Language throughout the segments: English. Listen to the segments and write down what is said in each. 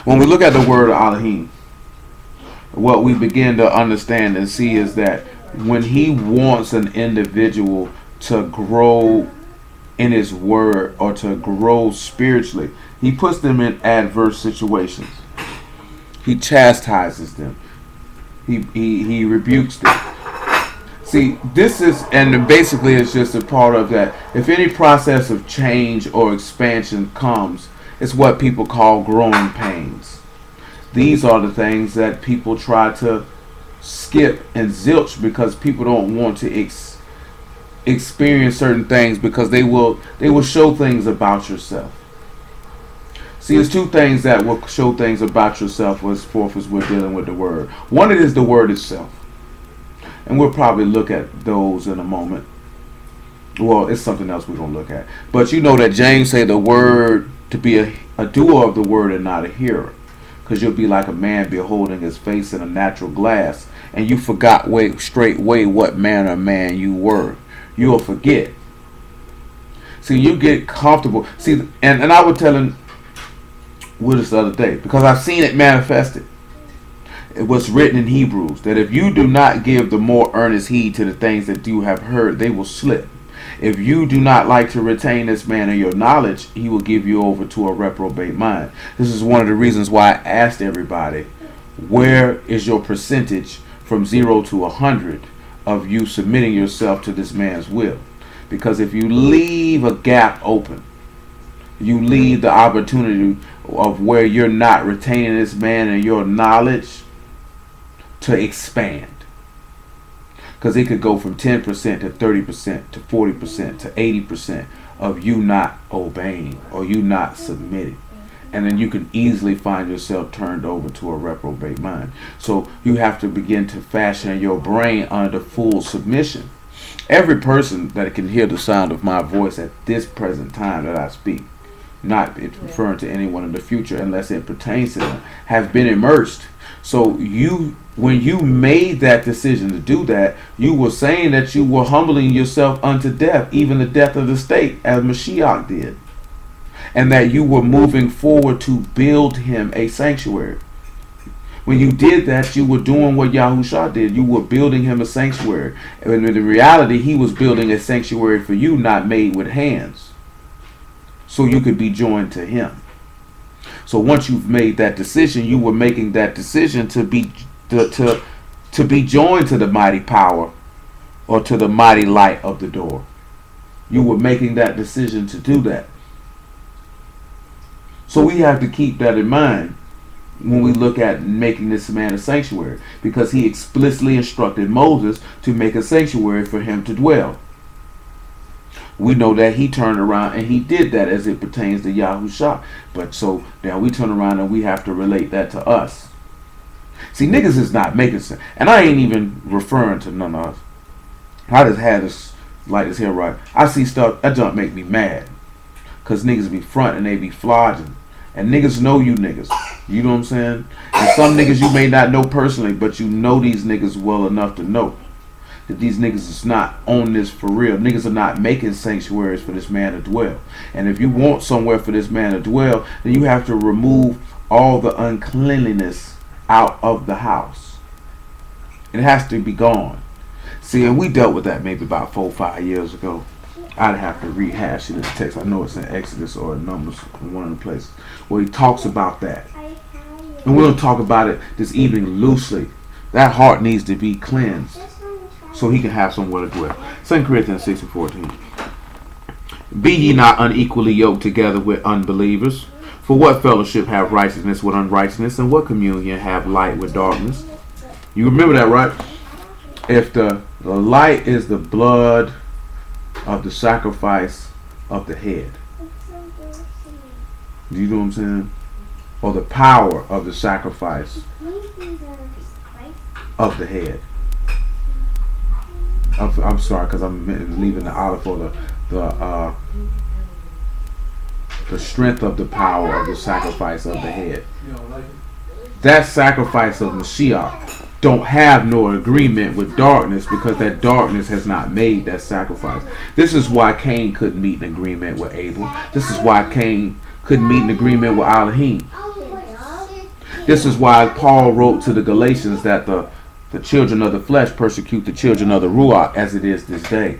When we look at the word Elohim, what we begin to understand and see is that when he wants an individual to grow in his word or to grow spiritually, he puts them in adverse situations. He chastises them. He rebukes them. See, this is, and basically it's just a part of that. If any process of change or expansion comes, it's what people call growing pains. These are the things that people try to skip and zilch because people don't want to experience certain things because they will show things about yourself. See, there's two things that will show things about yourself as we're dealing with the word. One, it is the word itself. And we'll probably look at those in a moment. Well, it's something else we're going to look at. But you know that James said the word to be a doer of the word and not a hearer. Because you'll be like a man beholding his face in a natural glass. And you forgot straightway what manner of man you were. You'll forget. See, you get comfortable. See, and I was telling Willis the other day, because I've seen it manifested. It was written in Hebrews that if you do not give the more earnest heed to the things that you have heard, they will slip. If you do not like to retain this man in your knowledge, he will give you over to a reprobate mind. This is one of the reasons why I asked everybody, where is your percentage from 0 to 100 of you submitting yourself to this man's will? Because if you leave a gap open, you leave the opportunity of where you're not retaining this man and your knowledge to expand. Because it could go from 10% to 30% to 40% to 80% of you not obeying or you not submitting. And then you can easily find yourself turned over to a reprobate mind. So you have to begin to fashion your brain under full submission. Every person that can hear the sound of my voice at this present time that I speak, not referring to anyone in the future unless it pertains to them, have been immersed. So when you made that decision to do that, you were saying that you were humbling yourself unto death, even the death of the state, as Mashiach did. And that you were moving forward to build him a sanctuary. When you did that, you were doing what Yahushua did. You were building him a sanctuary. And in reality, he was building a sanctuary for you, not made with hands. So you could be joined to him. So once you've made that decision, you were making that decision to be joined to the mighty power or to the mighty light of the door. You were making that decision to do that. So we have to keep that in mind when we look at making this man a sanctuary, because he explicitly instructed Moses to make a sanctuary for him to dwell. We know that he turned around and he did that as it pertains to Yahushua. But so now we turn around and we have to relate that to us. See, niggas is not making sense. And I ain't even referring to none of us. I just had this like this here right. I see stuff, that junk make me mad. Because niggas be front and they be flogging. And niggas know you niggas. You know what I'm saying? And some niggas you may not know personally, but you know these niggas well enough to know that these niggas is not on this for real. Niggas are not making sanctuaries for this man to dwell. And if you want somewhere for this man to dwell, then you have to remove all the uncleanliness out of the house. It has to be gone. See, and we dealt with that maybe about 4 or 5 years ago. I'd have to rehash it in the text. I know it's in Exodus or in Numbers, in one of the places where he talks about that. And we'll talk about it this evening loosely. That heart needs to be cleansed so he can have somewhere to dwell. 2 Corinthians 6:14. Be ye not unequally yoked together with unbelievers. For what fellowship have righteousness with unrighteousness, and what communion have light with darkness? You remember that, right? If the light is the blood of the sacrifice of the head, you know what I'm saying? Or the power of the sacrifice of the head. I'm sorry, because I'm leaving the olive for the strength of the power of the sacrifice of the head. That sacrifice of Mashiach don't have no agreement with darkness, because that darkness has not made that sacrifice. This is why Cain couldn't meet an agreement with Abel. This is why Cain couldn't meet an agreement with Elohim. This is why Paul wrote to the Galatians that the children of the flesh persecute the children of the Ruach as it is this day.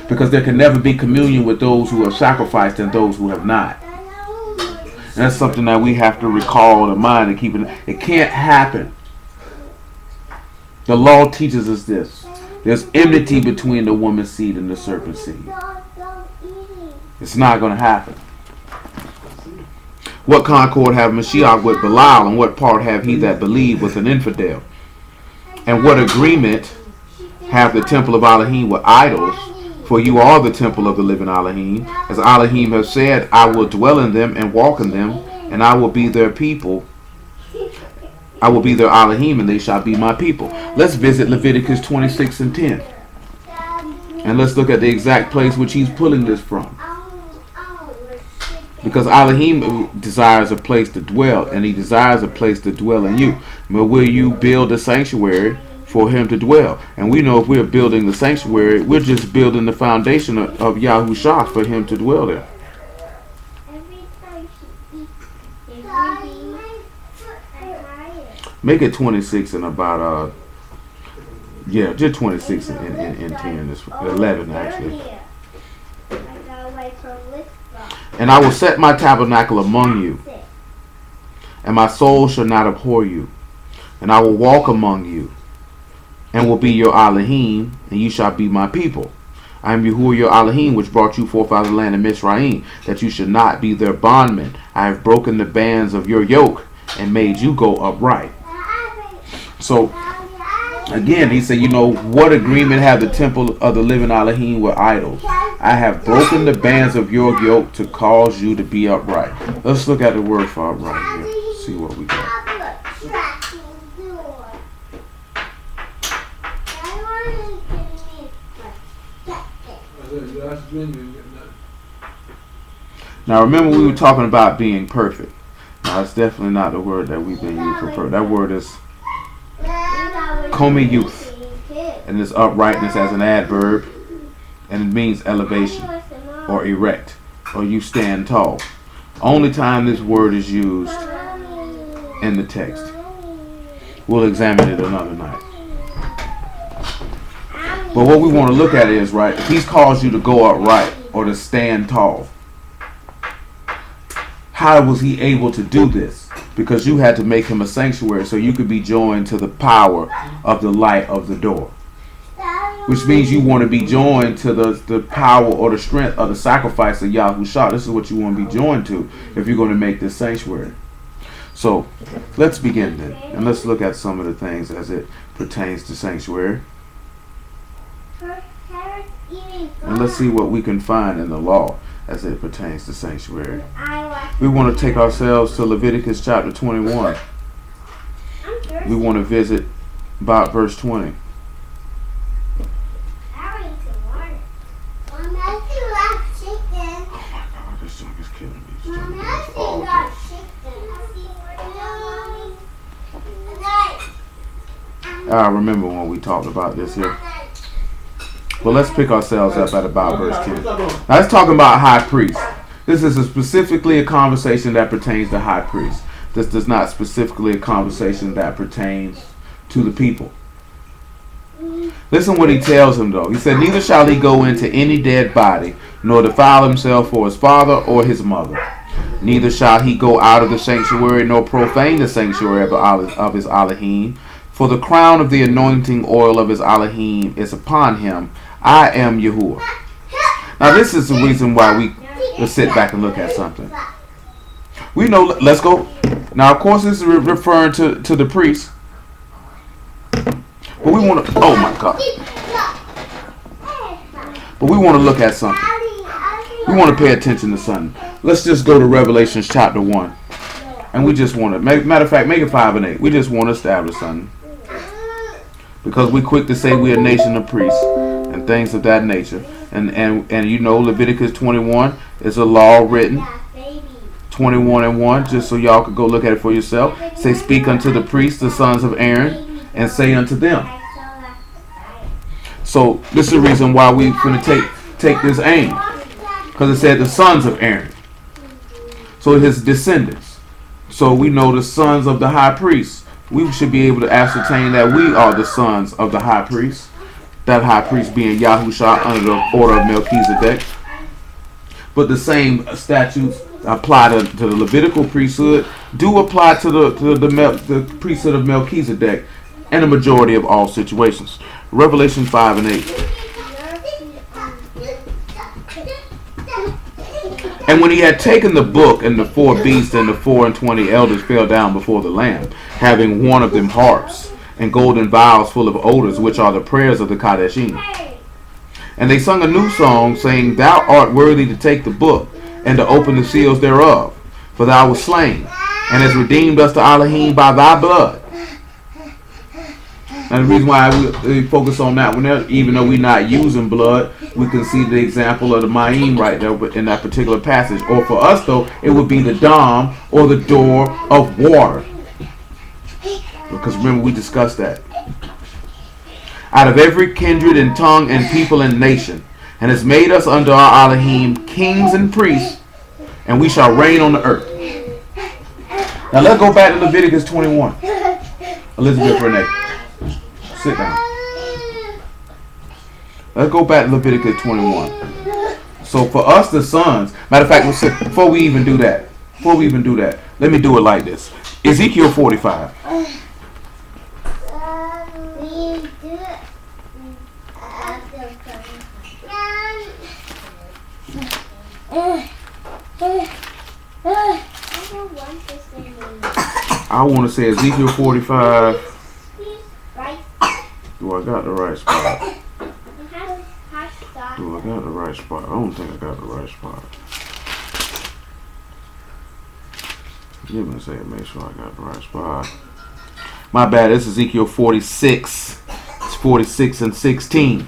Because there can never be communion with those who have sacrificed and those who have not. And that's something that we have to recall in mind and keep it. It can't happen. The law teaches us this. There's enmity between the woman's seed and the serpent's seed. It's not going to happen. What concord have Mashiach with Belial, and what part have he that believe with an infidel? And what agreement have the temple of Elohim with idols? For you are the temple of the living Elohim. As Elohim has said, I will dwell in them and walk in them, and I will be their people. I will be their Elohim, and they shall be my people. Let's visit Leviticus 26 and 10. And let's look at the exact place which he's pulling this from. Because Elohim desires a place to dwell, and he desires a place to dwell in you. But will you build a sanctuary for him to dwell? And we know if we're building the sanctuary, we're just building the foundation of Yahushua for him to dwell there. Make it 26 and about just 26 and 10, 11 actually. And I will set my tabernacle among you, and my soul shall not abhor you. And I will walk among you, and will be your Elohim, and you shall be my people. I am Yahuwah your Elohim, which brought you forth out of the land of Mizraim, that you should not be their bondmen. I have broken the bands of your yoke, and made you go upright. So, again, he said, what agreement have the temple of the living Elohim with idols? I have broken the bands of your yoke to cause you to be upright. Let's look at the word for upright here. See what we got. Now remember, we were talking about being perfect. Now it's definitely not the word that we've been using for perfect. That word is komi youth, and it's uprightness as an adverb, and it means elevation or erect, or you stand tall. Only time this word is used in the text. We'll examine it another night. But what we want to look at is, right, if he's caused you to go upright or to stand tall, how was he able to do this? Because you had to make him a sanctuary so you could be joined to the power of the light of the door. Which means you want to be joined to the power or the strength of the sacrifice of Yahushua. This is what you want to be joined to if you're going to make this sanctuary. So let's begin then. And let's look at some of the things as it pertains to sanctuary. And let's see what we can find in the law as it pertains to sanctuary. We want to take ourselves to Leviticus chapter 21. We want to visit about verse 20. Oh my God, this junk is killing me. This junk is awful. I remember when we talked about this here. But let's pick ourselves up at about verse 10. Now let's talk about high priest. This is specifically a conversation that pertains to high priest. This does not specifically a conversation that pertains to the people. Listen what he tells him though. He said, neither shall he go into any dead body, nor defile himself for his father or his mother. Neither shall he go out of the sanctuary, nor profane the sanctuary of his Elohim. For the crown of the anointing oil of his Elohim is upon him. I am Yahuwah. Now this is the reason why let's sit back and look at something. We know, let's go. Now of course this is referring to the priest. But we want to, oh my God. But we want to look at something. We want to pay attention to something. Let's just go to Revelation chapter 1. And we just want to, matter of fact, make it 5 and 8. We just want to establish something. Because we're quick to say we're a nation of priests and things of that nature. And Leviticus 21 is a law written. 21 and 1, just so y'all could go look at it for yourself. Say, speak unto the priests, the sons of Aaron, and say unto them. So this is the reason why we're going to take this aim. Because it said the sons of Aaron. So his descendants. So we know the sons of the high priest. We should be able to ascertain that we are the sons of the high priest. That high priest being Yahushua under the order of Melchizedek. But the same statutes apply to the Levitical priesthood do apply to the priesthood of Melchizedek in a majority of all situations. Revelation 5 and 8. And when he had taken the book, and the 4 beasts and the 24 elders fell down before the Lamb, having one of them harps and golden vials full of odors, which are the prayers of the Kadeshim. And they sung a new song, saying, Thou art worthy to take the book, and to open the seals thereof. For thou wast slain, and hast redeemed us to Elohim by thy blood. And the reason why we focus on that one, even though we're not using blood, we can see the example of the Ma'im right there in that particular passage. Or for us, though, it would be the Dam, or the door of water. Because remember, we discussed that. Out of every kindred and tongue and people and nation, and has made us unto our Elohim kings and priests, and we shall reign on the earth. Now let's go back to Leviticus 21. Elizabeth Renee, sit down. Let's go back to Leviticus 21. So for us, the sons, matter of fact, before we even do that, let me do it like this. Ezekiel 45. I want to say Ezekiel 45. Do I got the right spot? Do I got the right spot? I don't think I got the right spot. Give me a second, make sure I got the right spot. My bad, it's Ezekiel 46. It's 46 and 16.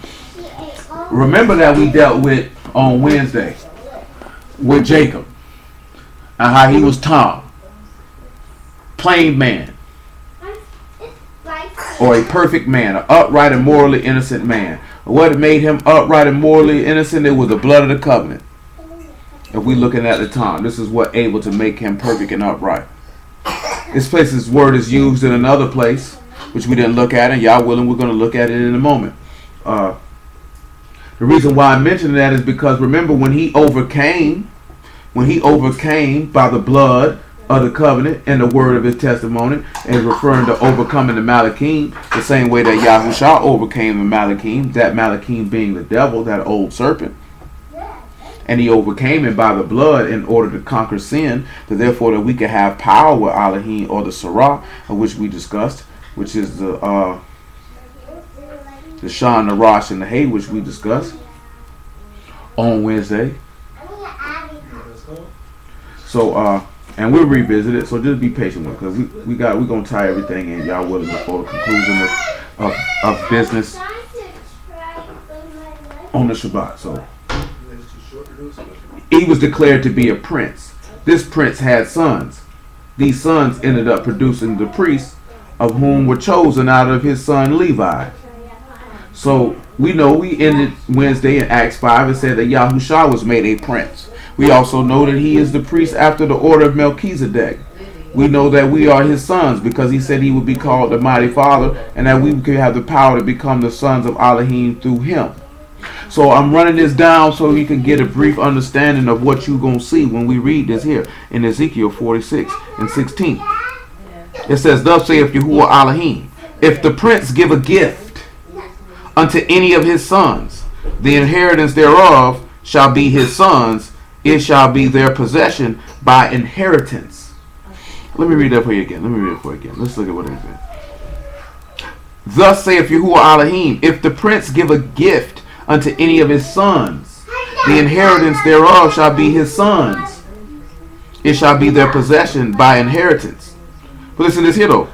Remember that we dealt with on Wednesday with Jacob and how he was Tom, plain man, or a perfect man, an upright and morally innocent man. What made him upright and morally innocent? It was the blood of the covenant. If we looking at the time, this is what able to make him perfect and upright. This place's word is used in another place, which we didn't look at, and y'all willing, we're going to look at it in a moment. The reason why I mention that is because remember when he overcame by the blood of the covenant and the word of his testimony, and referring to overcoming the Malachim, the same way that Yahushua overcame the Malachim, that Malachim being the devil, that old serpent. And he overcame it by the blood in order to conquer sin, that therefore that we can have power with Elohim, or the Sarah, which we discussed, which is the Shan, the Rosh, and the Hay, which we discussed on Wednesday. So, and we'll revisit it. So just be patient with it, because we're gonna tie everything in, y'all willing, before the conclusion of business on the Shabbat. So he was declared to be a prince. This prince had sons. These sons ended up producing the priests, of whom were chosen out of his son Levi. So we know we ended Wednesday in Acts 5 and said that Yahushua was made a prince. We also know that he is the priest after the order of Melchizedek. We know that we are his sons because he said he would be called the mighty father, and that we could have the power to become the sons of Elohim through him. So I'm running this down so you can get a brief understanding of what you're going to see when we read this here in Ezekiel 46 and 16. It says, Thus saith Yahuwah Elohim, if the prince give a gift unto any of his sons, the inheritance thereof shall be his sons, it shall be their possession by inheritance. Let me read that for you again. Let's look at what it says. Thus saith Yahuwah Elohim, if the prince give a gift unto any of his sons, the inheritance thereof shall be his sons. It shall be their possession by inheritance. But listen to this here though.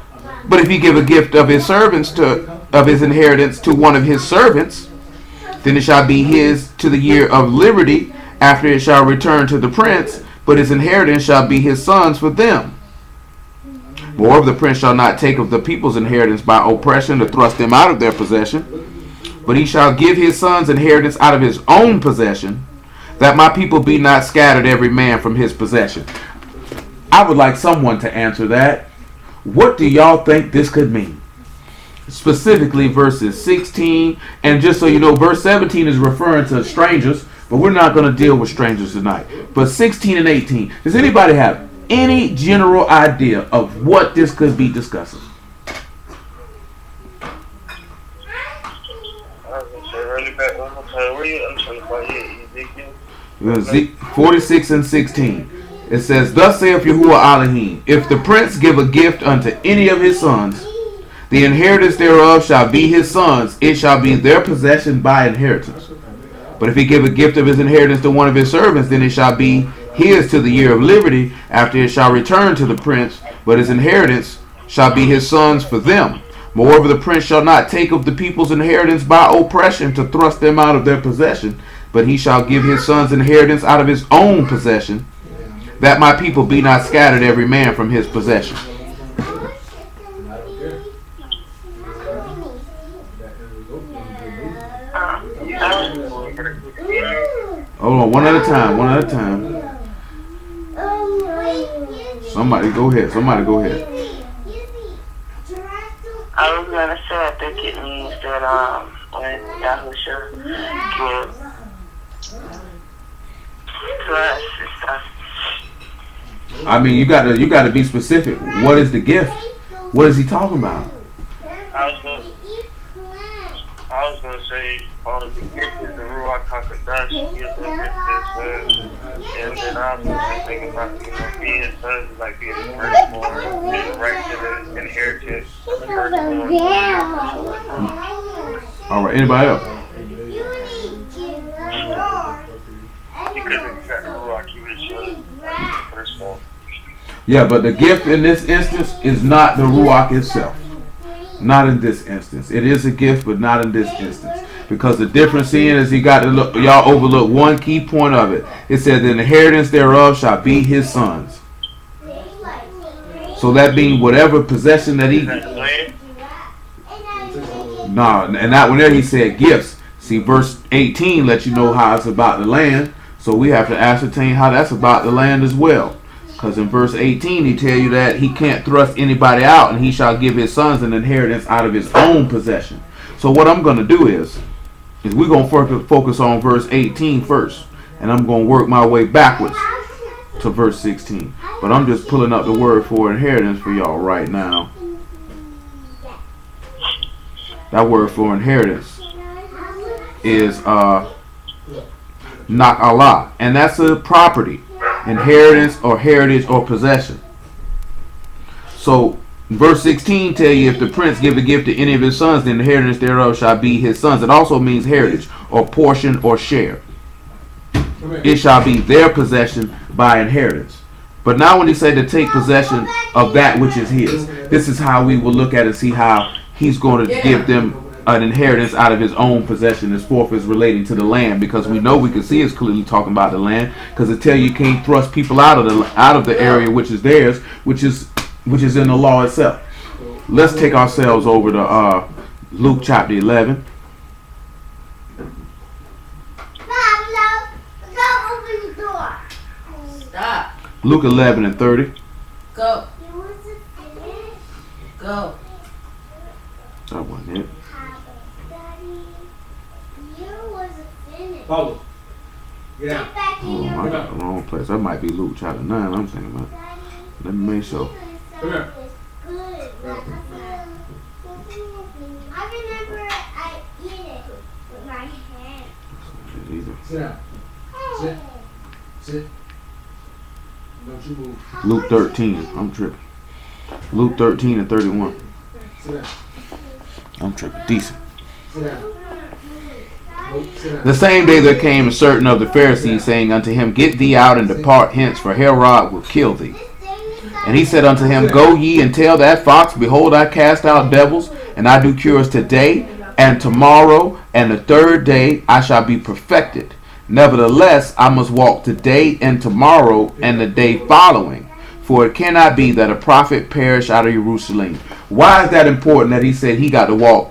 But if he give a gift of his servants of his inheritance to one of his servants, then it shall be his to the year of liberty. After it shall return to the prince, but his inheritance shall be his sons for them. Moreover, the prince shall not take of the people's inheritance by oppression to thrust them out of their possession, but he shall give his sons inheritance out of his own possession, that my people be not scattered every man from his possession. I would like someone to answer that. What do y'all think this could mean? Specifically verses 16, and just so you know, verse 17 is referring to strangers, but we're not going to deal with strangers tonight. But 16 and 18, does anybody have any general idea of what this could be discussing? 46 and 16. It says, Thus saith Yahuwah Elohim, if the prince give a gift unto any of his sons, the inheritance thereof shall be his sons, it shall be their possession by inheritance. But if he give a gift of his inheritance to one of his servants, then it shall be his to the year of liberty, after it shall return to the prince, but his inheritance shall be his sons for them. Moreover, the prince shall not take of the people's inheritance by oppression to thrust them out of their possession, but he shall give his sons inheritance out of his own possession, that my people be not scattered every man from his possession. Hold on, one at a time. Somebody go ahead. I was gonna say, I think it means that when Yahusha gives to us and stuff. I mean, you gotta be specific. What is the gift? What is he talking about? I was gonna say, the gift is the Ruach HaKodesh, and then I was just thinking about, being sons is like being the firstborn, being right to the inheritance of the firstborn. All right, anybody else? Because it's that Ruach, he was the firstborn. Yeah, but the gift in this instance is not the Ruach itself. Not in this instance. It is a gift, but not in this instance. Because the difference is y'all overlook one key point of it. It said the inheritance thereof shall be his sons. So that being whatever possession that he... No, and that one there he said gifts. See, verse 18 lets you know how it's about the land. So we have to ascertain how that's about the land as well. Because in verse 18 he tell you that he can't thrust anybody out, and he shall give his sons an inheritance out of his own possession. So what I'm going to do is we're going to focus on verse 18 first. And I'm going to work my way backwards to verse 16. But I'm just pulling up the word for inheritance for y'all right now. That word for inheritance is Nak'alah. And that's a property. Inheritance or heritage or possession. So verse 16 tell you if the prince give a gift to any of his sons, then the inheritance thereof shall be his sons. It also means heritage or portion or share. It shall be their possession by inheritance. But now when he said to take possession of that which is his, this is how we will look at it and see how he's going to give them an inheritance out of his own possession as forth as relating to the land, because we can see it's clearly talking about the land, because it tell you can't thrust people out of the area which is theirs, which is in the law itself. Let's take ourselves over to Luke chapter 11. Stop. Luke 11 and 30. Go. That wasn't it. Follow. Yeah. Oh, I got the wrong place. That might be Luke chapter 9 I'm thinking about. Let me make sure. Come here. I remember I eat it with my hand. Sit down. Sit. Don't you move. Luke 13. I'm tripping. Luke 13 and 31. Sit down. I'm tripping. Decent. Sit down. The same day there came certain of the Pharisees, saying unto him, Get thee out and depart hence, for Herod will kill thee. And he said unto him, Go ye and tell that fox, Behold, I cast out devils, and I do cures today and tomorrow, and the third day I shall be perfected. Nevertheless, I must walk today and tomorrow and the day following. For it cannot be that a prophet perish out of Jerusalem. Why is that important that he said he got to walk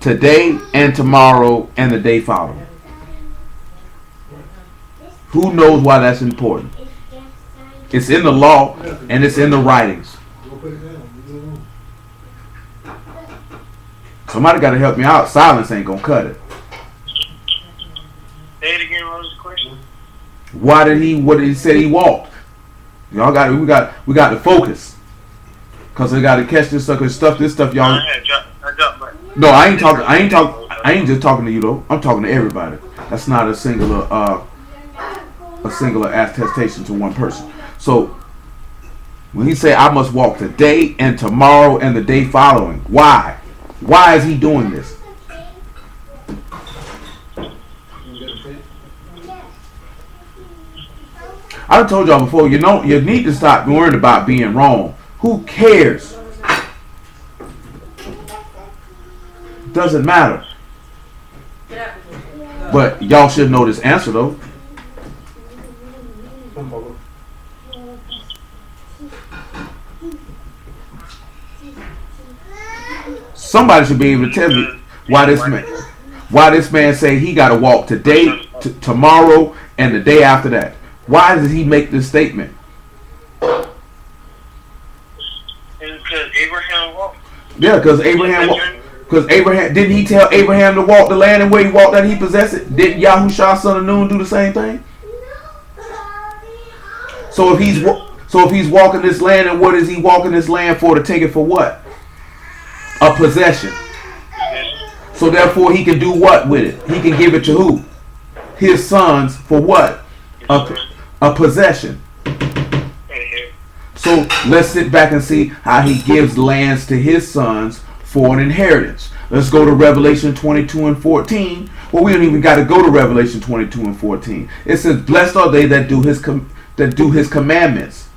today and tomorrow and the day following? Who knows why that's important? It's in the law and it's in the writings. Go put it down. Leave it alone. Somebody got to help me out. Silence ain't gonna cut it. Say it again. What was the question? Why did he? What did he say he walked? Y'all got we got to focus, cause we got to catch this stuff. Cause this stuff y'all. I dropped my. No, I ain't talking. I ain't just talking to you though. I'm talking to everybody. That's not a singular attestation to one person. So when he say I must walk today and tomorrow and the day following, why? Why is he doing this? You got a pen? I told y'all before. You know, you need to stop worrying about being wrong. Who cares? Doesn't matter. But y'all should know this answer though. Somebody should be able to tell me why this man say he got to walk today, tomorrow, and the day after that. Why does he make this statement? It's because Abraham walked. Yeah, because Abraham didn't he tell Abraham to walk the land, and where he walked that he possessed it? Didn't Yahushua son of Nun do the same thing? So if he's walking this land, and what is he walking this land for? To take it for what? A possession. So therefore he can do what with it? He can give it to who? His sons for what? A possession. So let's sit back and see how he gives lands to his sons for an inheritance. Let's go to Revelation 22 and 14. Well, we don't even got to go to Revelation 22 and 14. It says, "Blessed are they that do his commandments,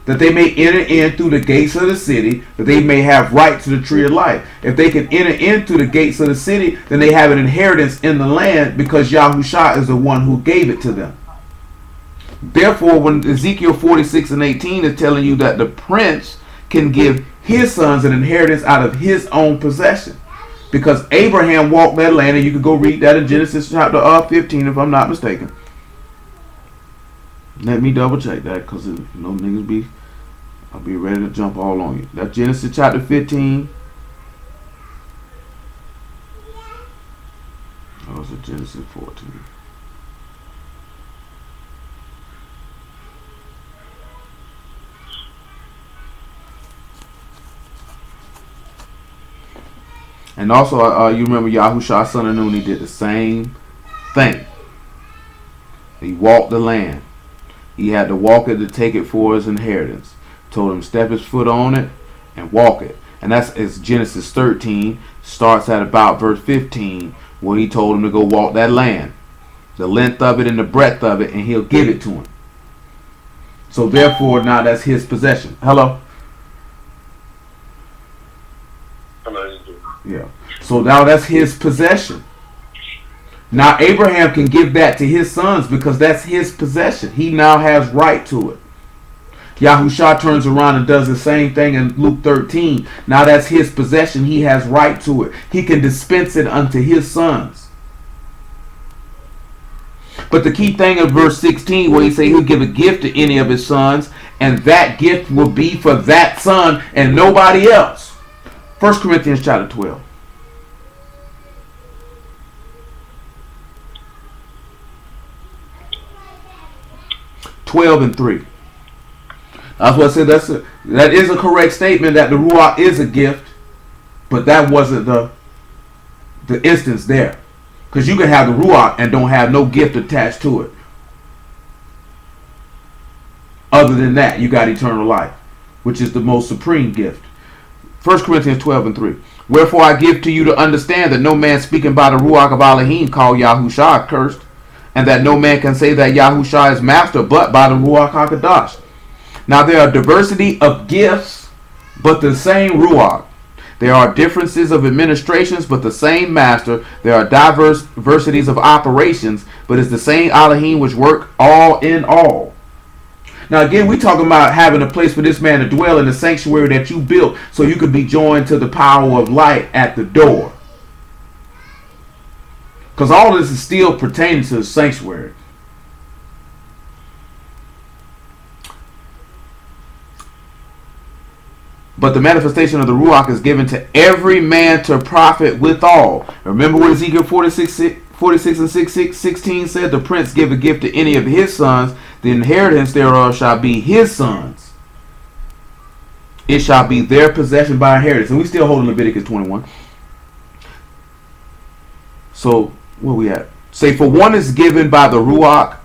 that they may enter in through the gates of the city, that they may have right to the tree of life." If they can enter in through the gates of the city, then they have an inheritance in the land, because Yahushua is the one who gave it to them. Therefore, when Ezekiel 46 and 18 is telling you that the prince can give his sons an inheritance out of his own possession, because Abraham walked that land, and you can go read that in Genesis chapter 15 if I'm not mistaken. Let me double check that, because niggas I'll be ready to jump all on you. That's Genesis chapter 15. That was Genesis 14. And also, you remember Yahushua son of Nun, he did the same thing. He walked the land. He had to walk it to take it for his inheritance. Told him step his foot on it and walk it. And it's Genesis 13, starts at about verse 15, where he told him to go walk that land, the length of it and the breadth of it, and he'll give it to him. So therefore, now that's his possession. Hello? Yeah. So now that's his possession. Now Abraham can give that to his sons because that's his possession. He now has right to it. Yahushua turns around and does the same thing in Luke 13. Now that's his possession. He has right to it. He can dispense it unto his sons. But the key thing in verse 16, where he say he'll give a gift to any of his sons, and that gift will be for that son and nobody else. 1 Corinthians chapter 12. 12 and 3. That's what I said. That is a correct statement that the Ruach is a gift, but that wasn't the instance there. Because you can have the Ruach and don't have no gift attached to it. Other than that, you got eternal life, which is the most supreme gift. 1 Corinthians 12 and 3. Wherefore I give to you to understand that no man speaking by the Ruach of Elohim called Yahushua cursed, and that no man can say that Yahushua is master but by the Ruach HaKadosh. Now there are diversity of gifts, but the same Ruach. There are differences of administrations, but the same master. There are diversities of operations, but it's the same Elohim which work all in all. Now again, we talking about having a place for this man to dwell in the sanctuary that you built so you could be joined to the power of light at the door. Because all of this is still pertaining to the sanctuary. But the manifestation of the Ruach is given to every man to profit withal. Remember what Ezekiel 46 and 16 said? The prince give a gift to any of his sons. The inheritance thereof shall be his sons. It shall be their possession by inheritance. And we still hold Leviticus 21. So, where we at? Say, for one is given by the Ruach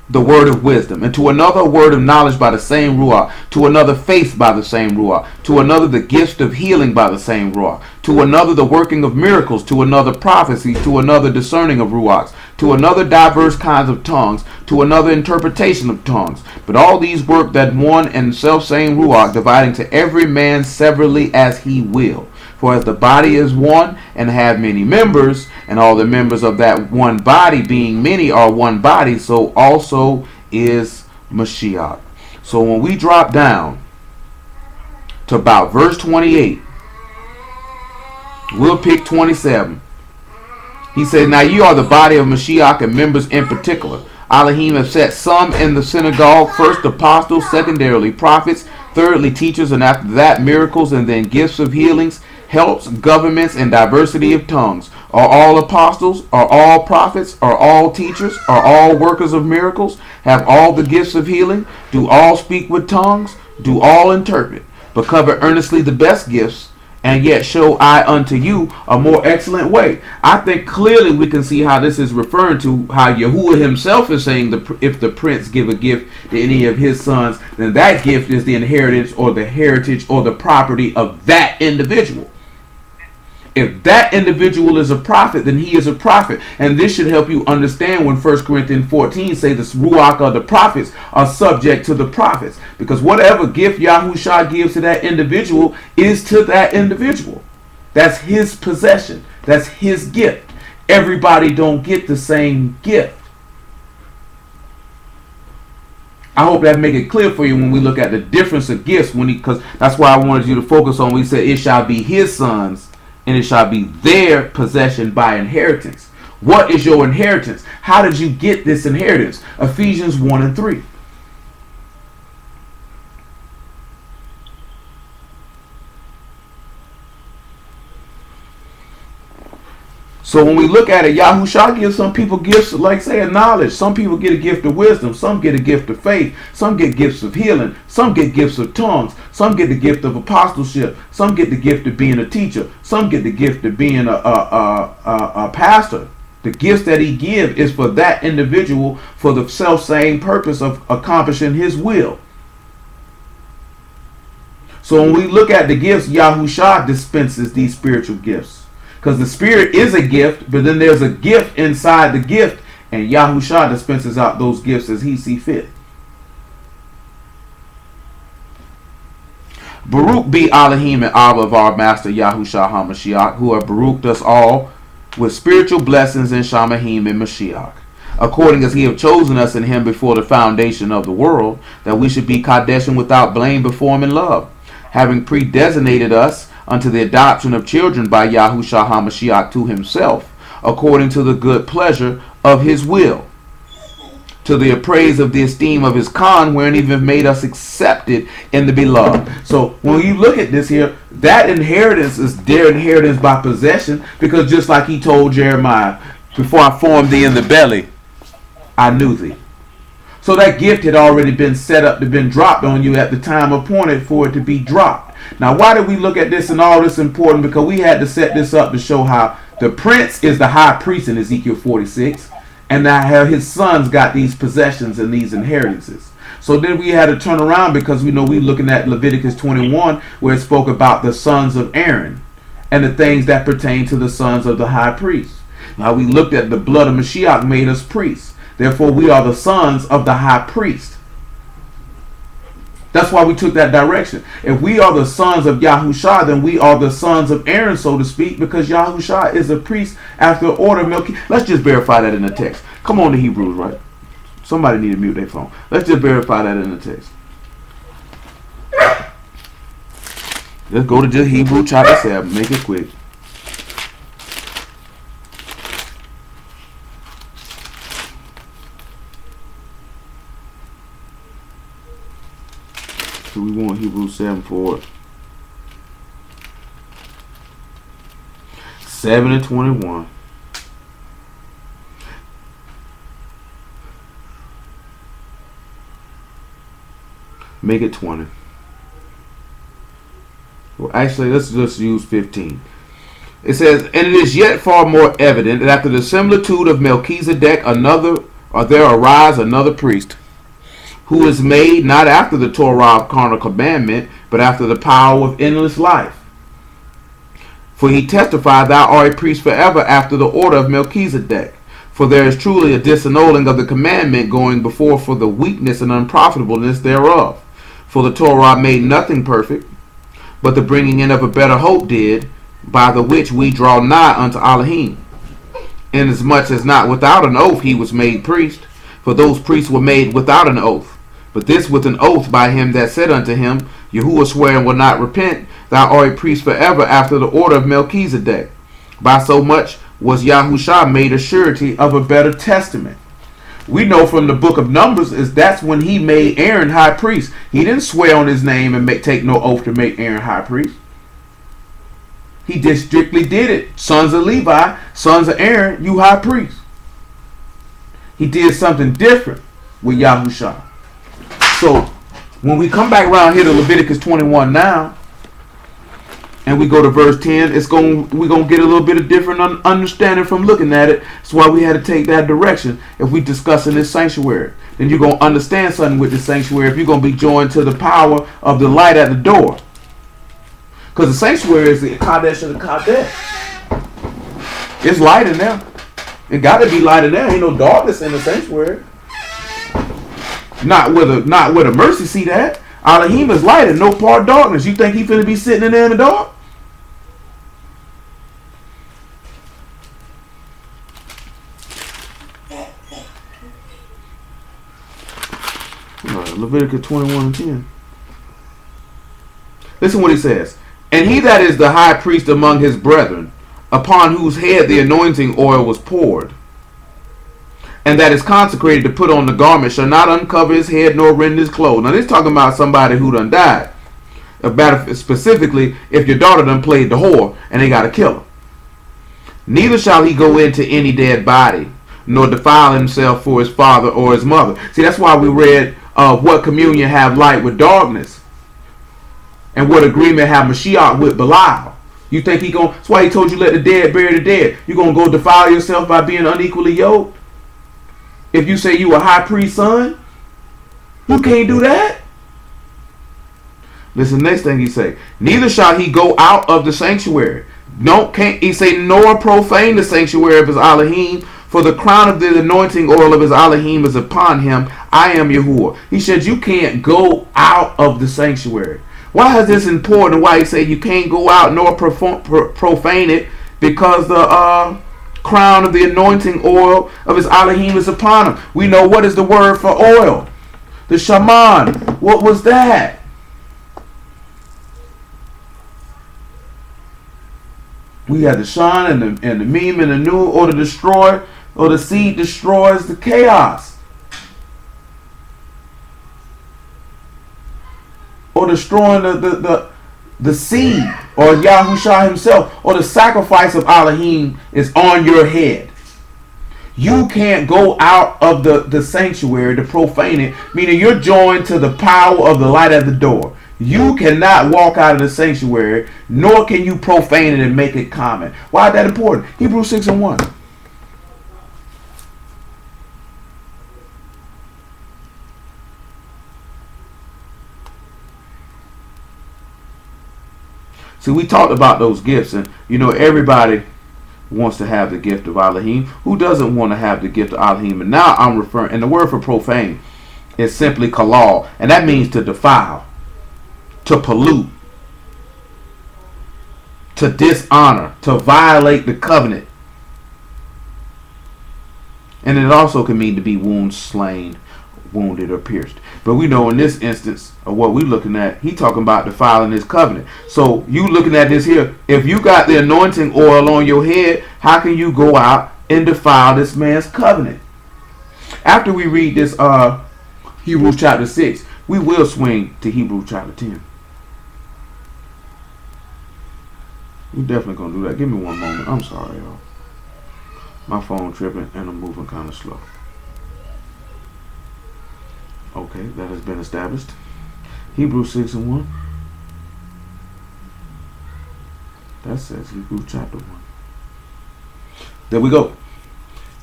the word of wisdom, and to another a word of knowledge by the same Ruach, to another faith by the same Ruach, to another the gift of healing by the same Ruach, to another the working of miracles, to another prophecy, to another discerning of Ruachs, to another diverse kinds of tongues, to another interpretation of tongues. But all these work that one and self same Ruach, dividing to every man severally as he will. For as the body is one and have many members, and all the members of that one body being many are one body, so also is Mashiach. So when we drop down to about verse 28, we'll pick 27. He said, now you are the body of Mashiach and members in particular. Elohim have set some in the synagogue, first apostles, secondarily prophets, thirdly teachers, and after that miracles, and then gifts of healings, helps, governments, and diversity of tongues. Are all apostles? Are all prophets? Are all teachers? Are all workers of miracles? Have all the gifts of healing? Do all speak with tongues? Do all interpret? But cover earnestly the best gifts, and yet show I unto you a more excellent way. I think clearly we can see how this is referring to how Yahuwah himself is saying if the prince give a gift to any of his sons, then that gift is the inheritance or the heritage or the property of that individual. If that individual is a prophet, then he is a prophet. And this should help you understand when 1 Corinthians 14 say the Ruach of the prophets are subject to the prophets. Because whatever gift Yahushua gives to that individual is to that individual. That's his possession. That's his gift. Everybody don't get the same gift. I hope that make it clear for you when we look at the difference of gifts. Because that's why I wanted you to focus on when he said it shall be his sons, and it shall be their possession by inheritance. What is your inheritance? How did you get this inheritance? Ephesians 1 and 3. So when we look at it, Yahushua gives some people gifts, like say, of knowledge. Some people get a gift of wisdom. Some get a gift of faith. Some get gifts of healing. Some get gifts of tongues. Some get the gift of apostleship. Some get the gift of being a teacher. Some get the gift of being a pastor. The gifts that he gives is for that individual for the self-same purpose of accomplishing his will. So when we look at the gifts, Yahushua dispenses these spiritual gifts. Because the spirit is a gift, but then there's a gift inside the gift, and Yahushua dispenses out those gifts as he see fit. Baruch be Elohim and Abba of our Master Yahushua HaMashiach, who have baruched us all with spiritual blessings in Shamahim and Mashiach, according as he have chosen us in him before the foundation of the world, that we should be Kadesh and without blame before him in love, having predesignated us unto the adoption of children by Yahushua HaMashiach to himself, according to the good pleasure of his will, to the appraise of the esteem of his Khan, wherein he have made us accepted in the beloved. So when you look at this here, that inheritance is their inheritance by possession, because just like he told Jeremiah, before I formed thee in the belly, I knew thee. So that gift had already been set up to been dropped on you at the time appointed for it to be dropped. Now, why did we look at this and all this important? Because we had to set this up to show how the prince is the high priest in Ezekiel 46, and now how his sons got these possessions and these inheritances. So then we had to turn around, because we know we're looking at Leviticus 21, where it spoke about the sons of Aaron and the things that pertain to the sons of the high priest. Now we looked at the blood of Mashiach made us priests. Therefore, we are the sons of the high priest. That's why we took that direction. If we are the sons of Yahushua, then we are the sons of Aaron, so to speak, because Yahushua is a priest after the order of Melchizedek. Let's just verify that in the text. Come on to Hebrews, right? Somebody need to mute their phone. Let's just verify that in the text. Let's go to just Hebrews chapter 7. Make it quick. So we want Hebrews 7 for 7 and 21. Make it 20. Well, actually, let's just use 15. It says, and it is yet far more evident that after the similitude of Melchizedek, there arise another priest, who is made not after the Torah of carnal commandment, but after the power of endless life. For he testified, thou art a priest forever after the order of Melchizedek. For there is truly a disannulling of the commandment going before for the weakness and unprofitableness thereof. For the Torah made nothing perfect, but the bringing in of a better hope did, by the which we draw nigh unto Elohim. Inasmuch as not without an oath he was made priest, for those priests were made without an oath. But this with an oath by him that said unto him, Yahuwah sware and will not repent, thou art a priest forever after the order of Melchizedek. By so much was Yahushua made a surety of a better testament. We know from the book of Numbers is that's when he made Aaron high priest. He didn't swear on his name and take no oath to make Aaron high priest. He just strictly did it. Sons of Levi, sons of Aaron, you high priest. He did something different with Yahushua. So when we come back around here to Leviticus 21 now, and we go to verse 10, we're going to get a little bit of different understanding from looking at it. That's why we had to take that direction if we discussing this sanctuary. Then you're going to understand something with this sanctuary if you're going to be joined to the power of the light at the door. Because the sanctuary is the Kadesh of the Kadesh. It's light in there. It got to be light in there. Ain't no darkness in the sanctuary. Not with a mercy seat at. Elohim is light and no part darkness. You think he finna be sitting in there in the dark? Leviticus 21 and 10. Listen what he says. And he that is the high priest among his brethren, upon whose head the anointing oil was poured, and that is consecrated to put on the garment, shall not uncover his head nor rend his clothes. Now this is talking about somebody who done died. About specifically if your daughter done played the whore and they got to kill her. Neither shall he go into any dead body, nor defile himself for his father or his mother. See, that's why we read what communion have light with darkness, and what agreement have Mashiach with Belial. You think he going? That's why he told you let the dead bury the dead. You gonna go defile yourself by being unequally yoked? If you say you a high priest son, you can't do that. Listen, next thing he say, neither shall he go out of the sanctuary. He say, nor profane the sanctuary of his Elohim, for the crown of the anointing oil of his Elohim is upon him. I am Yahuwah. He said you can't go out of the sanctuary. Why is this important? Why he say you can't go out nor profane it? Because the crown of the anointing oil of his Elohim is upon him. We know what is the word for oil. The shaman. What was that? We had the shan and the meme and the new, or the destroy, or the seed destroys the chaos, or destroying the seed, or Yahushua himself, or the sacrifice of Elohim is on your head. You can't go out of the sanctuary to profane it, meaning you're joined to the power of the light at the door. You cannot walk out of the sanctuary, nor can you profane it and make it common. Why is that important? Hebrews 6 and 1. See, we talked about those gifts, and everybody wants to have the gift of Elohim. Who doesn't want to have the gift of Elohim? And now I'm referring, and the word for profane is simply kalal, and that means to defile, to pollute, to dishonor, to violate the covenant. And it also can mean to be wounded, slain, wounded, or pierced. But we know in this instance of what we're looking at, he talking about defiling his covenant. So you looking at this here, if you got the anointing oil on your head, how can you go out and defile this man's covenant? After we read this Hebrews chapter 6, we will swing to Hebrews chapter 10. We definitely gonna do that. Give me one moment. I'm sorry, y'all. My phone tripping and I'm moving kind of slow. Okay, that has been established. Hebrews 6 and 1. That says Hebrews chapter 1. There we go.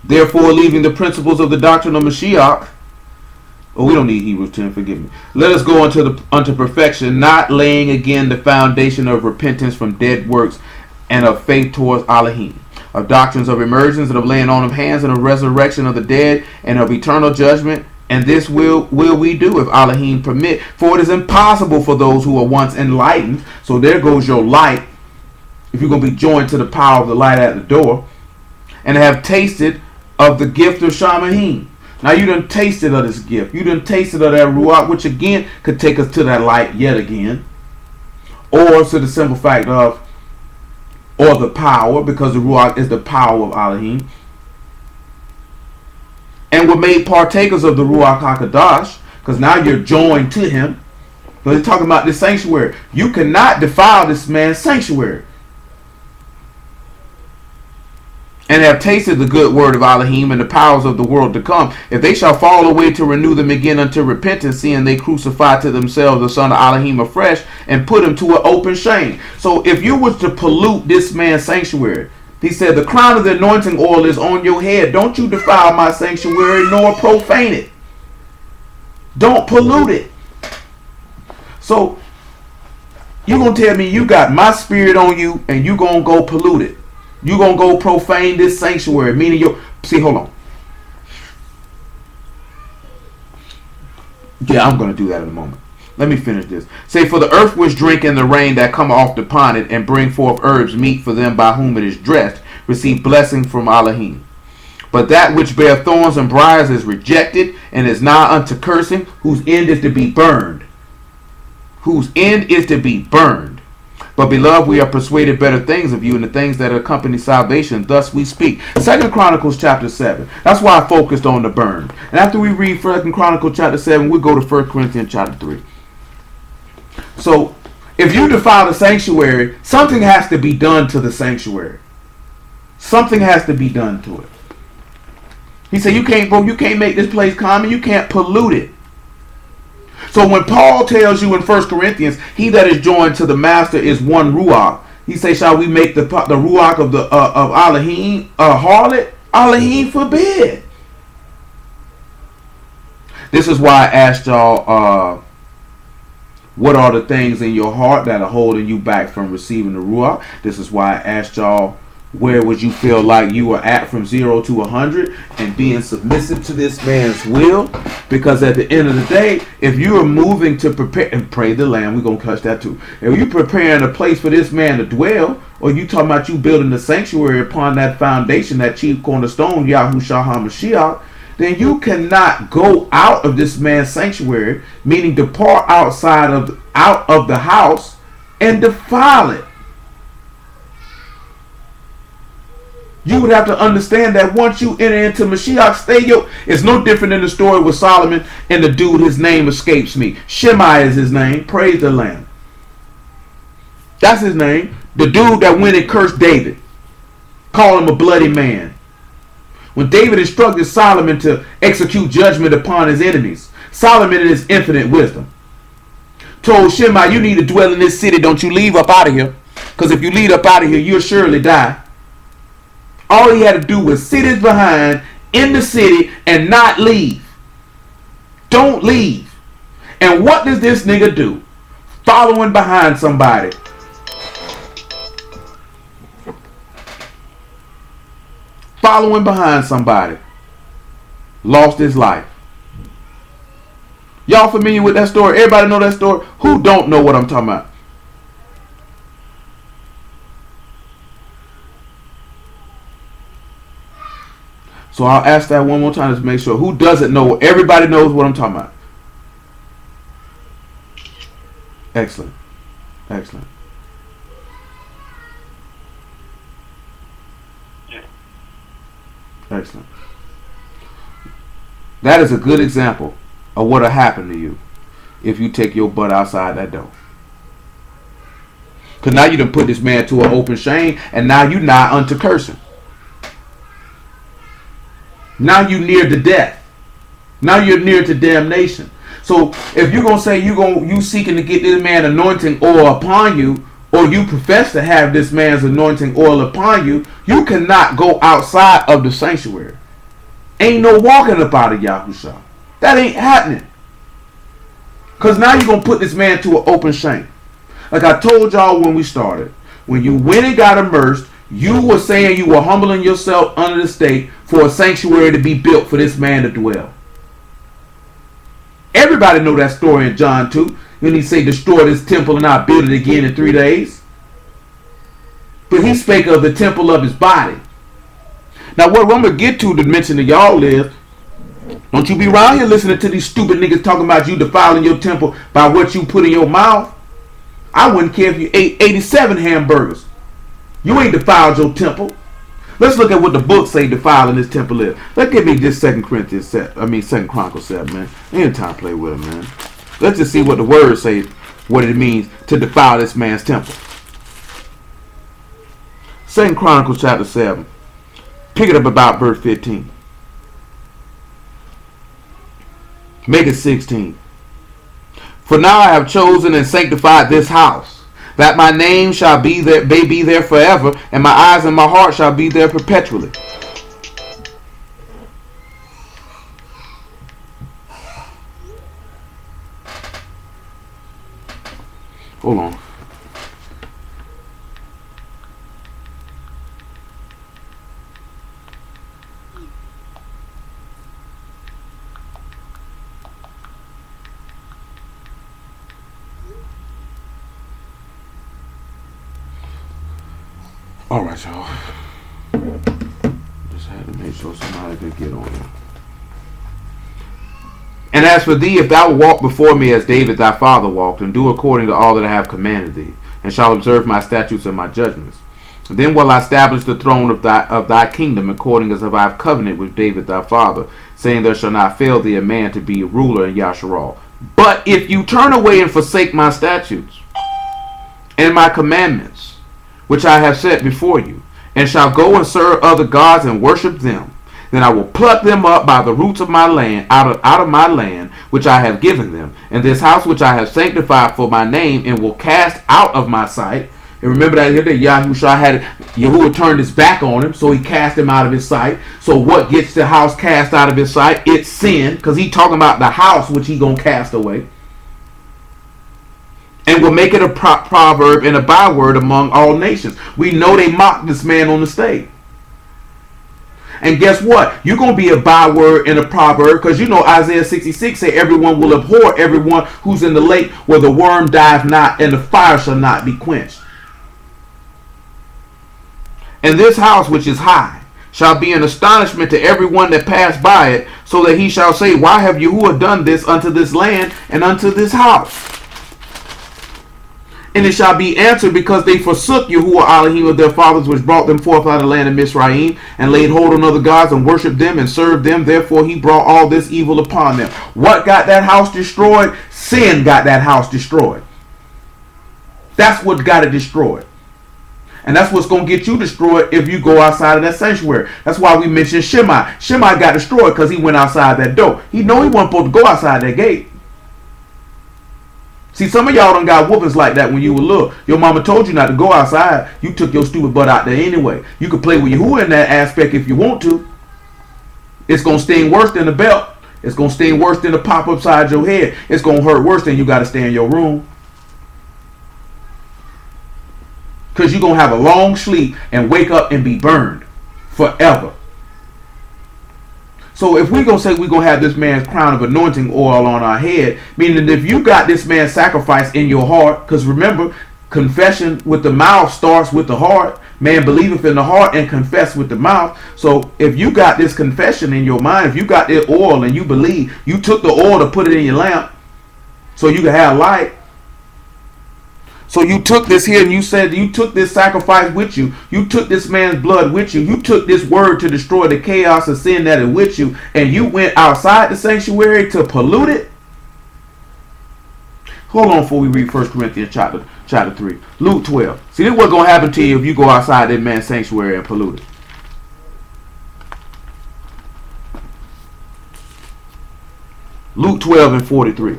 Therefore, leaving the principles of the doctrine of Mashiach. Oh, we don't need Hebrews 10, forgive me. Let us go unto perfection, not laying again the foundation of repentance from dead works and of faith towards Elohim, of doctrines of emergence and of laying on of hands and of resurrection of the dead and of eternal judgment. And this will we do if Elohim permit. For it is impossible for those who are once enlightened. So there goes your light. If you're going to be joined to the power of the light at the door. And have tasted of the gift of Shamahim. Now you done tasted of this gift. You done tasted of that Ruach, which again could take us to that light yet again. Or to the simple fact of, or the power, because the Ruach is the power of Elohim. And were made partakers of the Ruach HaKadosh, because now you're joined to him. So he's talking about this sanctuary. You cannot defile this man's sanctuary. And have tasted the good word of Elohim and the powers of the world to come. If they shall fall away to renew them again unto repentance, seeing they crucify to themselves the son of Elohim afresh and put him to an open shame. So if you was to pollute this man's sanctuary, he said, the crown of the anointing oil is on your head. Don't you defile my sanctuary nor profane it. Don't pollute it. So you're going to tell me you got my spirit on you and you going to go pollute it. You're going to go profane this sanctuary. Meaning hold on. Yeah, I'm going to do that in a moment. Let me finish this. Say, for the earth which drink in the rain that come off upon it, and bring forth herbs meet for them by whom it is dressed, receive blessing from Elohim. But that which bear thorns and briars is rejected, and is nigh unto cursing, whose end is to be burned. Whose end is to be burned. But beloved, we are persuaded better things of you, and the things that accompany salvation. Thus we speak. 2 Chronicles chapter 7. That's why I focused on the burn. And after we read 2 Chronicles chapter 7, we'll go to 1 Corinthians chapter 3. So, if you defile the sanctuary, something has to be done to the sanctuary. Something has to be done to it. He said, you can't make this place common. You can't pollute it. So when Paul tells you in 1 Corinthians, he that is joined to the master is one Ruach. He say, shall we make the Ruach of Elohim a harlot? Elohim forbid. This is why I asked y'all, what are the things in your heart that are holding you back from receiving the Ruach? This is why I asked y'all, where would you feel like you were at from 0 to 100 and being submissive to this man's will? Because at the end of the day, if you are moving to prepare, and pray the Lamb, we're going to touch that too. If you're preparing a place for this man to dwell, or you talking about you building the sanctuary upon that foundation, that chief cornerstone, Yahushua HaMashiach, then you cannot go out of this man's sanctuary, meaning depart out of the house and defile it. You would have to understand that once you enter into Mashiach's stadium, it's no different than the story with Solomon and the dude, his name escapes me. Shimei is his name. Praise the Lamb. That's his name. The dude that went and cursed David. Called him a bloody man. When David instructed Solomon to execute judgment upon his enemies, Solomon in his infinite wisdom told Shimei, you need to dwell in this city. Don't you leave up out of here. Because if you leave up out of here, you'll surely die. All he had to do was sit his behind in the city and not leave. Don't leave. And what does this nigga do? Following behind somebody. Following behind somebody. Lost his life. Y'all familiar with that story? Everybody know that story? Who don't know what I'm talking about? So I'll ask that one more time to make sure. Who doesn't know? Everybody knows what I'm talking about. Excellent. Excellent. Excellent. That is a good example of what will happen to you if you take your butt outside that door. Because now you done put this man to an open shame, and now you nigh unto cursing. Now you near to death. Now you're near to damnation. So if you're gonna say you seeking to get this man anointing oil upon you, or you profess to have this man's anointing oil upon you, you cannot go outside of the sanctuary. Ain't no walking up out of Yahusha. That ain't happening. Because now you're going to put this man to an open shame. Like I told y'all when we started, when you went and got immersed, you were saying you were humbling yourself under the state for a sanctuary to be built for this man to dwell. Everybody know that story in John 2. When he say, destroy this temple and I'll build it again in 3 days. But he spake of the temple of his body. Now what I'm going to get to mention to y'all is, don't you be around here listening to these stupid niggas talking about you defiling your temple by what you put in your mouth. I wouldn't care if you ate 87 hamburgers. You ain't defiled your temple. Let's look at what the book say defiling this temple is. Let's give me just 2 Chronicles 7, man. Ain't time to play with it, man. Let's just see what the words say, what it means to defile this man's temple. 2 Chronicles chapter 7. Pick it up about verse 15. Make it 16. For now I have chosen and sanctified this house, that my name shall be there, may be there forever, and my eyes and my heart shall be there perpetually. Hold on. All right, y'all. Just had to make sure somebody could get on it. And as for thee, if thou walk before me as David thy father walked, and do according to all that I have commanded thee, and shall observe my statutes and my judgments, then will I establish the throne of thy kingdom, according as I have covenanted with David thy father, saying there shall not fail thee a man to be a ruler in Yasharal. But if you turn away and forsake my statutes and my commandments, which I have set before you, and shall go and serve other gods and worship them, then I will pluck them up by the roots of my land, out of my land, which I have given them, and this house which I have sanctified for my name, and will cast out of my sight. And remember that here that Yahuwah turned his back on him, so he cast him out of his sight. So what gets the house cast out of his sight? It's sin, because he's talking about the house which he gonna cast away. And will make it a proverb and a byword among all nations. We know they mocked this man on the stage. And guess what? You're going to be a byword and a proverb, because you know Isaiah 66 say everyone will abhor everyone who's in the lake where the worm dieth not and the fire shall not be quenched. And this house which is high shall be an astonishment to everyone that pass by it, so that he shall say, why have Yahuwah done this unto this land and unto this house? And it shall be answered, because they forsook Yahuwah Elohim of their fathers, which brought them forth out of the land of Mizraim, and laid hold on other gods, and worshipped them, and served them. Therefore he brought all this evil upon them. What got that house destroyed? Sin got that house destroyed. That's what got it destroyed. And that's what's going to get you destroyed if you go outside of that sanctuary. That's why we mentioned Shimei. Shimei got destroyed because he went outside that door. He know he wasn't supposed to go outside that gate. See, some of y'all done got whoopings like that when you were little. Your mama told you not to go outside. You took your stupid butt out there anyway. You could play with Yahuwah in that aspect if you want to. It's going to sting worse than the belt. It's going to sting worse than the pop upside your head. It's going to hurt worse than you got to stay in your room. Because you're going to have a long sleep and wake up and be burned forever. So if we're going to say we're going to have this man's crown of anointing oil on our head, meaning if you got this man's sacrifice in your heart, because remember, confession with the mouth starts with the heart. Man believeth in the heart and confess with the mouth. So if you got this confession in your mind, if you got the oil and you believe, you took the oil to put it in your lamp so you can have light. So you took this here and you said you took this sacrifice with you. You took this man's blood with you. You took this word to destroy the chaos of sin that is with you. And you went outside the sanctuary to pollute it. Hold on before we read 1 Corinthians chapter chapter 3. Luke 12. See, this is what's going to happen to you if you go outside that man's sanctuary and pollute it. Luke 12 and 43.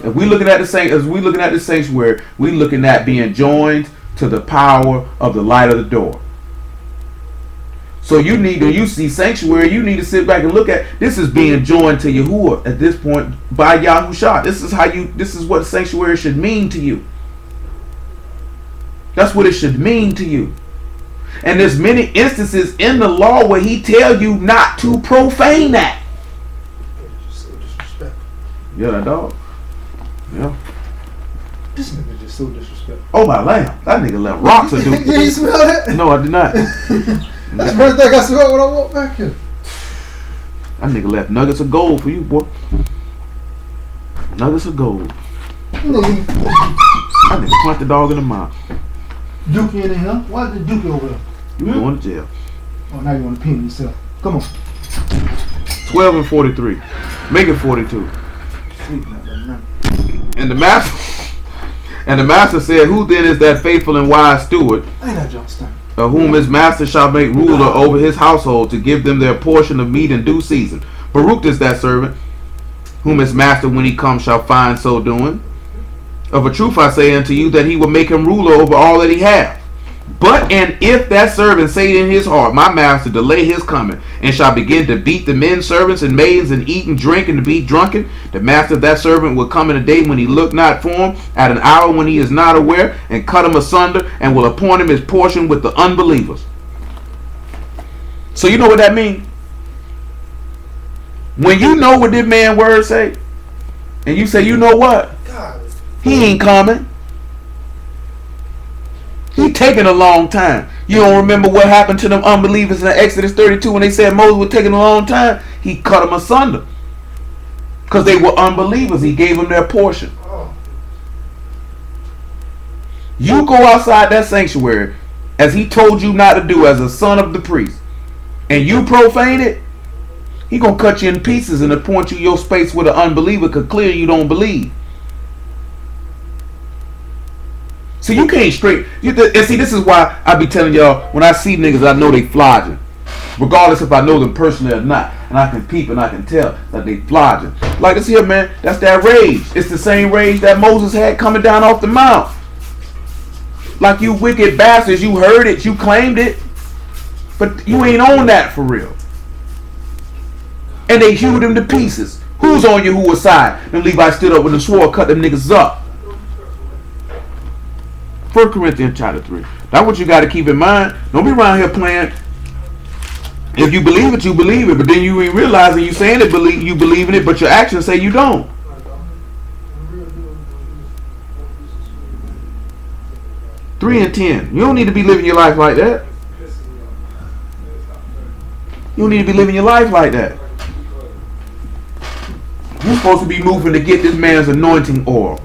If we looking at the sanctuary, we looking at being joined to the power of the light of the door. So you need to, you see sanctuary, you need to sit back and look at this is being joined to Yahuwah at this point by Yahushua. This is what sanctuary should mean to you. That's what it should mean to you. And there's many instances in the law where he tell you not to profane that. So disrespectful. Yeah, that dog. Yeah. This nigga just so disrespectful. Oh my lamb. That nigga left rocks or do. You ain't smell that? No, I did not. That's the first thing I smelled when I walked back here. That nigga left nuggets of gold for you, boy. Nuggets of gold. Nigga, That nigga punched the dog in the mouth. Dookie in here. Why is the Dookie over there? You going to jail. Oh, now you want to pin yourself. Come on. 12 and 43. Make it 42. Sleep now, man. And the master said, who then is that faithful and wise steward, Ain't that John Stein? of whom his master shall make ruler over his household, to give them their portion of meat in due season? Baruch is that servant, whom his master when he comes shall find so doing. Of a truth I say unto you, that he will make him ruler over all that he hath. But and if that servant say in his heart, my master delay his coming, and shall begin to beat the men servants and maidens, and eat and drink and to be drunken, the master of that servant will come in a day when he look not for him, at an hour when he is not aware, and cut him asunder, and will appoint him his portion with the unbelievers. So you know what that means? When you know what this man word say, and you say, you know what? God. He ain't coming. He taking a long time. You don't remember what happened to them unbelievers in Exodus 32 when they said Moses was taking a long time? He cut them asunder. Because they were unbelievers. He gave them their portion. You go outside that sanctuary as he told you not to do as a son of the priest, and you profane it, he going to cut you in pieces and appoint you your space with an unbeliever, because clearly you don't believe. So you can't straight. And see, this is why I be telling y'all, when I see niggas, I know they flogging. Regardless if I know them personally or not. And I can peep and I can tell that they flogging. Like this here, man, that's that rage. It's the same rage that Moses had coming down off the mount. Like, you wicked bastards, you heard it, you claimed it. But you ain't on that for real. And they hewed him to pieces. Who's on Yahuwah's side? Them Levites stood up with the sword, cut them niggas up. 1 Corinthians chapter 3. That's what you got to keep in mind. Don't be around here playing. If you believe it, you believe it. But then you ain't realizing you saying it, you believe in it, but your actions say you don't. Three and 10. You don't need to be living your life like that. You don't need to be living your life like that. You're supposed to be moving to get this man's anointing oil.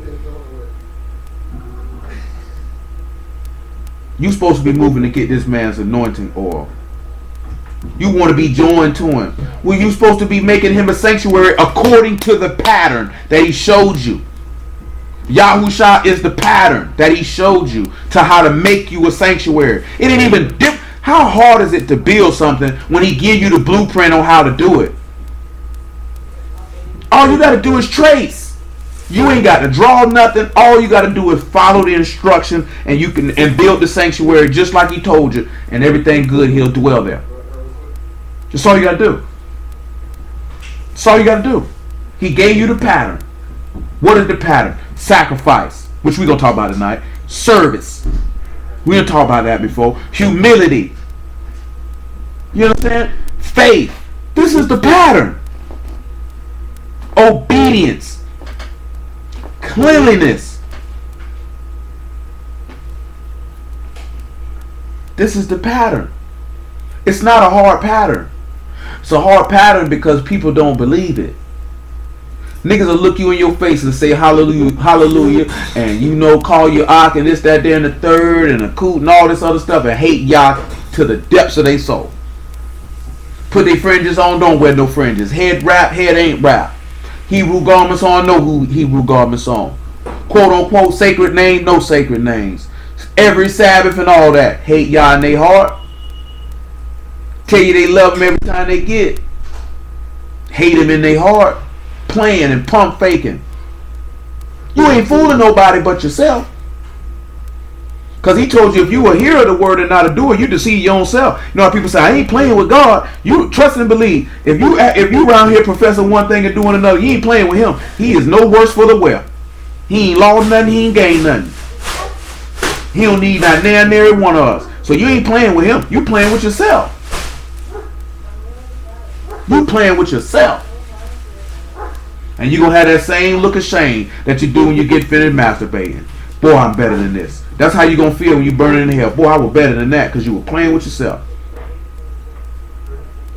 You're supposed to be moving to get this man's anointing oil. You want to be joined to him. Well, you're supposed to be making him a sanctuary according to the pattern that he showed you. Yahusha is the pattern that he showed you to how to make you a sanctuary. It ain't even how hard is it to build something when he give you the blueprint on how to do it? All you got to do is trace. You ain't got to draw nothing. All you got to do is follow the instruction, and you can build the sanctuary just like he told you, and everything good, he'll dwell there. That's all you got to do. That's all you got to do. He gave you the pattern. What is the pattern? Sacrifice, which we're going to talk about tonight. Service. We didn't talk about that before. Humility. You understand? Faith. This is the pattern. Obedience. Cleanliness. This is the pattern. It's not a hard pattern. It's a hard pattern because people don't believe it. Niggas will look you in your face and say hallelujah, hallelujah, and call you Ak and this, that, there, and the third, and a coot and all this other stuff, and hate Yah to the depths of their soul. Put their fringes on, don't wear no fringes. Head wrap, head ain't wrap. Hebrew garments on, no Hebrew garments on. Quote unquote sacred name, no sacred names. Every Sabbath and all that. Hate Yah in their heart. Tell you they love him every time they get. Hate him in their heart. Playing and pump faking. You ain't fooling nobody but yourself. Because he told you if you a hearer of the word and not a doer, you deceive your own self. You know how people say, I ain't playing with God. You trust and believe. If you around here professing one thing and doing another, you ain't playing with him. He is no worse for the wear. He ain't lost nothing. He ain't gained nothing. He don't need not nary one of us. So you ain't playing with him. You playing with yourself. You playing with yourself. And you're going to have that same look of shame that you do when you get finished masturbating. Boy, I'm better than this. That's how you're going to feel when you burn in hell. Boy, I was better than that because you were playing with yourself.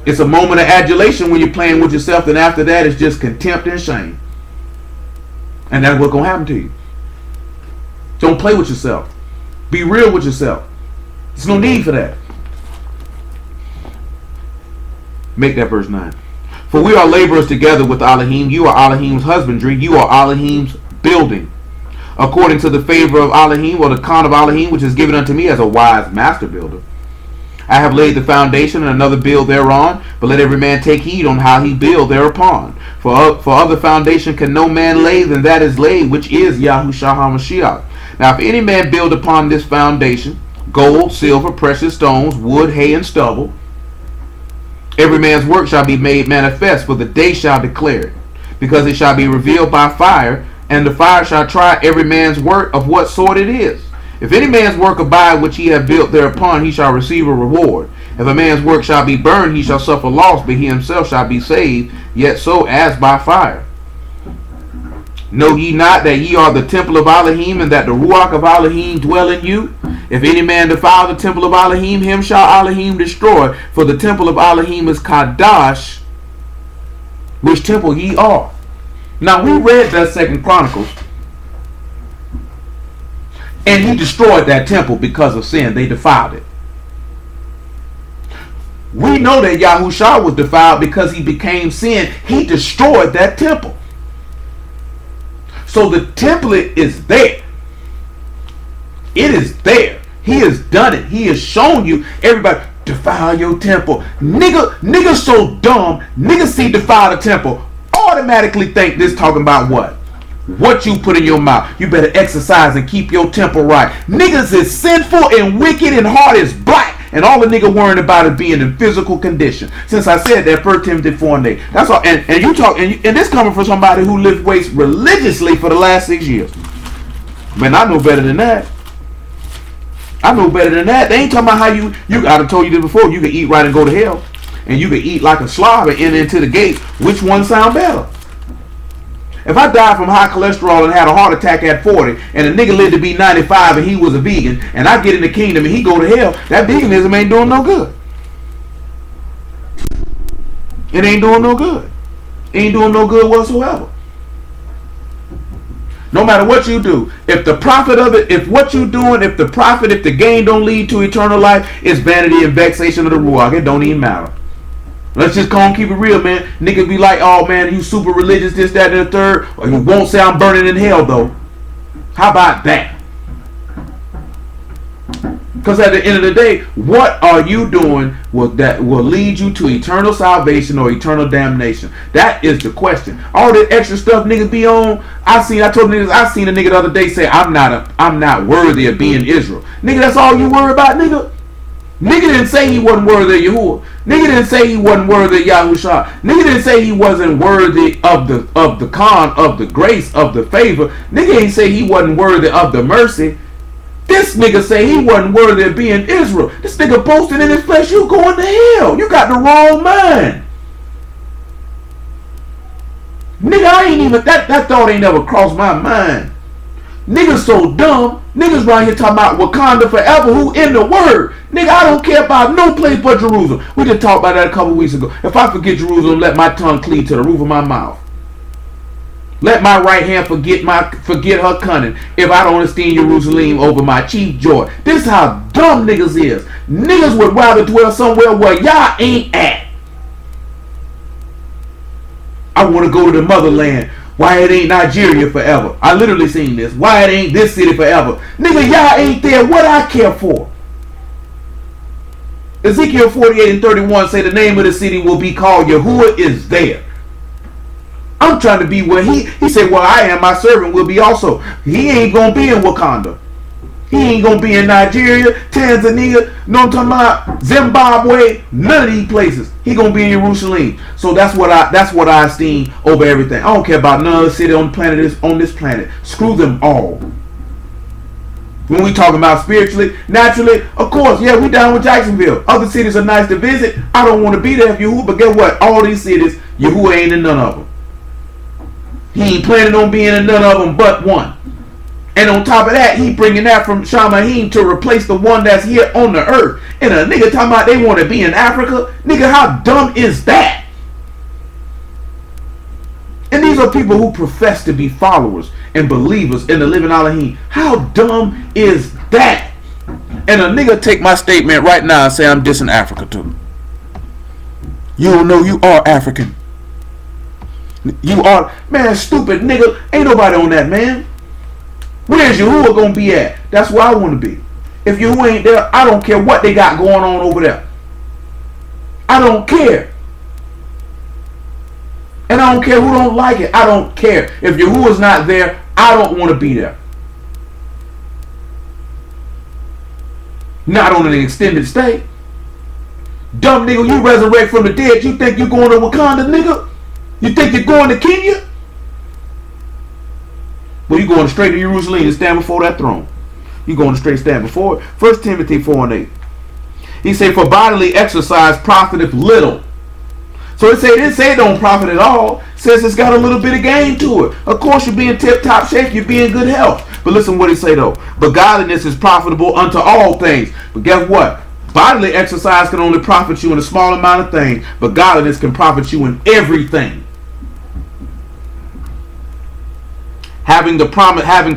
It's a moment of adulation when you're playing with yourself. And after that, it's just contempt and shame. And that's what's going to happen to you. Don't play with yourself. Be real with yourself. There's no need for that. Make that verse 9. For we are laborers together with Elohim. You are Elohim's husbandry. You are Elohim's building. According to the favor of Elohim, or the con of Elohim, which is given unto me as a wise master builder. I have laid the foundation, and another build thereon. But let every man take heed on how he build thereupon. For other foundation can no man lay than that is laid, which is Yahushua HaMashiach. Now if any man build upon this foundation, gold, silver, precious stones, wood, hay, and stubble, every man's work shall be made manifest, for the day shall declare it, because it shall be revealed by fire, and the fire shall try every man's work of what sort it is. If any man's work abide which he have built thereupon, he shall receive a reward. If a man's work shall be burned, he shall suffer loss, but he himself shall be saved, yet so as by fire. Know ye not that ye are the temple of Elohim, and that the Ruach of Elohim dwell in you? If any man defile the temple of Elohim, him shall Elohim destroy. For the temple of Elohim is Kadash, which temple ye are. Now we read that 2 Chronicles, and he destroyed that temple because of sin. They defiled it. We know that Yahushua was defiled because he became sin. He destroyed that temple. So the template is there. It is there. He has done it. He has shown you. Everybody, defile your temple. Nigga so dumb. Nigga see defile the temple. Automatically think this talking about what? What you put in your mouth. You better exercise and keep your temple right. Niggas is sinful and wicked and heart is black. And all the nigga worrying about is being in physical condition. Since I said that, 1 Timothy 4:8. That's all. And you talk, and this coming from somebody who lifted weights religiously for the last 6 years. Man, I know better than that. I know better than that. They ain't talking about how you I done told you this before. You can eat right and go to hell. And you can eat like a slob and enter into the gates. Which one sound better? If I died from high cholesterol and had a heart attack at 40, and a nigga lived to be 95 and he was a vegan, and I get in the kingdom and he go to hell, that veganism ain't doing no good. It ain't doing no good. It ain't doing no good whatsoever. No matter what you do, if the profit of it, if what you doing, if the gain don't lead to eternal life, it's vanity and vexation of the Ruach. It don't even matter. Let's just come and keep it real, man. Niggas be like, oh man, you super religious, this, that, and the third. Or you won't say I'm burning in hell though. How about that? Because at the end of the day, what are you doing that will lead you to eternal salvation or eternal damnation? That is the question. All that extra stuff niggas be on. I told niggas, I seen a nigga the other day say, I'm not worthy of being Israel. Nigga, that's all you worry about, nigga? Nigga didn't say he wasn't worthy of Yahuwah. Nigga didn't say he wasn't worthy of Yahushua. Nigga didn't say he wasn't worthy of the con, of the grace, of the favor. Nigga ain't say he wasn't worthy of the mercy. This nigga say he wasn't worthy of being Israel. This nigga boasting in his flesh, you going to hell. You got the wrong mind. Nigga, I ain't even, that thought ain't never crossed my mind. Niggas so dumb. Niggas right here talking about Wakanda forever. Who in the word? Nigga, I don't care about no place but Jerusalem. We just talked about that a couple weeks ago. If I forget Jerusalem, let my tongue cleave to the roof of my mouth. Let my right hand forget her cunning. If I don't esteem Jerusalem over my chief joy. This is how dumb niggas is. Niggas would rather dwell somewhere where y'all ain't at. I want to go to the motherland. Why it ain't Nigeria forever? I literally seen this. Why it ain't this city forever? Nigga, y'all ain't there. What I care for? Ezekiel 48:31 say the name of the city will be called Yahuwah is there. I'm trying to be where he said, well, I am, my servant will be also. He ain't going to be in Wakanda. He ain't going to be in Nigeria, Tanzania, no I'm talking about Zimbabwe, none of these places. He going to be in Jerusalem. So that's what I esteem over everything. I don't care about none other city on this planet. Screw them all. When we talking about spiritually, naturally, of course, yeah, we down with Jacksonville. Other cities are nice to visit. I don't want to be there if Yahuwah, but guess what? All these cities, Yahuwah ain't in none of them. He ain't planning on being in none of them but one. And on top of that, he bringing that from Shamahim to replace the one that's here on the earth. And a nigga talking about they want to be in Africa. Nigga, how dumb is that? And these are people who profess to be followers and believers in the living Elohim. How dumb is that? And a nigga take my statement right now and say I'm dissing Africa too. You don't know you are African. You are, man, stupid nigga. Ain't nobody on that, man. Where's Yahuwah gonna be at? That's where I want to be. If Yahuwah ain't there, I don't care what they got going on over there. I don't care. And I don't care who don't like it. I don't care. If Yahuwah's not there, I don't want to be there. Not on an extended stay. Dumb nigga, you resurrect from the dead. You think you're going to Wakanda, nigga? You think you're going to Kenya? Well, you're going straight to Jerusalem and stand before that throne. You're going to straight stand before it. 1 Timothy 4:8. He said, for bodily exercise profiteth little. So it didn't say it don't profit at all. It says it's got a little bit of gain to it. Of course, you're being tip-top shape. You're being good health. But listen what he say though. But godliness is profitable unto all things. But guess what? Bodily exercise can only profit you in a small amount of things. But godliness can profit you in everything. Having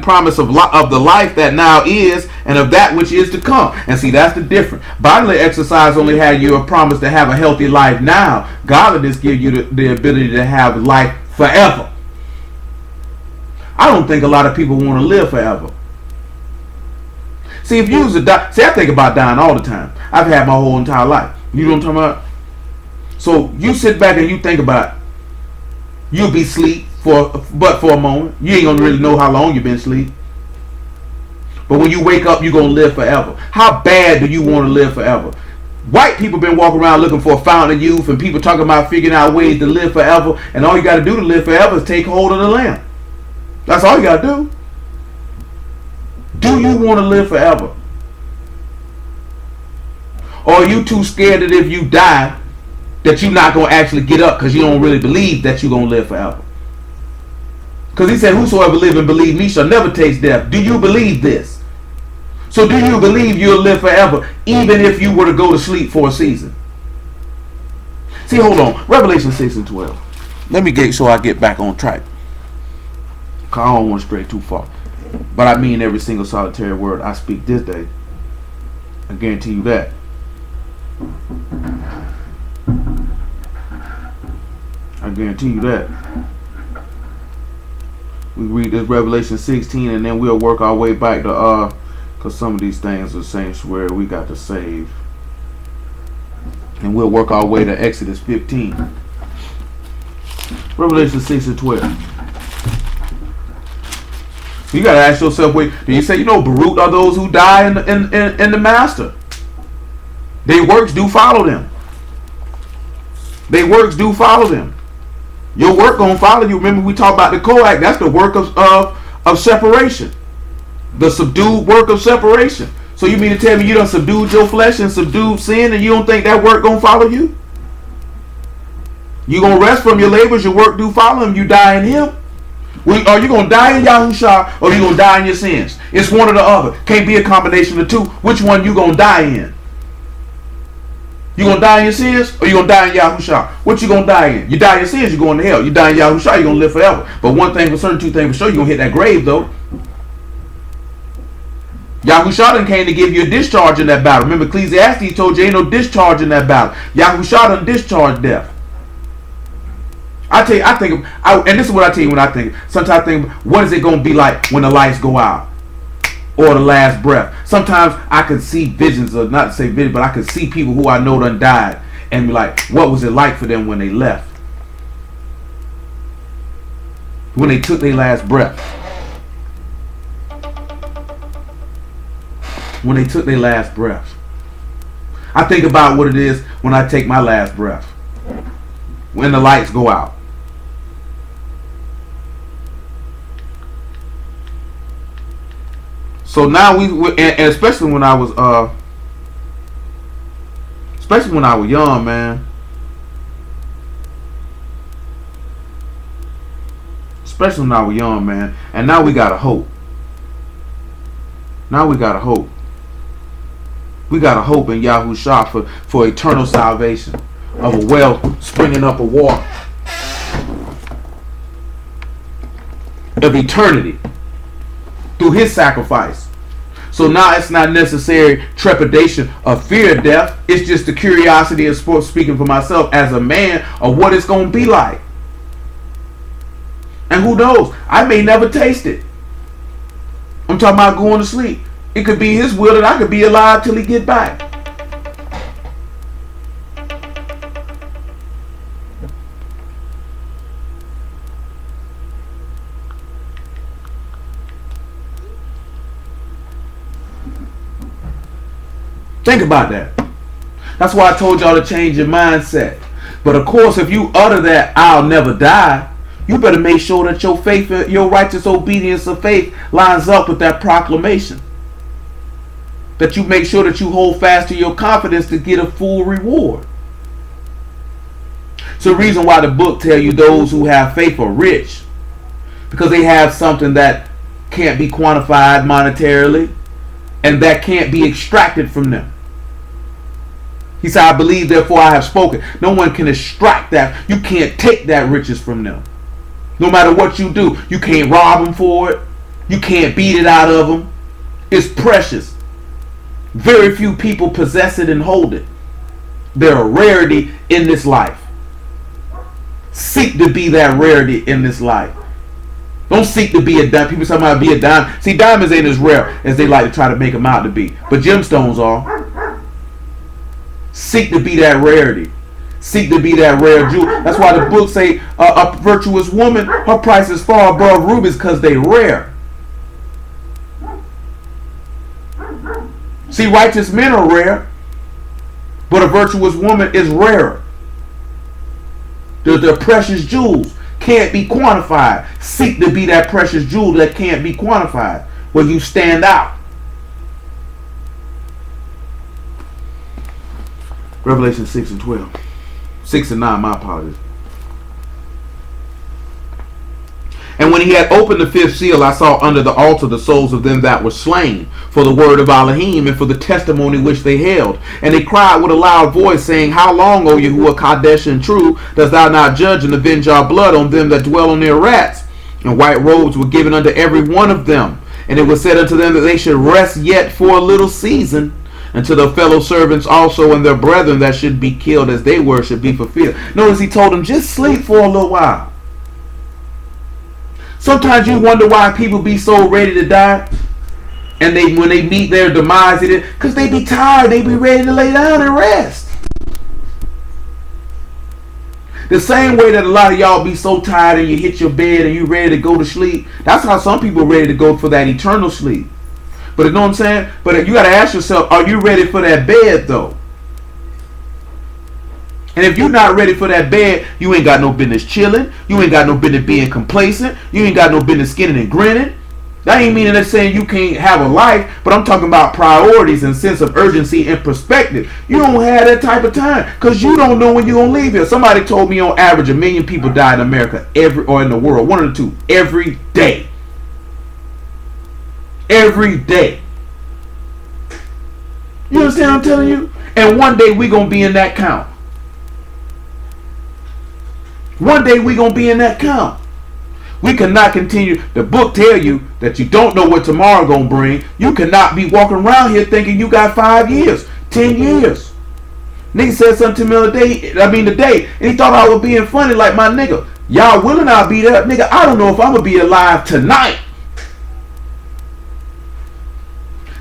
promise of the life that now is and of that which is to come. And see, that's the difference. Bodily exercise only had you a promise to have a healthy life now. Godliness gives you the ability to have life forever. I don't think a lot of people want to live forever. See, if you was I think about dying all the time. I've had my whole entire life. You know what I'm talking about? So you sit back and you think about it. You'll be asleep for a moment. You ain't gonna really know how long you've been asleep. But when you wake up, you're gonna live forever. How bad do you want to live forever? White people been walking around looking for a fountain of youth, and people talking about figuring out ways to live forever. And all you got to do to live forever is take hold of the Lamb. That's all you got to do. Do you want to live forever? Or are you too scared that if you die, that you're not going to actually get up because you don't really believe that you're going to live forever? Because he said, whosoever live and believe me shall never taste death. Do you believe this? So do you believe you'll live forever even if you were to go to sleep for a season? See, hold on. Revelation 6 and 12. Let me get so I get back on track. Because I don't want to stray too far. But I mean every single solitary word I speak this day. I guarantee you that. I guarantee you that. We read this Revelation 16 and then we'll work our way back to because some of these things are sanctuary we got to save. And we'll work our way to Exodus 15. Revelation 6 and 12. You got to ask yourself, wait, do you say, Baruch are those who die in the master? Their works do follow them. Their works do follow them. Your work gonna follow you. Remember we talked about the Koach. That's the work of separation. The subdued work of separation. So you mean to tell me you done subdued your flesh and subdued sin and you don't think that work gonna follow you? You gonna rest from your labors, your work do follow him, you die in him? Are you gonna die in Yahusha or you gonna die in your sins? It's one or the other. Can't be a combination of the two. Which one you gonna die in? You gonna die in your sins or you gonna die in Yahusha? What you gonna die in? You die in your sins, you're going to hell. You die in Yahusha, you're gonna live forever. But one thing for certain, two things for sure, you're gonna hit that grave though. Yahusha done came to give you a discharge in that battle. Remember Ecclesiastes told you ain't no discharge in that battle. Yahusha done discharged death. And this is what I tell you when I think. Sometimes I think, what is it going to be like when the lights go out? Or the last breath. Sometimes I could see visions, or not to say visions, but I could see people who I know done died and be like, what was it like for them when they left? When they took their last breath. When they took their last breath. I think about what it is when I take my last breath. When the lights go out. So now and especially when I was young, man. Especially when I was young, man. And now we gotta hope. Now we gotta hope. We gotta hope in Yahushua for eternal salvation of a well springing up of water of eternity through his sacrifice. So now it's not necessary trepidation of fear of death. It's just the curiosity of speaking for myself as a man of what it's going to be like. And who knows? I may never taste it. I'm talking about going to sleep. It could be his will that I could be alive till he get back. Think about that. That's why I told y'all to change your mindset. But of course, if you utter that, I'll never die, you better make sure that your faith, your righteous obedience of faith lines up with that proclamation. That you make sure that you hold fast to your confidence to get a full reward. It's the reason why the book tells you those who have faith are rich. Because they have something that can't be quantified monetarily and that can't be extracted from them. He said, I believe, therefore I have spoken. No one can extract that. You can't take that riches from them. No matter what you do, you can't rob them for it. You can't beat it out of them. It's precious. Very few people possess it and hold it. They're a rarity in this life. Seek to be that rarity in this life. Don't seek to be a diamond. People talking about be a diamond. See, diamonds ain't as rare as they like to try to make them out to be. But gemstones are. Seek to be that rarity. Seek to be that rare jewel. That's why the book say a virtuous woman, her price is far above rubies because they rare. See, righteous men are rare, but a virtuous woman is rarer. The precious jewels can't be quantified. Seek to be that precious jewel that can't be quantified, where you stand out. Revelation 6 and 12. 6 and 9, my apologies. And when he had opened the fifth seal, I saw under the altar the souls of them that were slain for the word of Elohim and for the testimony which they held. And they cried with a loud voice, saying, How long, O Yahuwah Kadesh and true, dost thou not judge and avenge our blood on them that dwell on their rats? And white robes were given unto every one of them. And it was said unto them that they should rest yet for a little season, until their fellow servants also and their brethren that should be killed as they were should be fulfilled. Notice he told them, just sleep for a little while. Sometimes you wonder why people be so ready to die. And when they meet their demise, because they be tired, they be ready to lay down and rest. The same way that a lot of y'all be so tired and you hit your bed and you ready to go to sleep. That's how some people are ready to go for that eternal sleep. But you know what I'm saying? But you got to ask yourself, are you ready for that bed though? And if you're not ready for that bed, you ain't got no business chilling. You ain't got no business being complacent. You ain't got no business skinning and grinning. That ain't meaning that saying you can't have a life, but I'm talking about priorities and sense of urgency and perspective. You don't have that type of time because you don't know when you're going to leave here. Somebody told me on average 1 million people die in America or in the world, one of the two, every day. Every day. You understand what I'm telling you? And one day we're going to be in that count. One day we're going to be in that count. We cannot continue. The book tell you that you don't know what tomorrow going to bring. You cannot be walking around here thinking you got 5 years, 10 years. Nigga said something to me today, and he thought I was being funny like my nigga. Y'all willing I'll be there? Nigga, I don't know if I'm going to be alive tonight.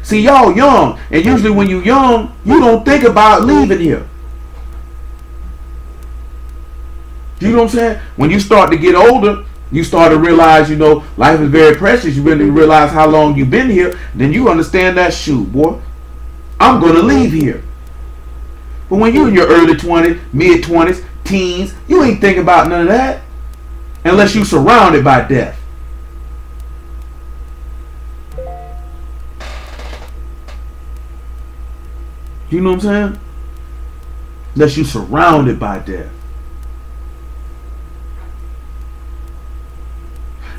See, y'all young, and usually when you young, you don't think about leaving here. You know what I'm saying? When you start to get older, you start to realize, you know, life is very precious. You really realize how long you've been here. Then you understand that, shoot, boy, I'm going to leave here. But when you're in your early 20s, mid 20s, teens, you ain't thinking about none of that. Unless you're surrounded by death. You know what I'm saying? Unless you're surrounded by death.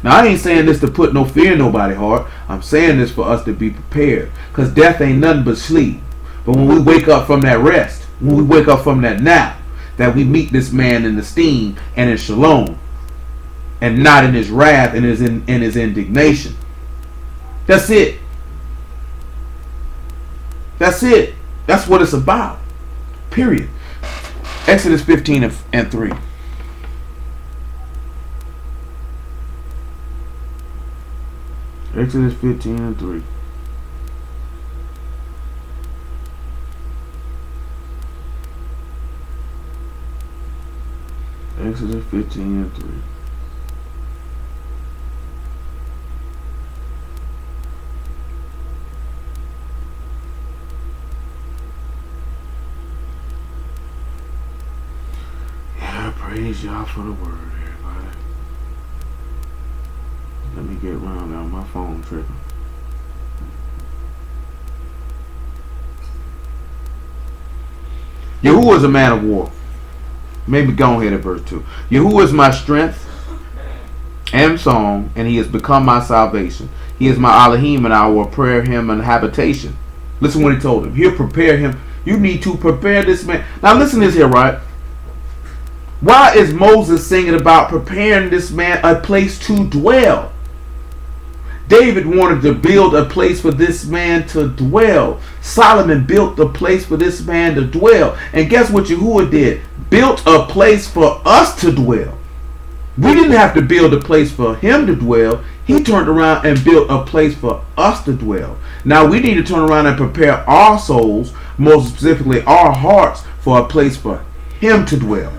Now, I ain't saying this to put no fear in nobody's heart. I'm saying this for us to be prepared. Because death ain't nothing but sleep. But when we wake up from that rest, when we wake up from that nap, that we meet this man in esteem and in shalom, and not in his wrath and in his indignation. That's it. That's it. That's what it's about. Period. Exodus 15 and 3. Exodus 15 and 3. Exodus 15 and 3. Yeah, praise y'all for the word, everybody. Let me get around now. My phone tripping. Yahuwah is a man of war. Maybe go ahead at verse 2. Yahuwah is my strength and song, and he has become my salvation. He is my Elohim, and I will prepare him an habitation. Listen what he told him. He'll prepare him. You need to prepare this man. Now listen to this here, right? Why is Moses singing about preparing this man a place to dwell? David wanted to build a place for this man to dwell. Solomon built a place for this man to dwell. And guess what Yahuwah did? Built a place for us to dwell. We didn't have to build a place for him to dwell. He turned around and built a place for us to dwell. Now we need to turn around and prepare our souls, most specifically our hearts, for a place for him to dwell.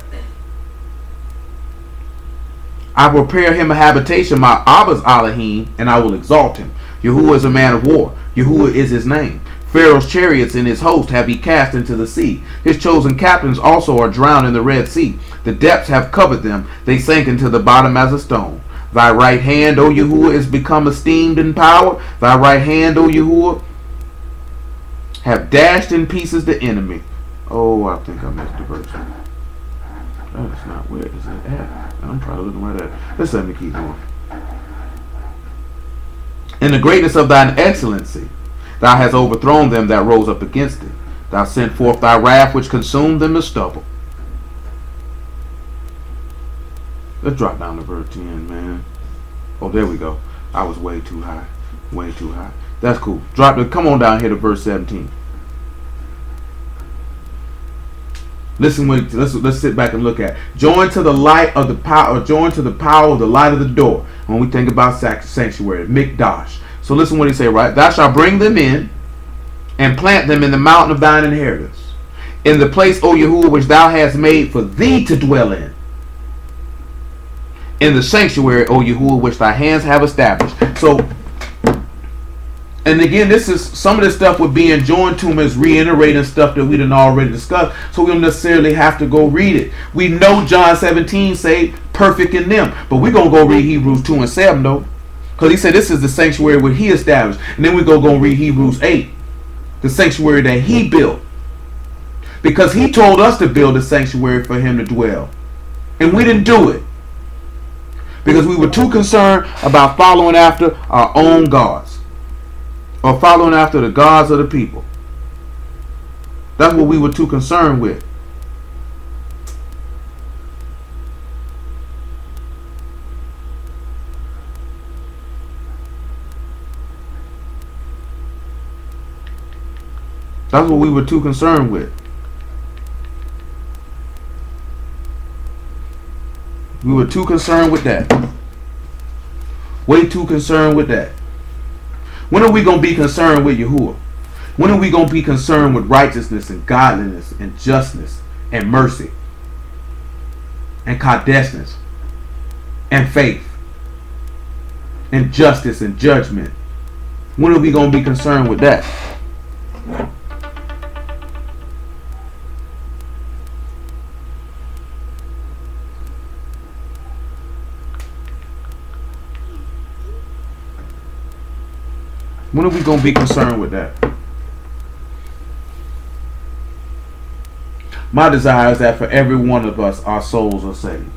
I will prepare him a habitation, my Abba's Elohim, and I will exalt him. Yahuwah is a man of war. Yahuwah is his name. Pharaoh's chariots and his host have he cast into the sea. His chosen captains also are drowned in the Red Sea. The depths have covered them. They sank into the bottom as a stone. Thy right hand, O Yahuwah, is become esteemed in power. Thy right hand, O Yahuwah, have dashed in pieces the enemy. Oh, I think I missed the verse. That is not where is it at. I'm probably looking right at it. Let's let me keep going. In the greatness of thine excellency, thou hast overthrown them that rose up against thee. Thou sent forth thy wrath which consumed them as stubble. Let's drop down to verse 10, man. Oh, there we go. I was way too high. Way too high. That's cool. Come on down here to verse 17. Listen, let's sit back and look at. Join to the light of the power, or join to the power of the light of the door. When we think about sanctuary, Mikdash. So listen what he say, right? Thou shalt bring them in and plant them in the mountain of thine inheritance, in the place, O Yahuwah, which thou hast made for thee to dwell in the sanctuary, O Yahuwah, which thy hands have established. So, and again, this is some of this stuff with being joined to him is reiterating stuff that we done already discussed. So we don't necessarily have to go read it. We know John 17 say perfect in them, but we're gonna go read Hebrews 2 and 7 though, because he said this is the sanctuary where he established, and then we go read Hebrews 8, the sanctuary that he built, because he told us to build a sanctuary for him to dwell, and we didn't do it because we were too concerned about following after our own gods. Or following after the gods of the people. That's what we were too concerned with. That's what we were too concerned with. We were too concerned with that. Way too concerned with that. When are we going to be concerned with Yahuwah? When are we going to be concerned with righteousness and godliness and justness and mercy and kadeshness and faith and justice and judgment? When are we going to be concerned with that? When are we going to be concerned with that? My desire is that for every one of us, our souls are saved.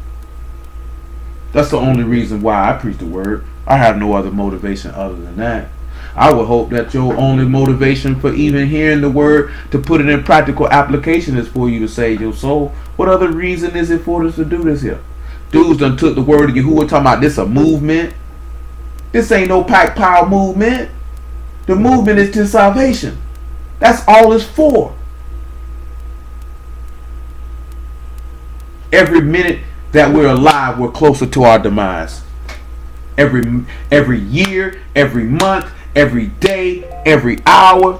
That's the only reason why I preach the word. I have no other motivation other than that. I would hope that your only motivation for even hearing the word to put it in practical application is for you to save your soul. What other reason is it for us to do this here? Dudes done took the word of Yahuwah talking about this a movement. This ain't no pack power movement. The movement is to salvation. That's all it's for. Every minute that we're alive, we're closer to our demise. Every year, every month, every day, every hour,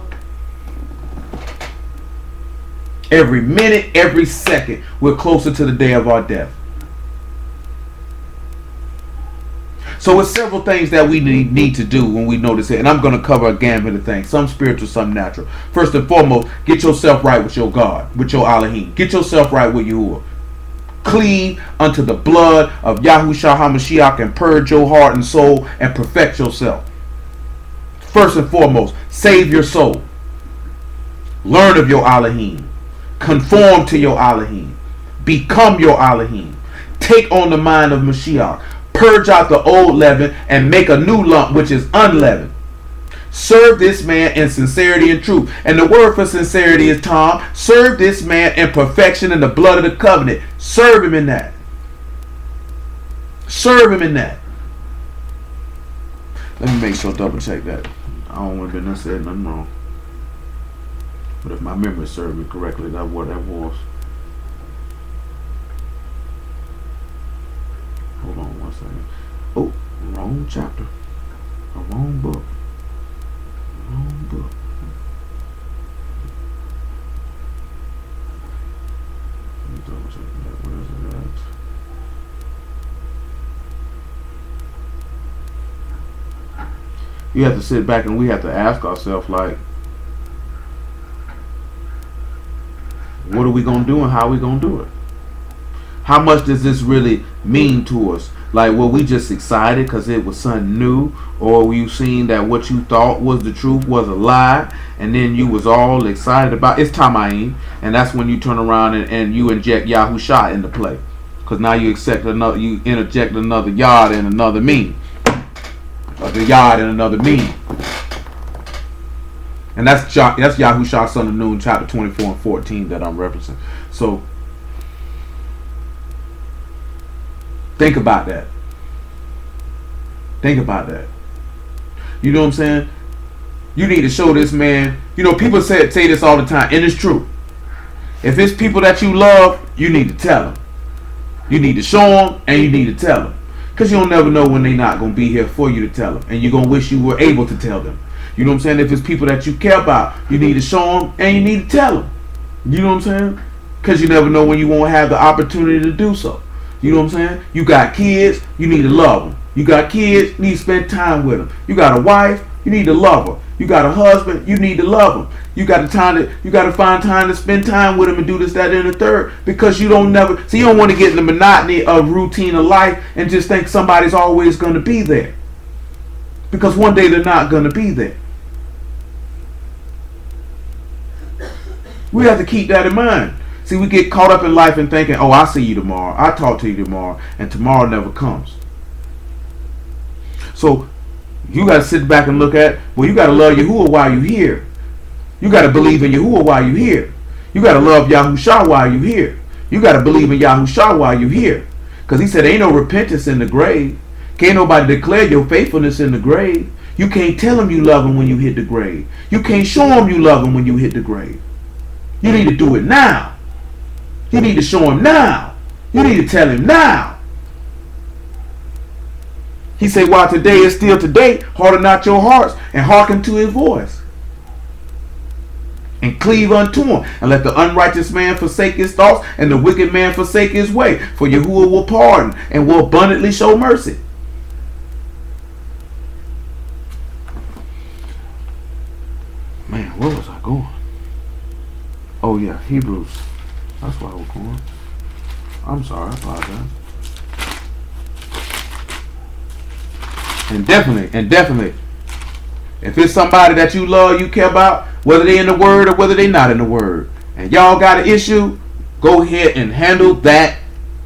every minute, every second, we're closer to the day of our death. So it's several things that we need to do when we notice it. And I'm going to cover a gambit of things. Some spiritual, some natural. First and foremost, get yourself right with your God, with your Elohim. Get yourself right with Yahuwah. Cleave unto the blood of Yahushua HaMashiach and purge your heart and soul and perfect yourself. First and foremost, save your soul. Learn of your Elohim. Conform to your Elohim. Become your Elohim. Take on the mind of Mashiach. Purge out the old leaven and make a new lump which is unleavened. Serve this man in sincerity and truth. And the word for sincerity is Tom. Serve this man in perfection in the blood of the covenant. Serve him in that. Serve him in that. Let me make sure, double check that. I don't want to be said nothing wrong. But if my memory serves me correctly, that's what that was. Hold on one second. Oh, wrong chapter. A wrong book. Wrong book. Let me double check that. Where is it at? You have to sit back and we have to ask ourselves, like, what are we going to do and how are we going to do it? How much does this really mean to us? Like, were we just excited because it was something new? Or were you seeing that what you thought was the truth was a lie? And then you was all excited about it's Tamayim. And that's when you turn around and you inject Yahusha into play. Because now you interject another yard and another meaning. Or the yard and another meaning. And that's Yahusha, son of Nun, chapter 24 and 14 that I'm referencing. So, think about that. Think about that. You know what I'm saying? You need to show this man. You know, people say this all the time, and it's true. If it's people that you love, you need to tell them. You need to show them, and you need to tell them. Because you'll never know when they're not going to be here for you to tell them. And you're going to wish you were able to tell them. You know what I'm saying? If it's people that you care about, you need to show them, and you need to tell them. You know what I'm saying? Because you never know when you won't have the opportunity to do so. You know what I'm saying? You got kids, you need to love them. You got kids, you need to spend time with them. You got a wife, you need to love her. You got a husband, you need to love him. You got to find time to spend time with him and do this, that, and the third. Because you don't want to get in the monotony of routine of life and just think somebody's always going to be there. Because one day they're not going to be there. We have to keep that in mind. See, we get caught up in life and thinking, oh, I'll see you tomorrow. I'll talk to you tomorrow. And tomorrow never comes. So, you got to sit back and look at, well, you got to love Yahuwah while you're here. You got to believe in Yahuwah while you're here. You got to love Yahushua while you're here. You got to believe in Yahushua while you're here. Because he said, ain't no repentance in the grave. Can't nobody declare your faithfulness in the grave. You can't tell him you love him when you hit the grave. You can't show him you love him when you hit the grave. You need to do it now. You need to show him now. You need to tell him now. He said, while today is still today, harden not your hearts and hearken to his voice. And cleave unto him. And let the unrighteous man forsake his thoughts and the wicked man forsake his way. For Yahuwah will pardon and will abundantly show mercy. Man, where was I going? Oh yeah, Hebrews. That's why I was going. I'm sorry, I apologize. And definitely, if it's somebody that you love, you care about, whether they in the word or whether they not in the word, and y'all got an issue, go ahead and handle that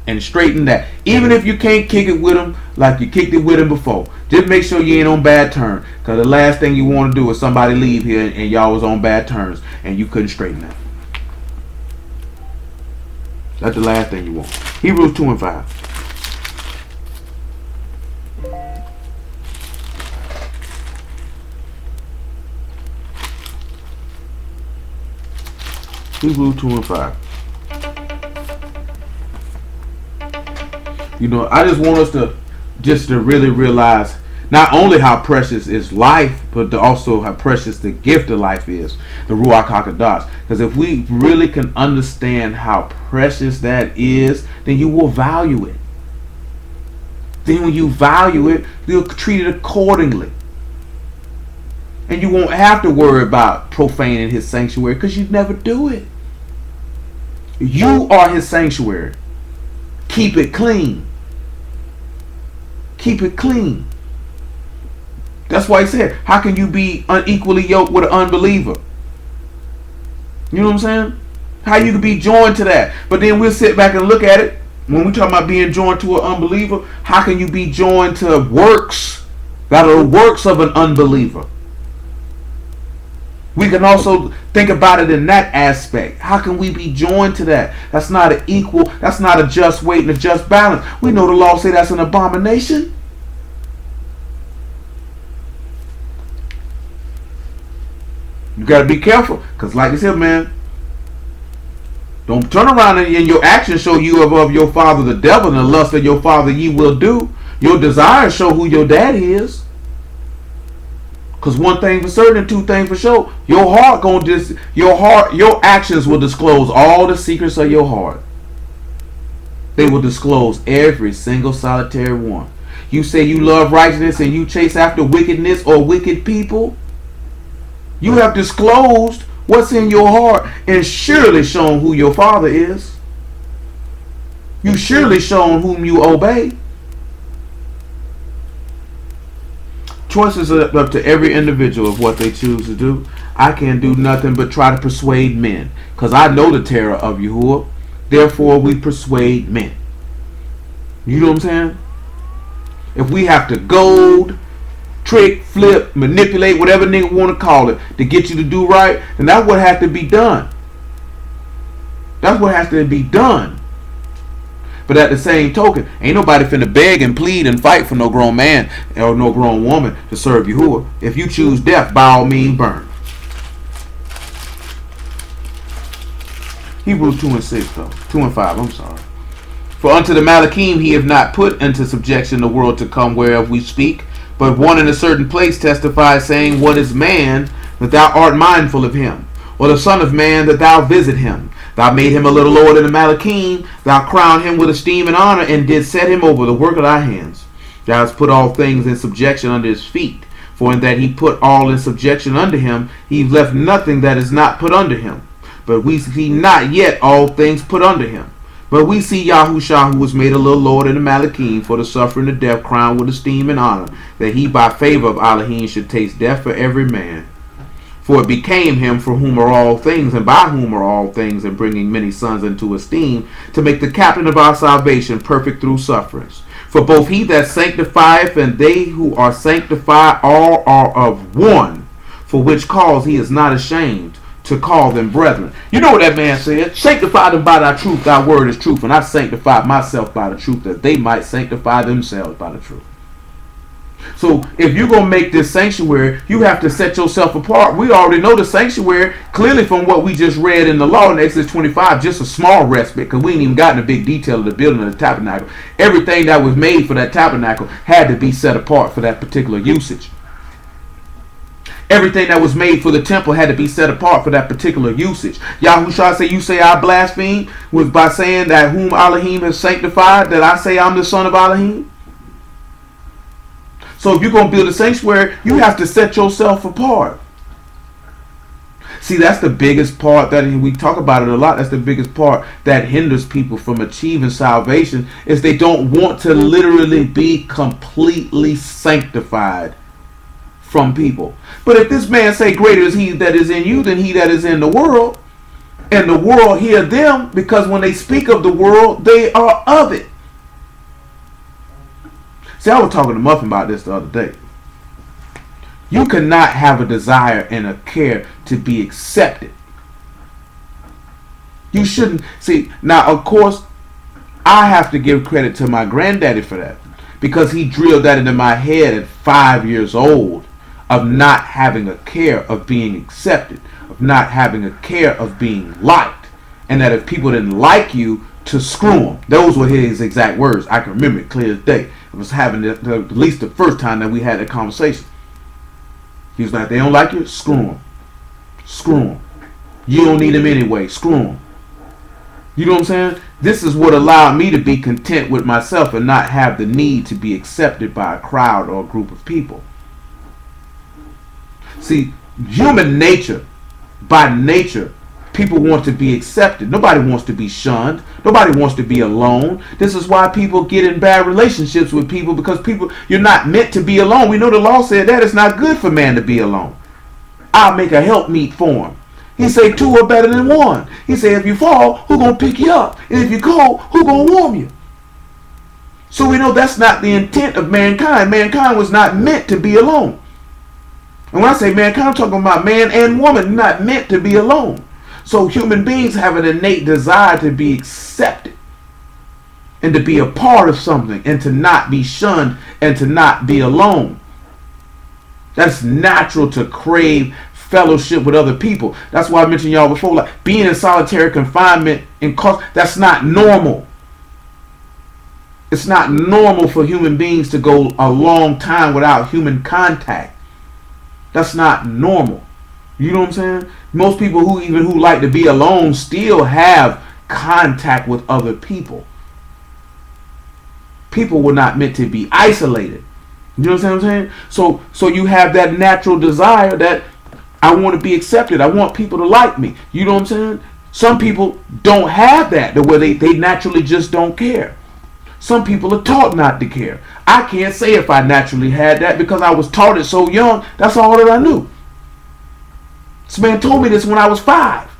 and straighten that. Even if you can't kick it with them like you kicked it with them before, just make sure you ain't on bad terms. Because the last thing you want to do is somebody leave here and y'all was on bad terms and you couldn't straighten that. That's the last thing you want. Hebrews 2 and 5. Hebrews 2 and 5. You know, I just want us to really realize not only how precious is life, but also how precious the gift of life is, the Ruach HaKodesh. Because if we really can understand how precious that is, then you will value it. Then when you value it, you'll treat it accordingly. And you won't have to worry about profaning his sanctuary because you never do it. You are his sanctuary. Keep it clean. Keep it clean. That's why he said, how can you be unequally yoked with an unbeliever? You know what I'm saying? How you can be joined to that. But then we'll sit back and look at it. When we talk about being joined to an unbeliever, how can you be joined to works that are the works of an unbeliever? We can also think about it in that aspect. How can we be joined to that? That's not an equal, that's not a just weight and a just balance. We know the law say that's an abomination. You got to be careful. Because like I said, man, don't turn around and your actions show you of your father the devil, and the lust of your father ye will do. Your desires show who your daddy is. Because one thing for certain and two things for sure, your actions will disclose all the secrets of your heart. They will disclose every single solitary one. You say you love righteousness and you chase after wickedness or wicked people. You have disclosed what's in your heart and surely shown who your father is. You surely shown whom you obey. Choices are up to every individual of what they choose to do. I can't do nothing but try to persuade men, because I know the terror of Yahuwah. Therefore, we persuade men. You know what I'm saying? If we have to goad, trick, flip, manipulate, whatever nigga want to call it, to get you to do right, then that's what has to be done. That's what has to be done. But at the same token, ain't nobody finna beg and plead and fight for no grown man or no grown woman to serve Yahuwah. If you choose death, by all means burn. Hebrews 2 and 6 though. 2 and 5, I'm sorry. For unto the Malachim he hath not put into subjection the world to come whereof we speak, but one in a certain place testifies, saying, what is man that thou art mindful of him? Or the son of man that thou visit him? Thou made him a little lower than the Malachim. Thou crowned him with esteem and honor, and did set him over the work of thy hands. Thou hast put all things in subjection under his feet. For in that he put all in subjection under him, he left nothing that is not put under him. But we see not yet all things put under him. But we see Yahushua, who was made a little lower than the Malachim, for the suffering of death, crowned with esteem and honor, that he by favor of Elohim should taste death for every man. For it became him for whom are all things, and by whom are all things, and bringing many sons into esteem, to make the captain of our salvation perfect through sufferings. For both he that sanctifieth and they who are sanctified all are of one, for which cause he is not ashamed to call them brethren. You know what that man said? Sanctify them by thy truth, thy word is truth, and I sanctify myself by the truth, that they might sanctify themselves by the truth. So if you're going to make this sanctuary, you have to set yourself apart. We already know the sanctuary clearly from what we just read in the law in Exodus 25, just a small respite, because we ain't even gotten the big detail of the building of the tabernacle. Everything that was made for that tabernacle had to be set apart for that particular usage. Everything that was made for the temple had to be set apart for that particular usage. Yahushua said, you say I blaspheme, was by saying that whom Elohim has sanctified, that I say I'm the son of Elohim. So if you're going to build a sanctuary, you have to set yourself apart. See, that's the biggest part that we talk about it a lot. That's the biggest part that hinders people from achieving salvation, is they don't want to literally be completely sanctified from people. But if this man say greater is he that is in you than he that is in the world, and the world hear them, because when they speak of the world, they are of it. See, I was talking to Muffin about this the other day. You cannot have a desire and a care to be accepted. You shouldn't. See, now, of course, I have to give credit to my granddaddy for that, because he drilled that into my head at 5 years old, of not having a care of being accepted, of not having a care of being liked, and that if people didn't like you, to screw them. Those were his exact words. I can remember it clear as day. It was having at least the first time that we had that conversation. He was like, they don't like you? Screw them. Screw them. You don't need them anyway. Screw them. You know what I'm saying? This is what allowed me to be content with myself and not have the need to be accepted by a crowd or a group of people. See, human nature, by nature, people want to be accepted. Nobody wants to be shunned. Nobody wants to be alone. This is why people get in bad relationships with people, because you're not meant to be alone. We know the law said that it's not good for man to be alone. I'll make a helpmeet for him. He say two are better than one. He say if you fall, who gonna pick you up? And if you cold, who gonna warm you? So we know that's not the intent of mankind. Mankind was not meant to be alone. And when I say mankind, I'm talking about man and woman, not meant to be alone. So human beings have an innate desire to be accepted and to be a part of something and to not be shunned and to not be alone. That's natural to crave fellowship with other people. That's why I mentioned y'all before, like being in solitary confinement that's not normal. It's not normal for human beings to go a long time without human contact. That's not normal. You know what I'm saying? Most people who like to be alone still have contact with other people. People were not meant to be isolated. You know what I'm saying? So you have that natural desire that I want to be accepted. I want people to like me. You know what I'm saying? Some people don't have that, where they naturally just don't care. Some people are taught not to care. I can't say if I naturally had that, because I was taught it so young. That's all that I knew. This man told me this when I was 5.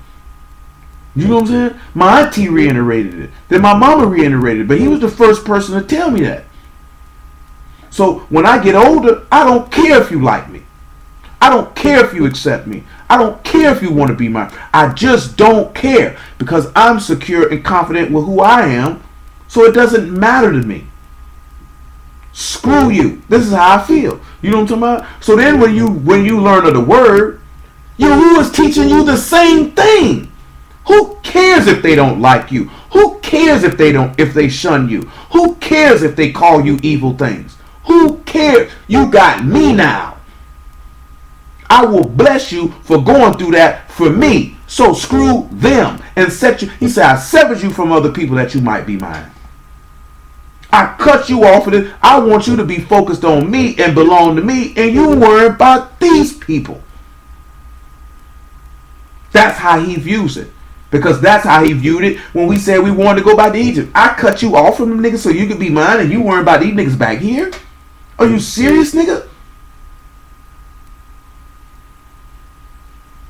You know what I'm saying? My auntie reiterated it. Then my mama reiterated it. But he was the first person to tell me that. So when I get older, I don't care if you like me. I don't care if you accept me. I don't care if you want to be mine. I just don't care, because I'm secure and confident with who I am. So it doesn't matter to me. Screw you. This is how I feel. You know what I'm talking about? So then when you learn of the word, Yahuwah is teaching you the same thing. Who cares if they don't like you? Who cares if they shun you? Who cares if they call you evil things? Who cares? You got me now. I will bless you for going through that for me. So screw them and set you. He said, I severed you from other people that you might be mine. I cut you off of it. I want you to be focused on me and belong to me, and you worry about these people. That's how he views it. Because that's how he viewed it when we said we wanted to go back to Egypt. I cut you off from them niggas so you could be mine, and you worry about these niggas back here? Are you serious, nigga?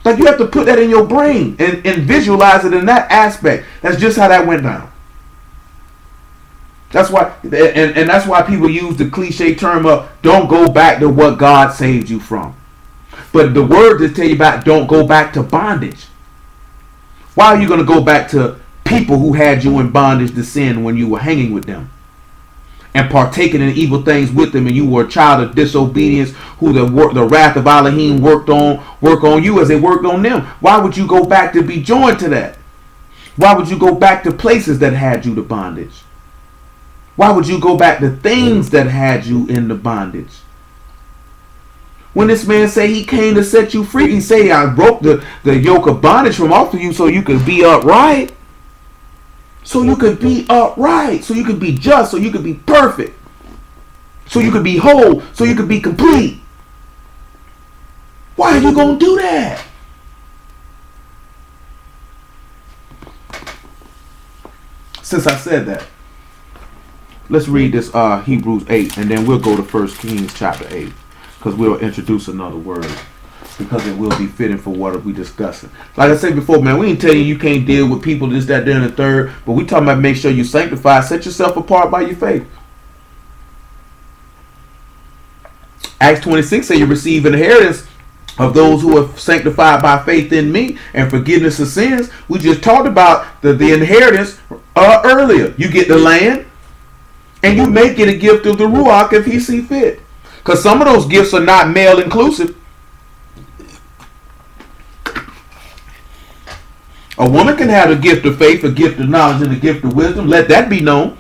Like, you have to put that in your brain and visualize it in that aspect. That's just how that went down. That's why, and that's why people use the cliche term of don't go back to what God saved you from. But the word just tell you about don't go back to bondage. Why are you going to go back to people who had you in bondage to sin when you were hanging with them? and partaking in evil things with them, and you were a child of disobedience, who the wrath of Elohim work on you as they worked on them. Why would you go back to be joined to that? Why would you go back to places that had you to bondage? Why would you go back to things that had you in the bondage? When this man say he came to set you free, he say, I broke the yoke of bondage from off of you so you could be upright. So you could be upright. So you could be just. So you could be perfect. So you could be whole. So you could be complete. Why are you going to do that? Since I said that, let's read this Hebrews 8, and then we'll go to 1 Kings chapter 8, because we'll introduce another word, because it will be fitting for what we're discussing. Like I said before, man, we ain't telling you can't deal with people this, that, there, and the third, but we talking about make sure you sanctify, set yourself apart by your faith. Acts 26 say you receive inheritance of those who are sanctified by faith in me and forgiveness of sins. We just talked about the inheritance earlier. You get the land, and you may get a gift of the Ruach if he see fit. Because some of those gifts are not male inclusive. A woman can have a gift of faith, a gift of knowledge, and a gift of wisdom. Let that be known.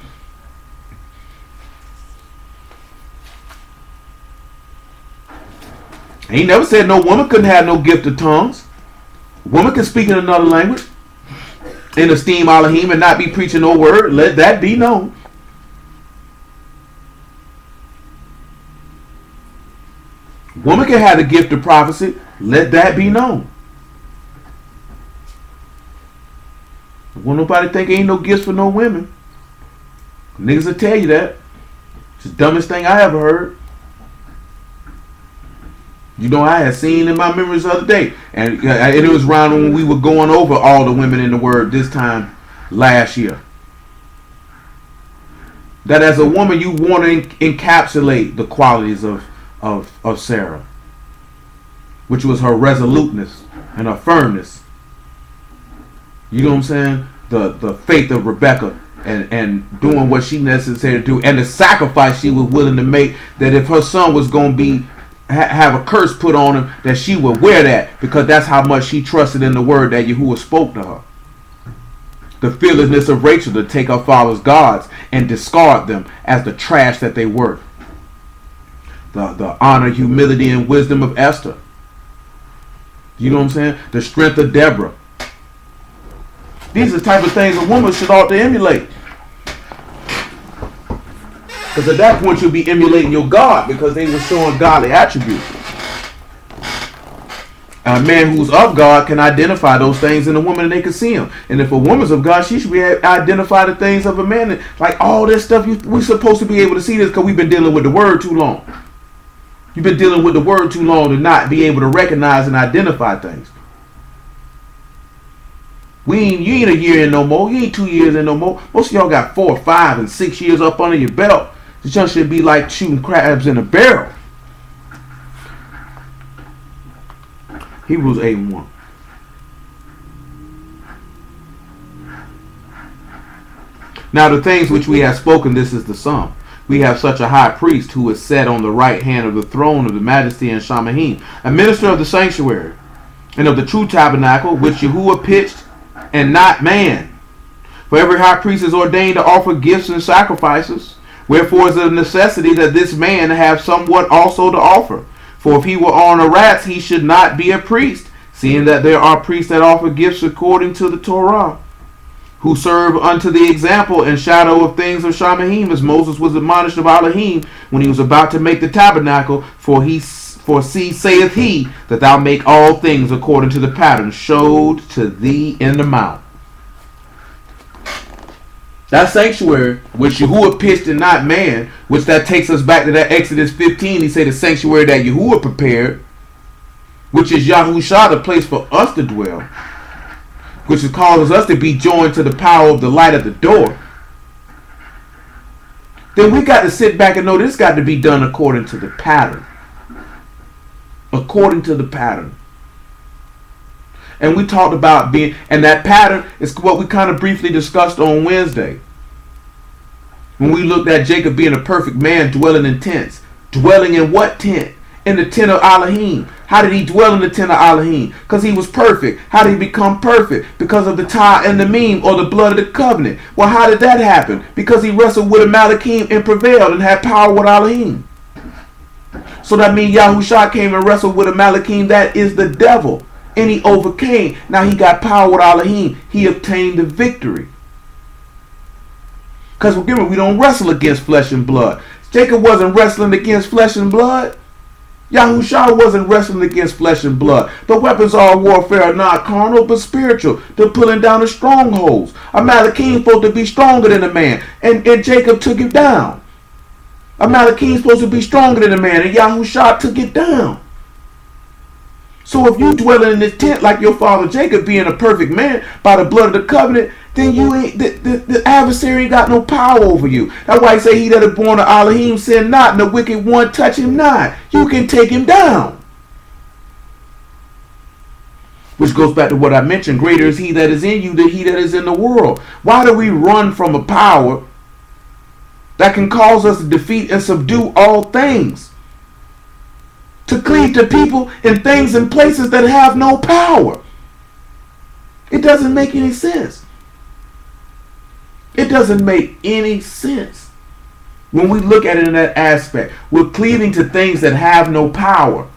He never said no woman couldn't have no gift of tongues. A woman can speak in another language and esteem Elohim and not be preaching no word. Let that be known. Woman can have the gift of prophecy. Let that be known. Won't nobody think ain't no gifts for no women. Niggas will tell you that. It's the dumbest thing I ever heard. You know, I had seen in my memories the other day, and it was around when we were going over all the women in the Word this time last year. That as a woman, you want to encapsulate the qualities of Sarah, which was her resoluteness and her firmness. You know what I'm saying? The faith of Rebecca and doing what she necessary to do, and the sacrifice she was willing to make, that if her son was going to be have a curse put on him, that she would wear that, because that's how much she trusted in the word that Yahuwah spoke to her. The fearlessness of Rachel to take her father's gods and discard them as the trash that they were. The honor, humility, and wisdom of Esther. You know what I'm saying? The strength of Deborah. These are the type of things a woman should ought to emulate. Because at that point you'll be emulating your God, because they were showing godly attributes. And a man who's of God can identify those things in a woman, and they can see them. And if a woman's of God, she should be able to identify the things of a man. Like all this stuff, we're supposed to be able to see this because we've been dealing with the word too long. You've been dealing with the word too long to not be able to recognize and identify things. You ain't a year in no more. You ain't 2 years in no more. Most of y'all got 4, 5, and 6 years up under your belt. This just should be like shooting crabs in a barrel. Hebrews 8:1. Now the things which we have spoken, this is the sum. We have such a high priest who is set on the right hand of the throne of the majesty in Shamahim, a minister of the sanctuary and of the true tabernacle, which Yahuwah pitched and not man. For every high priest is ordained to offer gifts and sacrifices. Wherefore is it a necessity that this man have somewhat also to offer. For if he were on a rats, he should not be a priest, seeing that there are priests that offer gifts according to the Torah, who serve unto the example and shadow of things of Shamahim, as Moses was admonished of Elohim when he was about to make the tabernacle. For see, saith he, that thou make all things according to the pattern showed to thee in the mount. That sanctuary, which Yahuwah pitched and not man, which that takes us back to that Exodus 15. He said the sanctuary that Yahuwah prepared, which is Yahushua, the place for us to dwell, which causes us to be joined to the power of the light at the door. Then we got to sit back and know this got to be done according to the pattern. According to the pattern. And we talked about and that pattern is what we kind of briefly discussed on Wednesday. When we looked at Jacob being a perfect man dwelling in tents. Dwelling in what tent? In the tent of Elohim. How did he dwell in the tent of Elohim? Because he was perfect. How did he become perfect? Because of the tie and the meme, or the blood of the covenant. Well, how did that happen? Because he wrestled with Amalekim and prevailed and had power with Elohim. So that means Yahushua came and wrestled with Amalekim. That is the devil. And he overcame. Now he got power with Elohim. He obtained the victory. Because remember, we don't wrestle against flesh and blood. Jacob wasn't wrestling against flesh and blood. Yahushua wasn't wrestling against flesh and blood. The weapons of our warfare are not carnal, but spiritual. They're pulling down the strongholds. Amalekim supposed to be stronger than a man. And Jacob took it down. Amalekim supposed to be stronger than a man. And Yahushua took it down. So if you dwelling in this tent like your father Jacob, being a perfect man by the blood of the covenant, then you ain't the adversary ain't got no power over you. That's why he say, he that is born of Elohim sin not, and the wicked one touch him not. You can take him down. Which goes back to what I mentioned. Greater is he that is in you than he that is in the world. Why do we run from a power that can cause us to defeat and subdue all things? To cleave to people and things and places that have no power. It doesn't make any sense. It doesn't make any sense. When we look at it in that aspect, we're cleaving to things that have no power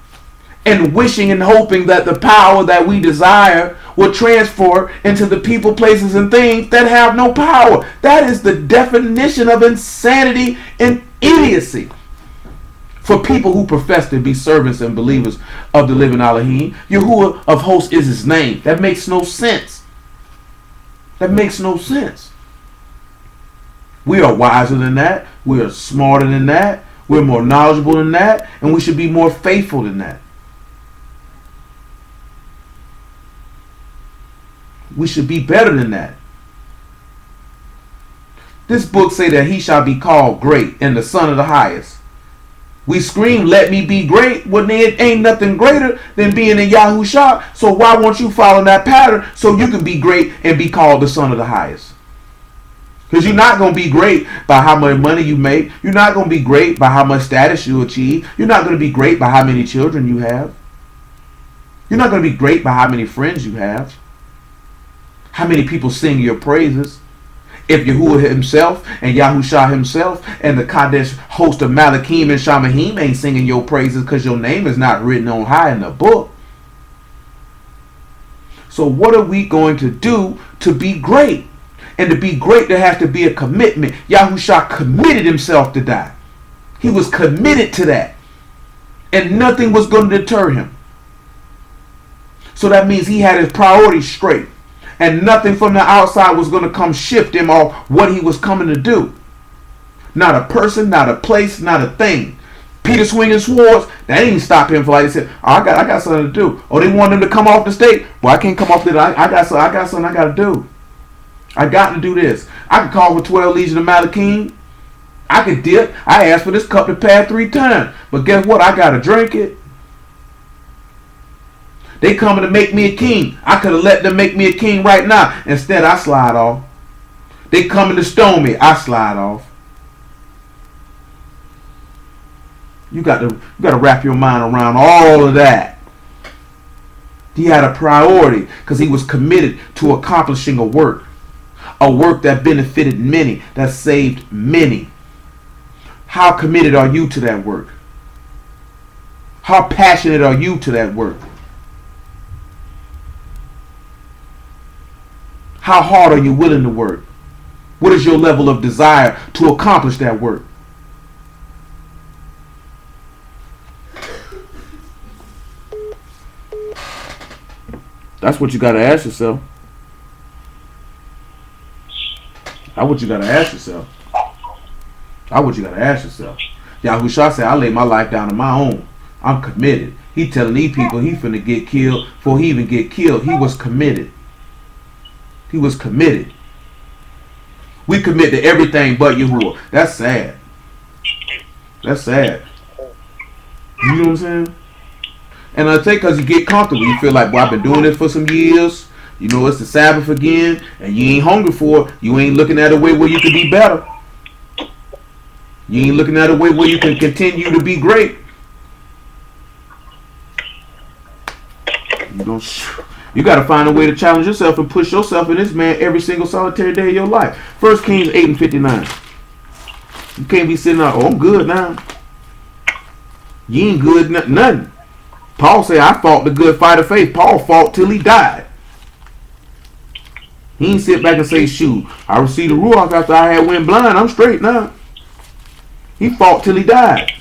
and wishing and hoping that the power that we desire will transfer into the people, places, and things that have no power. That is the definition of insanity and idiocy. For people who profess to be servants and believers of the living Elohim, Yahuwah of hosts is his name. That makes no sense. That makes no sense. We are wiser than that. We are smarter than that. We're more knowledgeable than that. And we should be more faithful than that. We should be better than that. This book say that he shall be called great and the son of the highest. We scream, let me be great, when there ain't nothing greater than being in Yahushua. So why won't you follow that pattern so you can be great and be called the son of the highest? Because you're not going to be great by how much money you make. You're not going to be great by how much status you achieve. You're not going to be great by how many children you have. You're not going to be great by how many friends you have. How many people sing your praises. If Yahuwah himself and Yahushua himself and the Kadesh host of Malakim and Shamahim ain't singing your praises because your name is not written on high in the book. So what are we going to do to be great? And to be great, there has to be a commitment. Yahushua committed himself to die. He was committed to that. And nothing was going to deter him. So that means he had his priorities straight. And nothing from the outside was going to come shift him off what he was coming to do. Not a person, not a place, not a thing. Peter swinging swords, that didn't stop him for like he said, oh, I got something to do. Oh, they want him to come off the stage. Well, I can't come off the I got something I got to do. I got to do this. I could call for 12 Legion of Malakim. I could dip. I asked for this cup to pass 3 times. But guess what? I got to drink it. They coming to make me a king. I could have let them make me a king right now. Instead, I slide off. They coming to stone me. I slide off. You got to wrap your mind around all of that. He had a priority because he was committed to accomplishing a work that benefited many, that saved many. How committed are you to that work? How passionate are you to that work? How hard are you willing to work? What is your level of desire to accomplish that work? That's what you got to ask yourself. That's what you got to ask yourself. That's what you got to ask yourself. Yahushua said, I lay my life down on my own. I'm committed. He telling these people he finna get killed before he even get killed. He was committed. He was committed. We commit to everything but Yahuwah. That's sad. That's sad. You know what I'm saying? And I think because you get comfortable, you feel like, well, I've been doing this for some years. You know, it's the Sabbath again, and you ain't hungry for it. You ain't looking at a way where you could be better. You ain't looking at a way where you can continue to be great. You got to find a way to challenge yourself and push yourself in this, man, every single solitary day of your life. 1 Kings 8:59. You can't be sitting out, oh, I'm good now. You ain't good nothing. Paul said, I fought the good fight of faith. Paul fought till he died. He ain't sit back and say, shoot, I received the Ruach after I had went blind. I'm straight now. He fought till he died.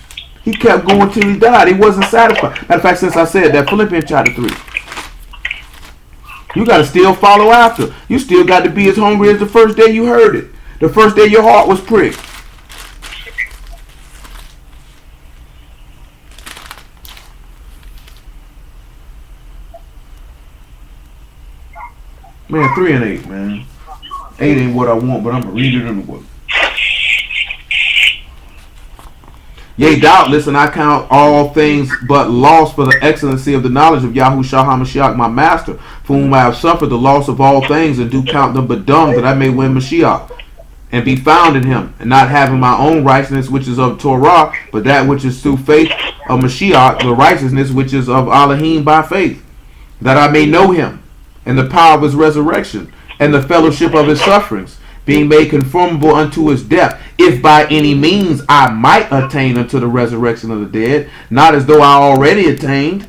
He kept going till he died. He wasn't satisfied. Matter of fact, since I said that, Philippians chapter 3. You got to still follow after. You still got to be as hungry as the first day you heard it. The first day your heart was pricked. Man, 3 and 8, man. 8 ain't what I want, but I'm going to read it anyway. Yea, doubtless, and I count all things but loss for the excellency of the knowledge of Yahushua HaMashiach, my master, for whom I have suffered the loss of all things, and do count them but dung, that I may win Mashiach, and be found in him, and not having my own righteousness, which is of Torah, but that which is through faith of Mashiach, the righteousness which is of Elohim by faith, that I may know him, and the power of his resurrection, and the fellowship of his sufferings, being made conformable unto his death, if by any means I might attain unto the resurrection of the dead, not as though I already attained,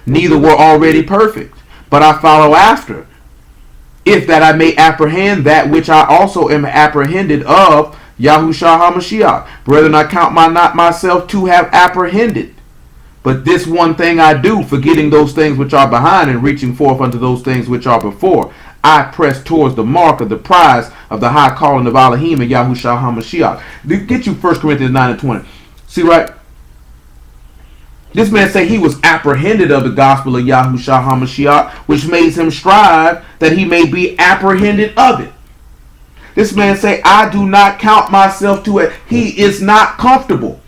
neither were already perfect, but I follow after, if that I may apprehend that which I also am apprehended of Yahushua HaMashiach. Brethren, I count not myself to have apprehended, but this one thing I do, forgetting those things which are behind and reaching forth unto those things which are before, I press towards the mark of the prize of the high calling of Elohim and Yahushua HaMashiach. Get you 1 Corinthians 9 and 20. See, right? This man say he was apprehended of the gospel of Yahushua HaMashiach, which makes him strive that he may be apprehended of it. This man say, I do not count myself to it. He is not comfortable.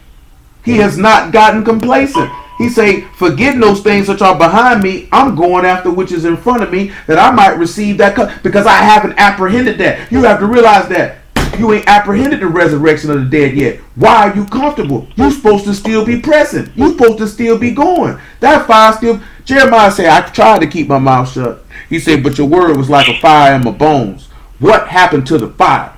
He has not gotten complacent. He say, forgetting those things which are behind me, I'm going after which is in front of me, that I might receive that, because I haven't apprehended that. You have to realize that you ain't apprehended the resurrection of the dead yet. Why are you comfortable? You're supposed to still be pressing. You're supposed to still be going. That fire still... Jeremiah said, I tried to keep my mouth shut. He said, but your word was like a fire in my bones. What happened to the fire?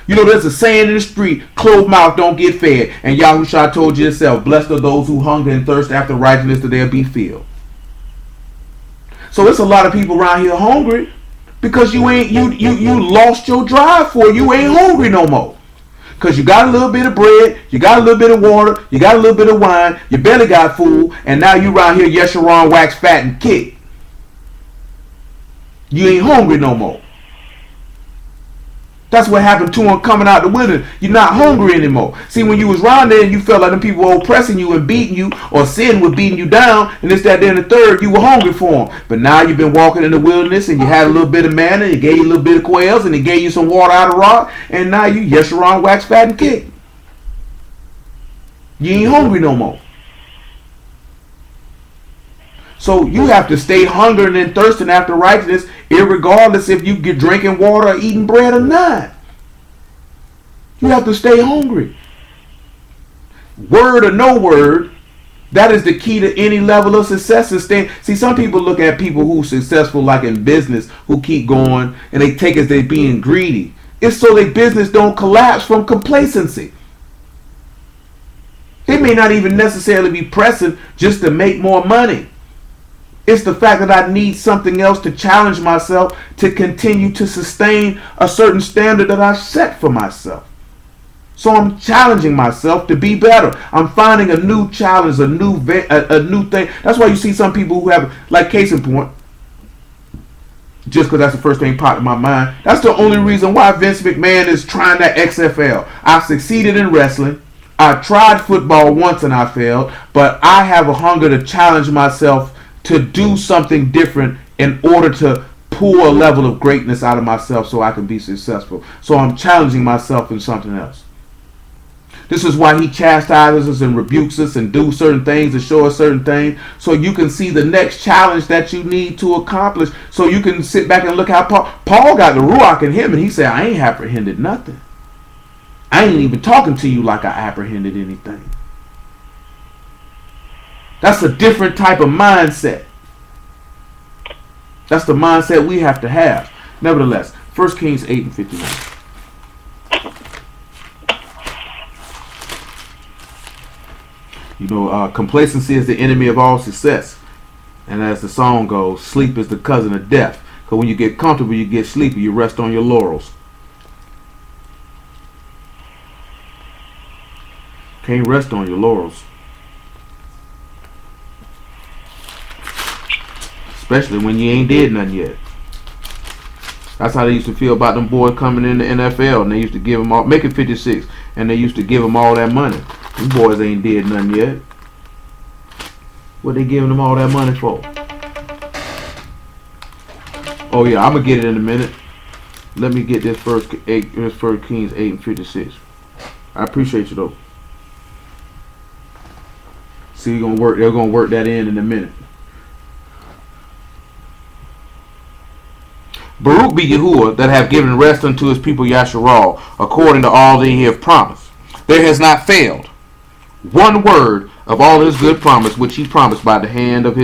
You know, there's a saying in the street, closed mouth don't get fed. And Yahushua told you yourself, blessed are those who hunger and thirst after righteousness, that they'll be filled. So it's a lot of people around here hungry because you lost your drive for it. You ain't hungry no more. Because you got a little bit of bread, you got a little bit of water, you got a little bit of wine, your belly got full, and now you around here Yesharon, wax, fat, and kick. You ain't hungry no more. That's what happened to him coming out the winter. You're not hungry anymore. See, when you was around there and you felt like them people were oppressing you and beating you, or sin was beating you down, and this, that, then, the third, you were hungry for them. But now you've been walking in the wilderness and you had a little bit of manna, he gave you a little bit of quails, and he gave you some water out of rock, and now you Yesharon, wax, fat, and kick. You ain't hungry no more. So you have to stay hungering and thirsting after righteousness, irregardless if you get drinking water or eating bread or not. You have to stay hungry. Word or no word, that is the key to any level of success. See, some people look at people who are successful, like in business, who keep going, and they take as they being greedy. It's so their business don't collapse from complacency. They may not even necessarily be pressing just to make more money. It's the fact that I need something else to challenge myself to continue to sustain a certain standard that I've set for myself. So I'm challenging myself to be better. I'm finding a new challenge, a new thing. That's why you see some people who have, like case in point, just because that's the first thing popped in my mind. That's the only reason why Vince McMahon is trying that XFL. I succeeded in wrestling. I tried football once and I failed, but I have a hunger to challenge myself to do something different in order to pull a level of greatness out of myself so I can be successful. So I'm challenging myself in something else. This is why he chastises us and rebukes us and do certain things and show us certain things, so you can see the next challenge that you need to accomplish, so you can sit back and look how Paul got the Ruach in him, and he said, I ain't apprehended nothing. I ain't even talking to you like I apprehended anything. That's a different type of mindset. That's the mindset we have to have. Nevertheless, 1 Kings 8 and 59. You know, complacency is the enemy of all success. And as the song goes, sleep is the cousin of death. Because when you get comfortable, you get sleepy, you rest on your laurels. Can't rest on your laurels. Especially when you ain't did nothing yet. That's how they used to feel about them boys coming in the NFL. And they used to give them all, make it 56. And they used to give them all that money. Them boys ain't did nothing yet. What they giving them all that money for? Oh yeah, I'm gonna get it in a minute. Let me get this first Kings 8 and 56. I appreciate you though. See, they're gonna work that in a minute. Baruch be Yahuwah that have given rest unto his people Yasharal, according to all that he have promised. There has not failed one word of all his good promise which he promised by the hand of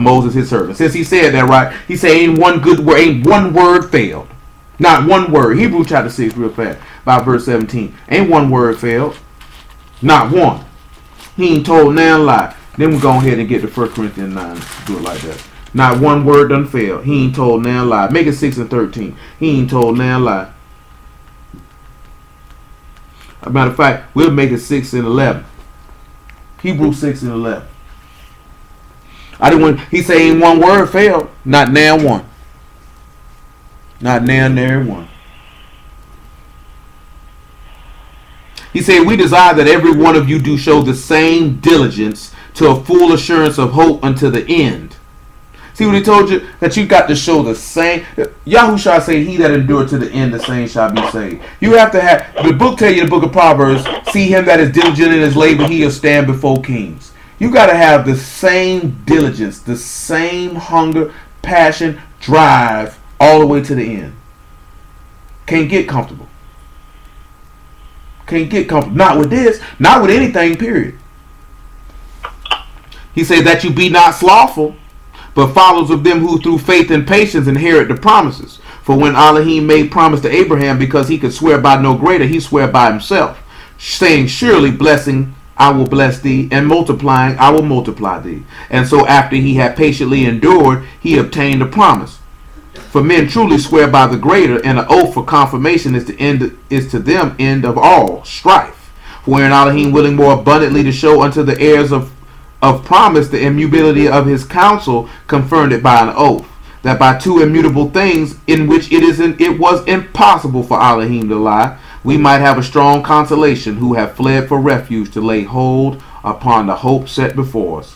Moses his servant. Since he said that, right, he said ain't one word failed. Not one word. Hebrew chapter 6 real fast, about verse 17. Ain't one word failed. Not one. He ain't told now lie. Then we go ahead and get to 1 Corinthians 9. Do it like that. Not one word done failed. He ain't told now lie. Make it 6 and 13. He ain't told now lie. As a matter of fact, we'll make it 6 and 11. Hebrew 6 and 11. He say ain't one word failed. Not now one. Not now nary one. He said, we desire that every one of you do show the same diligence to a full assurance of hope unto the end. See what he told you? That you got to show the same. Yahushua said, he that endured to the end, the same shall be saved. You have to have, the book tell you, the book of Proverbs, see him that is diligent in his labor, he'll stand before kings. You got to have the same diligence, the same hunger, passion, drive, all the way to the end. Can't get comfortable. Can't get comfortable. Not with this, not with anything, period. He said that you be not slothful, but followers of them who through faith and patience inherit the promises. For when Elohim made promise to Abraham, because he could swear by no greater, he sware by himself, saying, surely blessing I will bless thee, and multiplying I will multiply thee. And so after he had patiently endured, he obtained the promise. For men truly swear by the greater, and an oath for confirmation is to them end of all strife. Wherein Elohim willing more abundantly to show unto the heirs of promise the immutability of his counsel, confirmed it by an oath, that by two immutable things in which it was impossible for Elohim to lie, we might have a strong consolation who have fled for refuge to lay hold upon the hope set before us.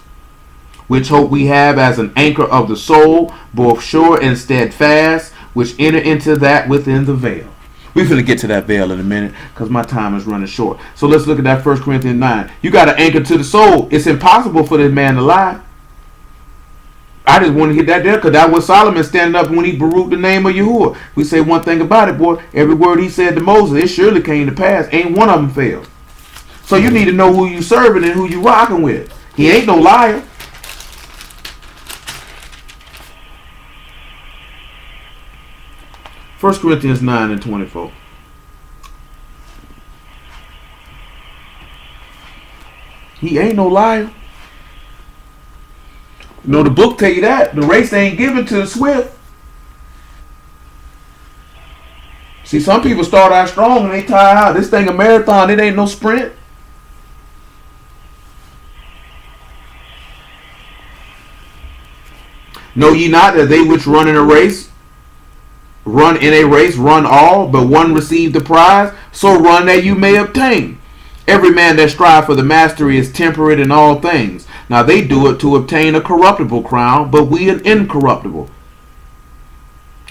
Which hope we have as an anchor of the soul, both sure and steadfast, which enter into that within the veil. We're going to get to that veil in a minute because my time is running short. So let's look at that 1 Corinthians 9. You got to anchor to the soul. It's impossible for this man to lie. I just want to hit that there because that was Solomon standing up when he baruched the name of Yahuwah. We say one thing about it, boy. Every word he said to Moses, it surely came to pass. Ain't one of them failed. So you need to know who you serving and who you rocking with. He ain't no liar. 1 Corinthians 9 and 24. He ain't no liar. You know, the book tell you that. The race ain't given to the swift. See, some people start out strong and they tire out. This thing a marathon. It ain't no sprint. Know ye not that they which run in a race, run all, but one receive the prize? So run that you may obtain. Every man that strive for the mastery is temperate in all things. Now they do it to obtain a corruptible crown, but we an incorruptible.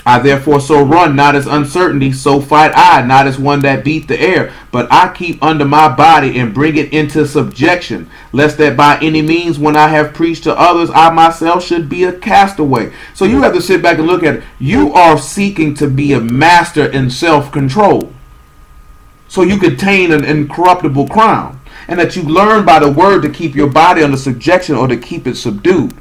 I therefore so run, not as uncertainty, so fight I, not as one that beat the air, but I keep under my body and bring it into subjection, lest that by any means when I have preached to others, I myself should be a castaway. So you have to sit back and look at it. You are seeking to be a master in self-control. so you could attain an incorruptible crown, and that you learn by the word to keep your body under subjection or to keep it subdued.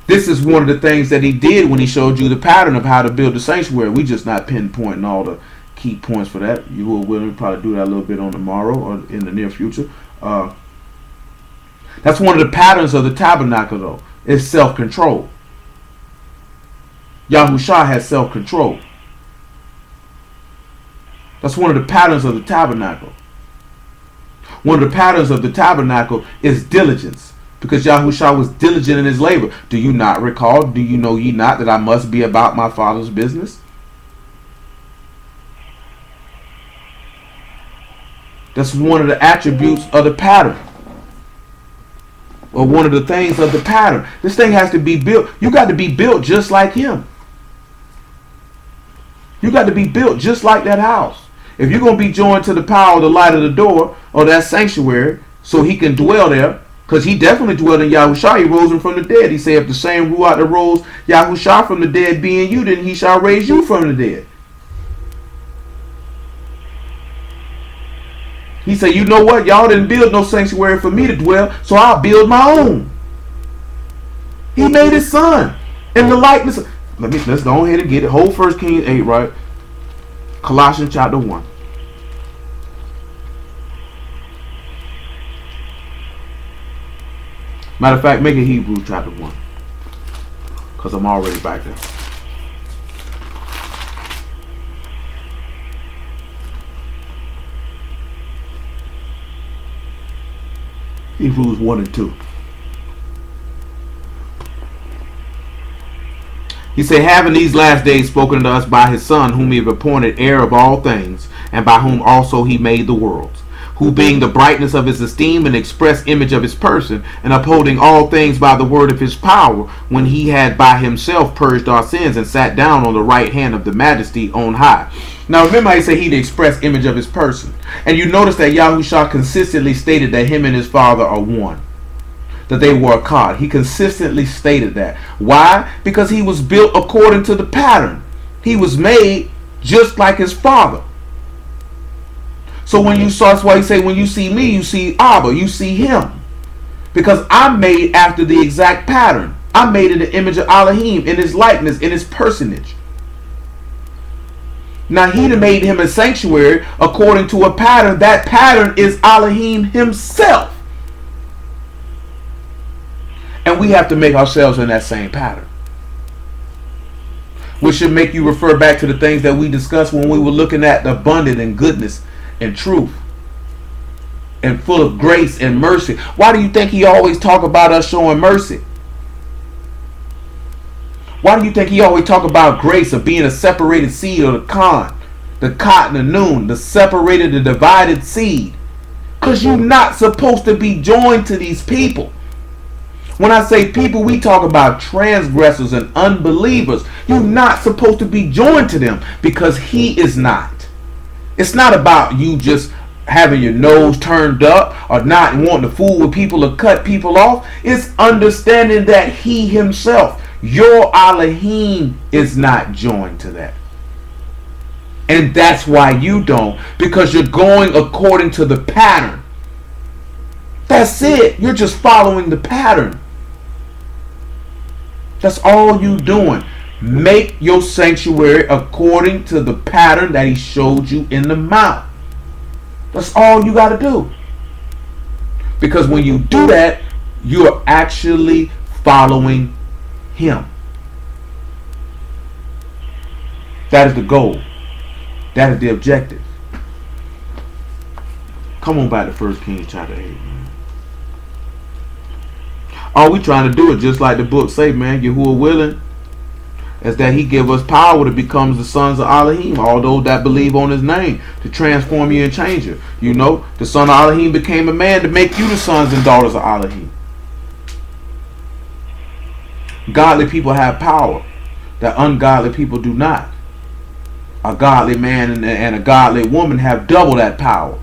This is one of the things that he did when he showed you the pattern of how to build the sanctuary. We just not pinpointing all the key points for that. You will willing to probably do that a little bit on tomorrow or in the near future. That's one of the patterns of the tabernacle, though. It's self-control. Yahushua has self-control. That's one of the patterns of the tabernacle. One of the patterns of the tabernacle is diligence, because Yahushua was diligent in his labor. Do you not recall? Do you know ye not that I must be about my Father's business? That's one of the attributes of the pattern, or one of the things of the pattern. This thing has to be built. You got to be built just like him. You got to be built just like that house. If you're going to be joined to the power of the light of the door or that sanctuary so he can dwell there, because he definitely dwelled in Yahushua. He rose him from the dead. He said, if the same Ruach that rose Yahushua from the dead be in you, then he shall raise you from the dead. He said, you know what? Y'all didn't build no sanctuary for me to dwell, so I'll build my own. He made his son in the likeness of... Let's go ahead and get it. Whole 1 Kings 8, right? Colossians chapter 1. Matter of fact, make it Hebrews chapter 1. Because I'm already back there. Hebrews 1 and 2. He said, having these last days spoken unto us by his Son, whom he have appointed heir of all things, and by whom also he made the worlds, who being the brightness of his esteem and express image of his person, and upholding all things by the word of his power, when he had by himself purged our sins, and sat down on the right hand of the majesty on high. Now remember, I said he the express image of his person. And you notice that Yahushua consistently stated that him and his Father are one, that they were a God. He consistently stated that. Why? Because he was built according to the pattern. He was made just like his Father. So when you saw, that's why he say, when you see me, you see Abba, you see him. Because I'm made after the exact pattern. I'm made in the image of Elohim, in his likeness, in his personage. Now he made him a sanctuary according to a pattern. That pattern is Elohim himself. And we have to make ourselves in that same pattern. Which should make you refer back to the things that we discussed when we were looking at the abundant and goodness and truth and full of grace and mercy. Why do you think he always talk about us showing mercy? Why do you think he always talk about grace, of being a separated seed of the cotton, the noon, the separated, the divided seed? Because you're not supposed to be joined to these people. When I say people, we talk about transgressors and unbelievers. You're not supposed to be joined to them, because he is not. It's not about you just having your nose turned up or not wanting to fool with people or cut people off. It's understanding that he himself, your Elohim, is not joined to that. And that's why you don't, because you're going according to the pattern. That's it. You're just following the pattern. That's all you doing. Make your sanctuary according to the pattern that he showed you in the mount. That's all you got to do. Because when you do that, you're actually following him. That is the goal. That is the objective. Come on back to 1 Kings chapter 8, man. All we trying to do is just like the book say, man, Yahuwah willing, is that he give us power to become the sons of Elohim, all those that believe on his name, to transform you and change you. You know, the son of Elohim became a man to make you the sons and daughters of Elohim. Godly people have power that ungodly people do not. A godly man and a godly woman have double that power,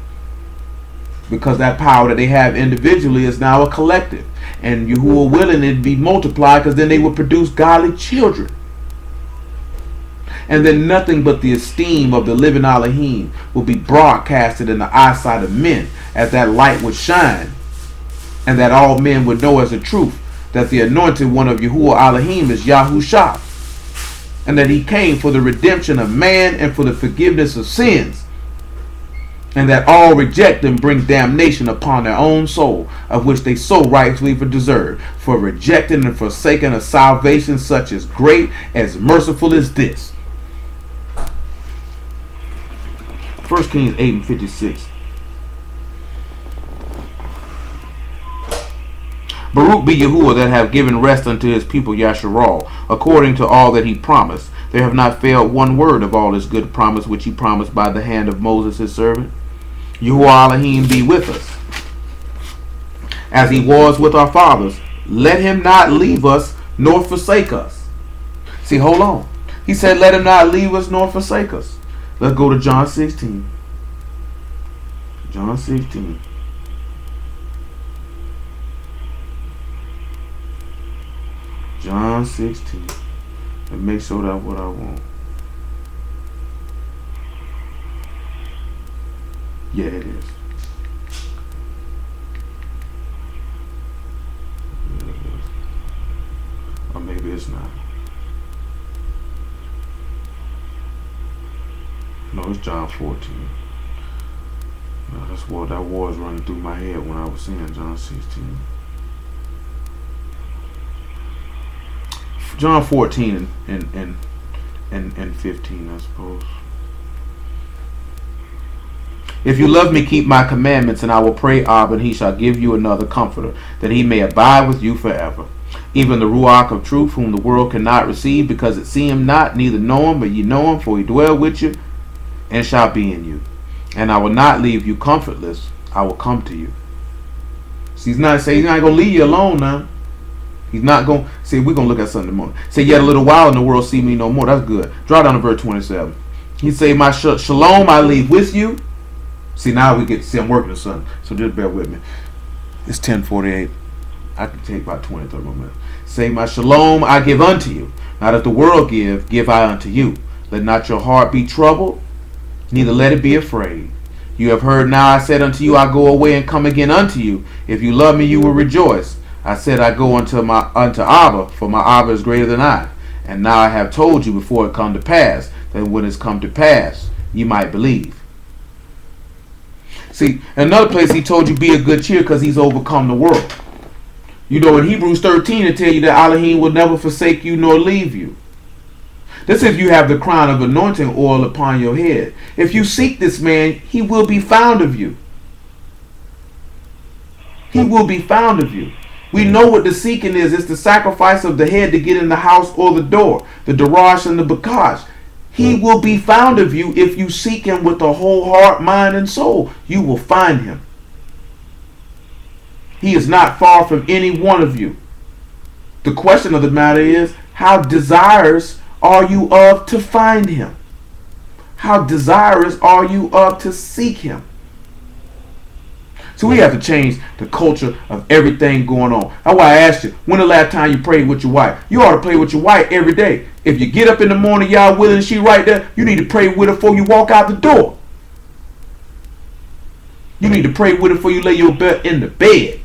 because that power that they have individually is now a collective. And Yahuwah willing, it be multiplied, because then they will produce godly children. And then nothing but the esteem of the living Elohim will be broadcasted in the eyesight of men, as that light would shine, and that all men would know as a truth that the anointed one of Yahuwah Elohim is Yahushua, and that he came for the redemption of man and for the forgiveness of sins, and that all reject and bring damnation upon their own soul, of which they so rightfully deserve, for rejecting and forsaking a salvation such as great, as merciful as this. 1 Kings 8:56. Baruch be Yahuwah that have given rest unto his people Yasharal, according to all that he promised. There have not failed one word of all his good promise which he promised by the hand of Moses his servant. Yahuwah Elohim be with us, as he was with our fathers. Let him not leave us nor forsake us. See, hold on. He said, let him not leave us nor forsake us. Let's go to John 16. John 16. John 16. And make sure that's what I want. Yeah, it is. Yeah, it is. Or maybe it's not. No, it's John 14. No, that's what that was running through my head when I was saying John 16. John 14 and 15, I suppose. If you love me, keep my commandments, and I will pray Abba, and he shall give you another comforter, that he may abide with you forever. Even the Ruach of truth, whom the world cannot receive, because it see him not, neither know him, but ye know him, for he dwell with you, and shall be in you. And I will not leave you comfortless, I will come to you. See, he's not going to leave you alone now. He's not going to, see, we're going to look at something more. Say, yet a little while, and the world see me no more. That's good. Draw down to verse 27. He say, my shalom I leave with you. See, now we get to see I'm working or something. So just bear with me. It's 10:48. I can take about 20, 30 more minutes. Say, my shalom I give unto you. Not that the world give I unto you. Let not your heart be troubled, neither let it be afraid. You have heard now I said unto you, I go away and come again unto you. If you love me, you will rejoice. I said I go unto Abba, for my Abba is greater than I. And now I have told you before it come to pass, that when it's come to pass, you might believe. See, another place he told you be of good cheer because he's overcome the world. You know, in Hebrews 13 it tell you that Elohim will never forsake you nor leave you. This if you have the crown of anointing oil upon your head. If you seek this man, he will be found of you. He will be found of you. We know what the seeking is. It's the sacrifice of the head to get in the house or the door. The darash and the bakash. He will be found of you if you seek him with a whole heart, mind, and soul. You will find him. He is not far from any one of you. The question of the matter is, how desirous are you of to find him? How desirous are you of to seek him? So we have to change the culture of everything going on. That's why I asked you, when the last time you prayed with your wife? You ought to pray with your wife every day. If you get up in the morning, y'all willing, she right there, you need to pray with her before you walk out the door. You need to pray with her before you lay your butt in the bed.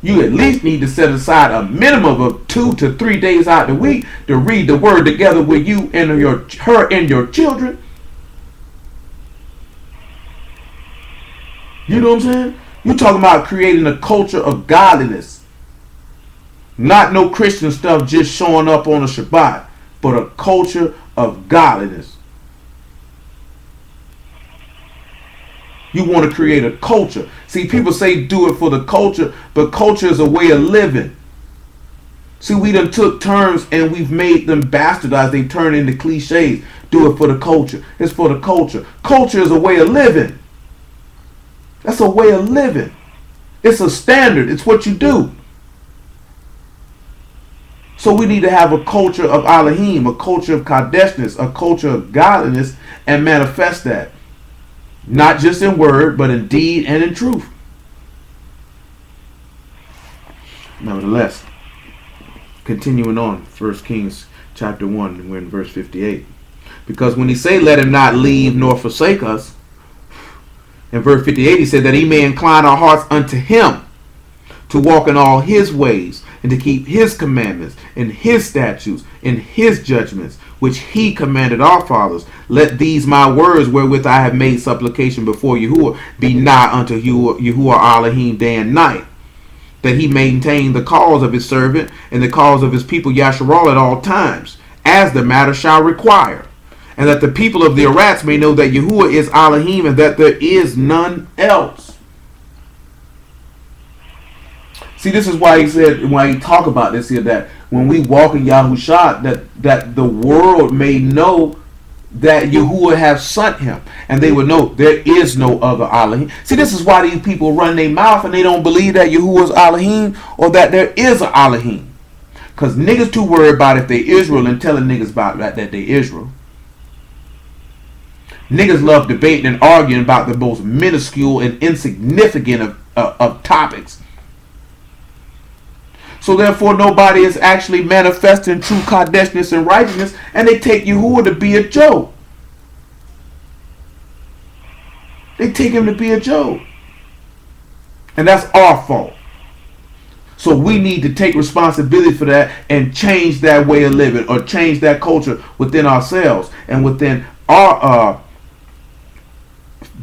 You at least need to set aside a minimum of 2 to 3 days out the week to read the word together with you and her and your children. You know what I'm saying? You're talking about creating a culture of godliness. Not no Christian stuff just showing up on a Shabbat, but a culture of godliness. You want to create a culture. See, people say do it for the culture, but culture is a way of living. See, we done took terms and we've made them bastardized. They turn into cliches. Do it for the culture. It's for the culture. Culture is a way of living. That's a way of living. It's a standard. It's what you do. So we need to have a culture of Elohim, a culture of Kadeshness, a culture of godliness, and manifest that. Not just in word, but in deed and in truth. Nevertheless, continuing on, 1 Kings chapter 1, we're in verse 58. Because when he say, let him not leave nor forsake us, in verse 58 he said that he may incline our hearts unto him, to walk in all his ways, and to keep his commandments, and his statutes, and his judgments, which he commanded our fathers. Let these my words, wherewith I have made supplication before Yahuwah, be nigh unto Yahuwah Elohim day and night, that he maintain the cause of his servant, and the cause of his people Yasharal at all times, as the matter shall require. And that the people of the Arats may know that Yahuwah is Elohim, and that there is none else. See, this is why he said, when he talk about this here, that when we walk in Yahushua, that the world may know that Yahuwah have sent him, and they would know there is no other Elohim. See, this is why these people run their mouth and they don't believe that Yahuwah is Elohim, or that there is an Elohim. Because niggas too worried about if they Israel and telling niggas about that they Israel. Niggas love debating and arguing about the most minuscule and insignificant of topics. So therefore nobody is actually manifesting true Kadeshness and righteousness, and they take Yahuwah to be a joke. They take him to be a joke. And that's our fault. So we need to take responsibility for that and change that way of living, or change that culture within ourselves and within our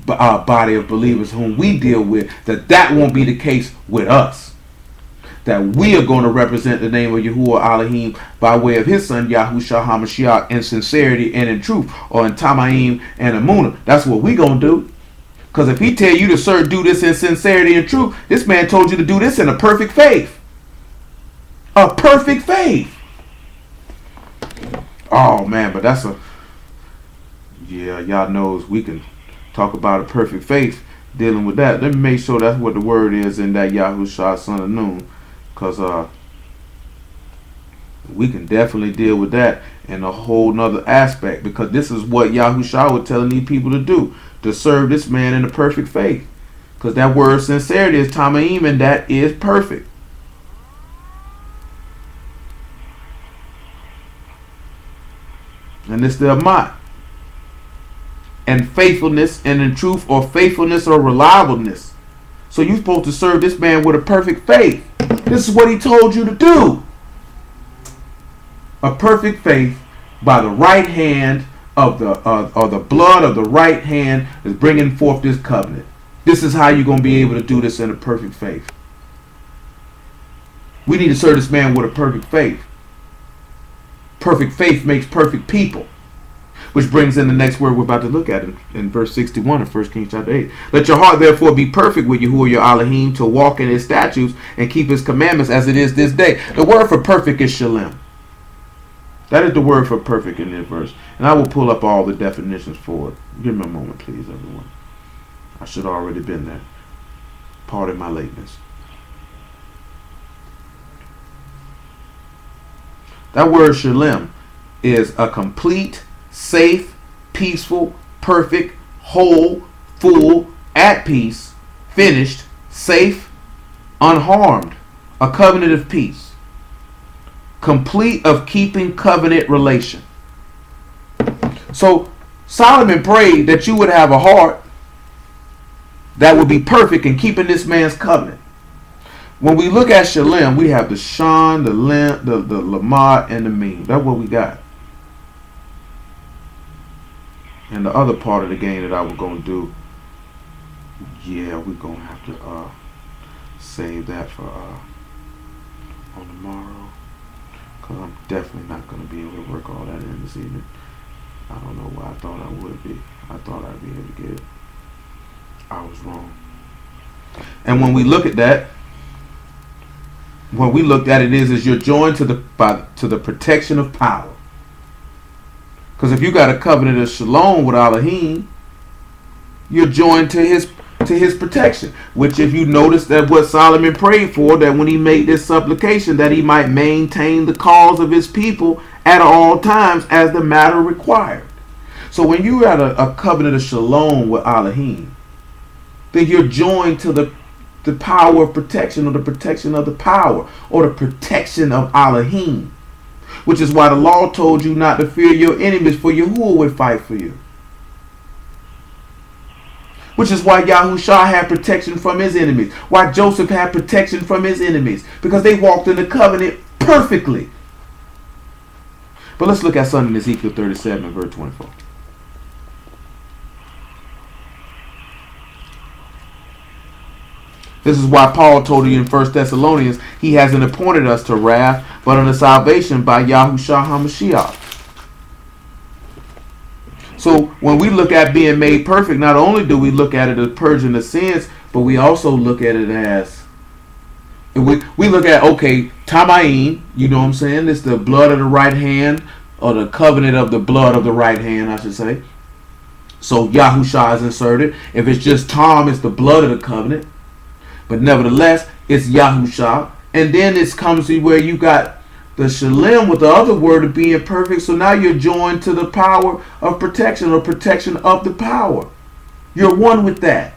body of believers whom we deal with, that won't be the case with us. That we are going to represent the name of Yahuwah Elohim by way of his son Yahushua HaMashiach in sincerity and in truth, or in Tamaim and Amunah. That's what we going to do. Because if he tell you to do this in sincerity and truth, this man told you to do this in a perfect faith. A perfect faith. Oh man, but that's y'all knows we can talk about a perfect faith dealing with that. Let me make sure that's what the word is in that Yahushua son of Nun. Because we can definitely deal with that in a whole nother aspect. Because this is what Yahushua was telling these people to do. To serve this man in a perfect faith. Because that word sincerity is Tamaim, and that is perfect. And it's the Amat. And faithfulness and in truth, or faithfulness or reliableness. So you're supposed to serve this man with a perfect faith. This is what he told you to do. A perfect faith by the right hand of the blood of the right hand is bringing forth this covenant. This is how you're going to be able to do this in a perfect faith. We need to serve this man with a perfect faith. Perfect faith makes perfect people. Which brings in the next word we're about to look at in verse 61 of 1 Kings chapter 8. Let your heart therefore be perfect with Yahuwah your Elohim, to walk in his statutes and keep his commandments as it is this day. The word for perfect is shalem. That is the word for perfect in this verse. And I will pull up all the definitions for it. Give me a moment, please, everyone. I should have already been there. Pardon my lateness. That word shalem is a complete, safe, peaceful, perfect, whole, full, at peace, finished, safe, unharmed, a covenant of peace, complete of keeping covenant relation. So Solomon prayed that you would have a heart that would be perfect in keeping this man's covenant. When we look at Shalem, we have the Shan, the Lam, the Lamad, and the Meme. That's what we got. And the other part of the game that I was going to do, yeah, we're going to have to save that for on tomorrow. Because I'm definitely not going to be able to work all that in this evening. I don't know why I thought I would be. I thought I'd be able to get it. I was wrong. And when we look at that, what we looked at it is you're joined to the protection of power. Because if you got a covenant of shalom with Elohim, you're joined to his protection. Which, if you notice that what Solomon prayed for, that when he made this supplication, that he might maintain the cause of his people at all times as the matter required. So when you got a covenant of shalom with Elohim, then you're joined to the power of protection, or the protection of the power, or the protection of Elohim. Which is why the law told you not to fear your enemies, for Yahuwah would fight for you. Which is why Yahushua had protection from his enemies. Why Joseph had protection from his enemies. Because they walked in the covenant perfectly. But let's look at something in Ezekiel 37, verse 24. This is why Paul told you in 1 Thessalonians, he hasn't appointed us to wrath, but unto salvation by Yahushua HaMashiach. So when we look at being made perfect, not only do we look at it as purging the sins, but we also look at it as, we look at, okay, Tamaim, you know what I'm saying? It's the blood of the right hand, or the covenant of the blood of the right hand, I should say. So Yahushua is inserted. If it's just Tom, it's the blood of the covenant. But nevertheless, it's Yahushua. And then it comes to where you got the Shalem with the other word of being perfect. So now you're joined to the power of protection, or protection of the power. You're one with that.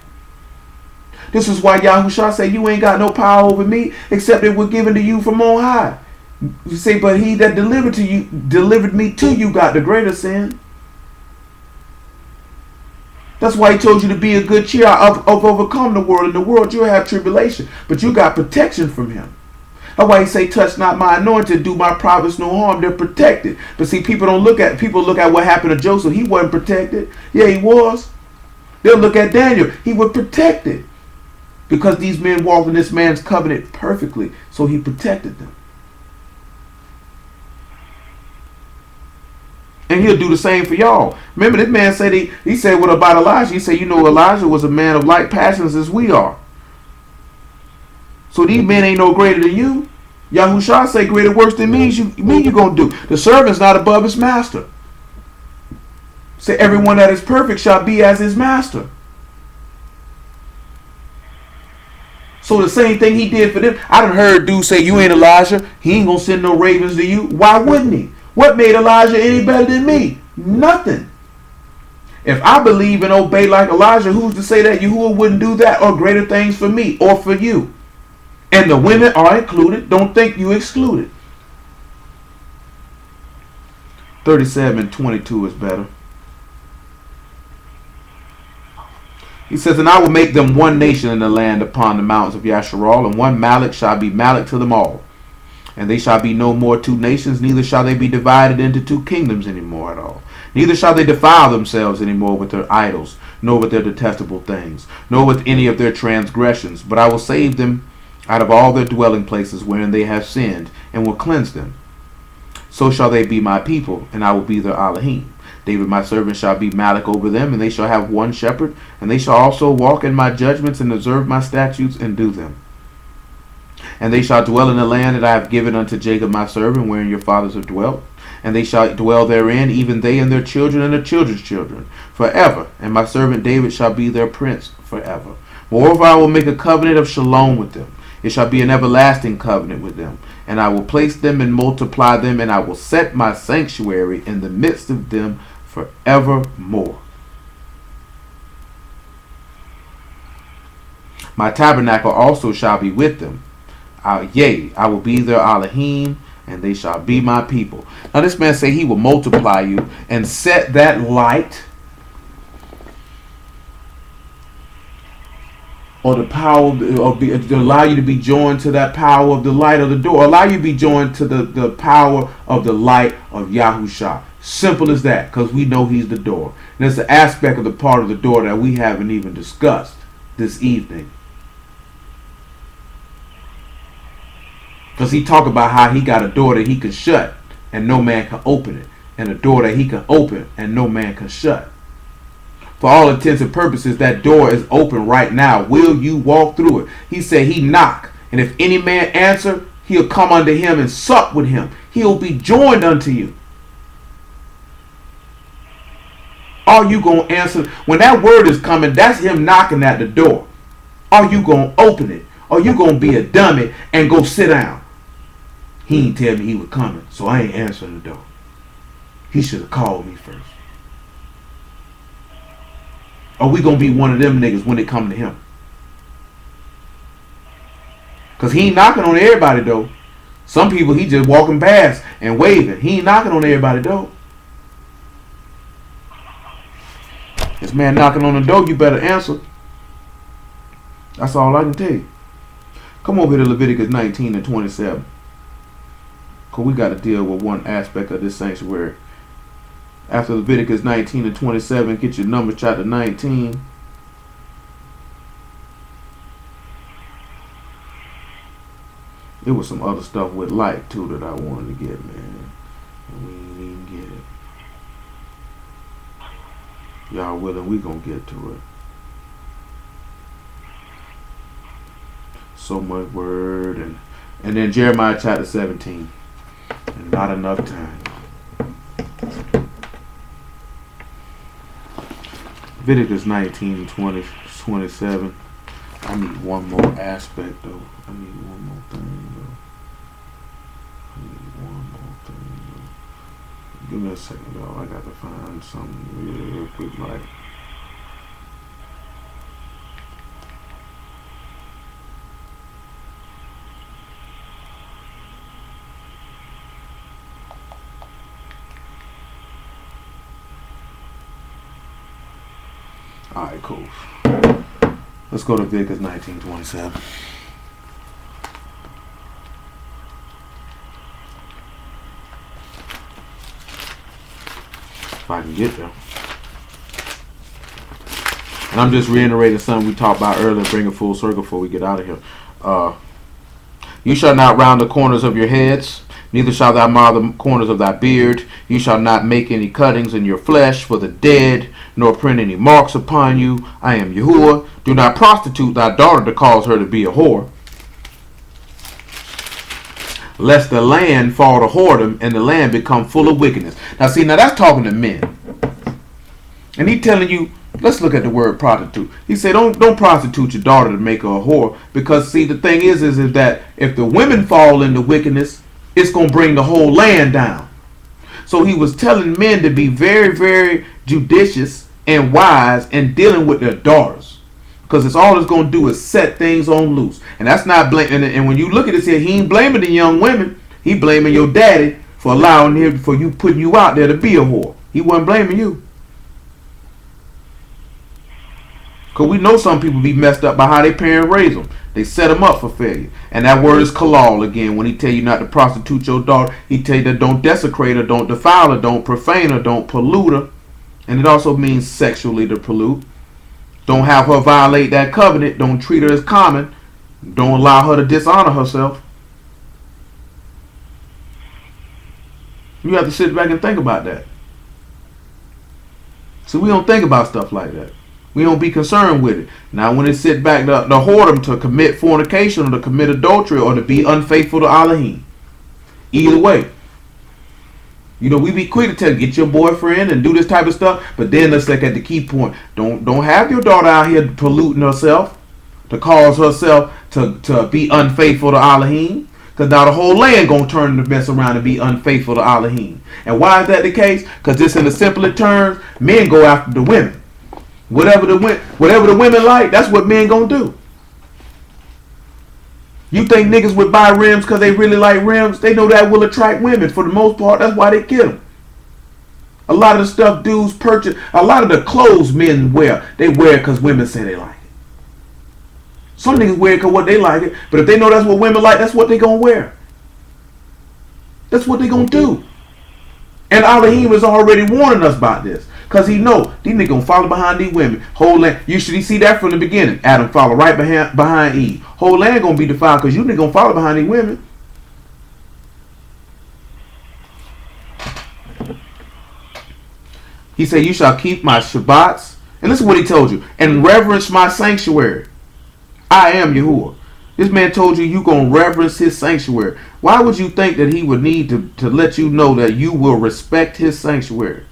This is why Yahushua said, you ain't got no power over me except it was given to you from on high. You say, but he that delivered me to you got the greater sin. That's why he told you to be a good cheer. I've overcome the world. In the world you'll have tribulation, but you got protection from him. That's why he say, touch not my anointed, do my prophets no harm. They're protected. But see, people look at what happened to Joseph. He wasn't protected. Yeah, he was. They'll look at Daniel. He was protected. Because these men walked in this man's covenant perfectly. So he protected them. And he'll do the same for y'all. Remember, this man said, he said what about Elijah? He said, you know, Elijah was a man of like passions as we are. So these men ain't no greater than you. Yahushua say greater works than me you gonna do. The servant's not above his master. Say everyone that is perfect shall be as his master. So the same thing he did for them. I done heard dudes say, you ain't Elijah. He ain't gonna send no ravens to you. Why wouldn't he? What made Elijah any better than me? Nothing. If I believe and obey like Elijah, who's to say that Yahuwah wouldn't do that or greater things for me or for you? And the women are included. Don't think you excluded. 37:22 is better. He says, and I will make them one nation in the land upon the mountains of Yasharal, and one Malak shall be Malak to them all. And they shall be no more two nations, neither shall they be divided into two kingdoms any more at all. Neither shall they defile themselves any more with their idols, nor with their detestable things, nor with any of their transgressions. But I will save them out of all their dwelling places wherein they have sinned, and will cleanse them. So shall they be my people, and I will be their Elohim. David my servant shall be Malak over them, and they shall have one shepherd, and they shall also walk in my judgments, and observe my statutes, and do them. And they shall dwell in the land that I have given unto Jacob my servant, wherein your fathers have dwelt. And they shall dwell therein, even they and their children and their children's children, forever. And my servant David shall be their prince forever. Moreover, I will make a covenant of shalom with them. It shall be an everlasting covenant with them. And I will place them and multiply them, and I will set my sanctuary in the midst of them forevermore. My tabernacle also shall be with them. Yea, I will be their Elohim, and they shall be my people. Now this man say he will multiply you and set that light, or the power, to allow you to be joined to that power of the light of the door. Allow you to be joined to the power of the light of Yahushua. Simple as that, because we know he's the door. And it's the aspect of the part of the door that we haven't even discussed this evening. Because he talked about how he got a door that he can shut and no man can open it. And a door that he can open and no man can shut. For all intents and purposes, that door is open right now. Will you walk through it? He said he knock. And if any man answer, he'll come unto him and sup with him. He'll be joined unto you. Are you going to answer? When that word is coming, that's him knocking at the door. Are you going to open it? Or you going to be a dummy and go sit down? He ain't tell me he was coming, so I ain't answering the door. He should have called me first. Or we going to be one of them niggas when it come to him? Because he ain't knocking on everybody though. Some people, he just walking past and waving. He ain't knocking on everybody's door. This man knocking on the door, you better answer. That's all I can tell you. Come over here to Leviticus 19 and 27. Because we got to deal with one aspect of this sanctuary. After Leviticus 19 and 27, get your Numbers chapter 19. There was some other stuff with light too that I wanted to get, man. And we didn't even get it. Y'all willing, we gonna get to it. So much word. And then Jeremiah chapter 17. And not enough time. Leviticus 19, 20, 27. I need one more aspect though. I need one more thing though. I need one more thing though. Give me a second though. I got to find something real quick like. Alright, cool. Let's go to Leviticus 19:27. If I can get there. And I'm just reiterating something we talked about earlier, bring it full circle before we get out of here. You shall not round the corners of your heads, neither shalt thou mar the corners of thy beard. You shall not make any cuttings in your flesh for the dead, nor print any marks upon you. I am Yahuwah. Do not prostitute thy daughter to cause her to be a whore, lest the land fall to whoredom and the land become full of wickedness. Now see, now that's talking to men. And he telling you, let's look at the word prostitute. He said, don't prostitute your daughter to make her a whore. Because see, the thing is that if the women fall into wickedness, it's going to bring the whole land down. So he was telling men to be very, very judicious and wise in dealing with their daughters. Because it's all it's going to do is set things on loose. And that's not blaming. And when you look at this here, he ain't blaming the young women. He blaming your daddy for allowing him, for you putting you out there to be a whore. He wasn't blaming you. Because we know some people be messed up by how their parents raise them. They set them up for failure. And that word is kalal again. When he tell you not to prostitute your daughter, he tell you that don't desecrate her, don't defile her, don't profane her, don't pollute her. And it also means sexually to pollute. Don't have her violate that covenant. Don't treat her as common. Don't allow her to dishonor herself. You have to sit back and think about that. So we don't think about stuff like that. We don't be concerned with it. Now when it sit back the whoredom to commit fornication or to commit adultery or to be unfaithful to Elohim. Either way. You know, we be quick to tell, get your boyfriend and do this type of stuff. But then let's look at the key point. Don't have your daughter out here polluting herself to cause herself to be unfaithful to Elohim. Because now the whole land going to turn the mess around and be unfaithful to Elohim. And why is that the case? Because just in the simpler terms, men go after the women. Whatever the women like, that's what men going to do. You think niggas would buy rims because they really like rims? They know that will attract women. For the most part, that's why they get them. A lot of the stuff dudes purchase, a lot of the clothes men wear, they wear because women say they like it. Some niggas wear it because what they like it. But if they know that's what women like, that's what they going to wear. That's what they going to do. And Elohim is already warning us about this. Because he know these niggas gonna follow behind these women. Whole land. You should see that from the beginning. Adam followed right behind Eve. Whole land gonna be defiled because you niggas gonna follow behind these women. He said, you shall keep my Shabbats. And listen what he told you. And reverence my sanctuary. I am Yahuwah. This man told you you gonna reverence his sanctuary. Why would you think that he would need to let you know that you will respect his sanctuary?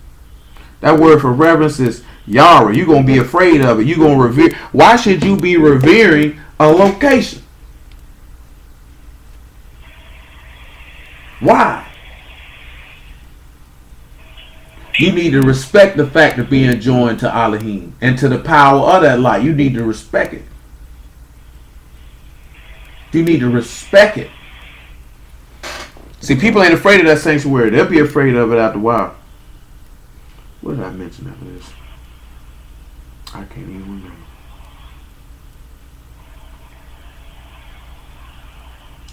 That word for reverence is Yara. You're going to be afraid of it. You're going to revere. Why should you be revering a location? Why? You need to respect the fact of being joined to Elohim and to the power of that light. You need to respect it. You need to respect it. See, people ain't afraid of that sanctuary. They'll be afraid of it after a while. What did I mention after this? I can't even remember.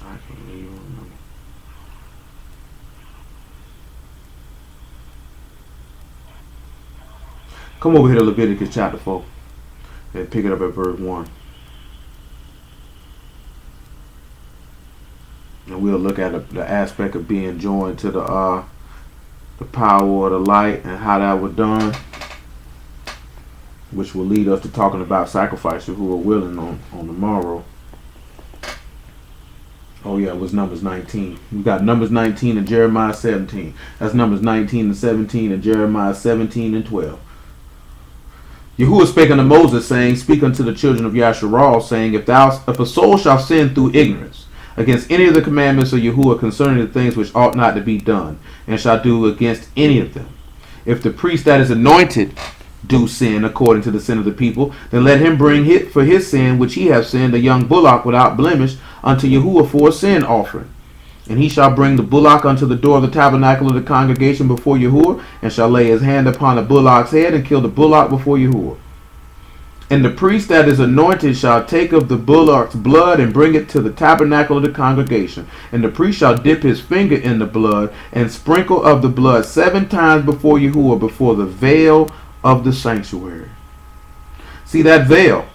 I can't even remember. Come over here to Leviticus chapter 4 and pick it up at verse 1. And we'll look at the aspect of being joined to the power of the light and how that was done, which will lead us to talking about sacrifices who are willing on the morrow. Oh yeah, it was Numbers 19. We got Numbers 19 and Jeremiah 17. That's Numbers 19 and 17 and Jeremiah 17 and 12. Yahuwah spake unto Moses, saying, Speak unto the children of Yasharal, saying, If a soul shall sin through ignorance against any of the commandments of Yahuwah concerning the things which ought not to be done, and shall do against any of them, if the priest that is anointed do sin according to the sin of the people, then let him bring for his sin which he hath sinned a young bullock without blemish unto Yahuwah for a sin offering. And he shall bring the bullock unto the door of the tabernacle of the congregation before Yahuwah, and shall lay his hand upon the bullock's head, and kill the bullock before Yahuwah. And the priest that is anointed shall take of the bullock's blood, and bring it to the tabernacle of the congregation. And the priest shall dip his finger in the blood, and sprinkle of the blood 7 times before Yahuwah, before the veil of the sanctuary. See, that veil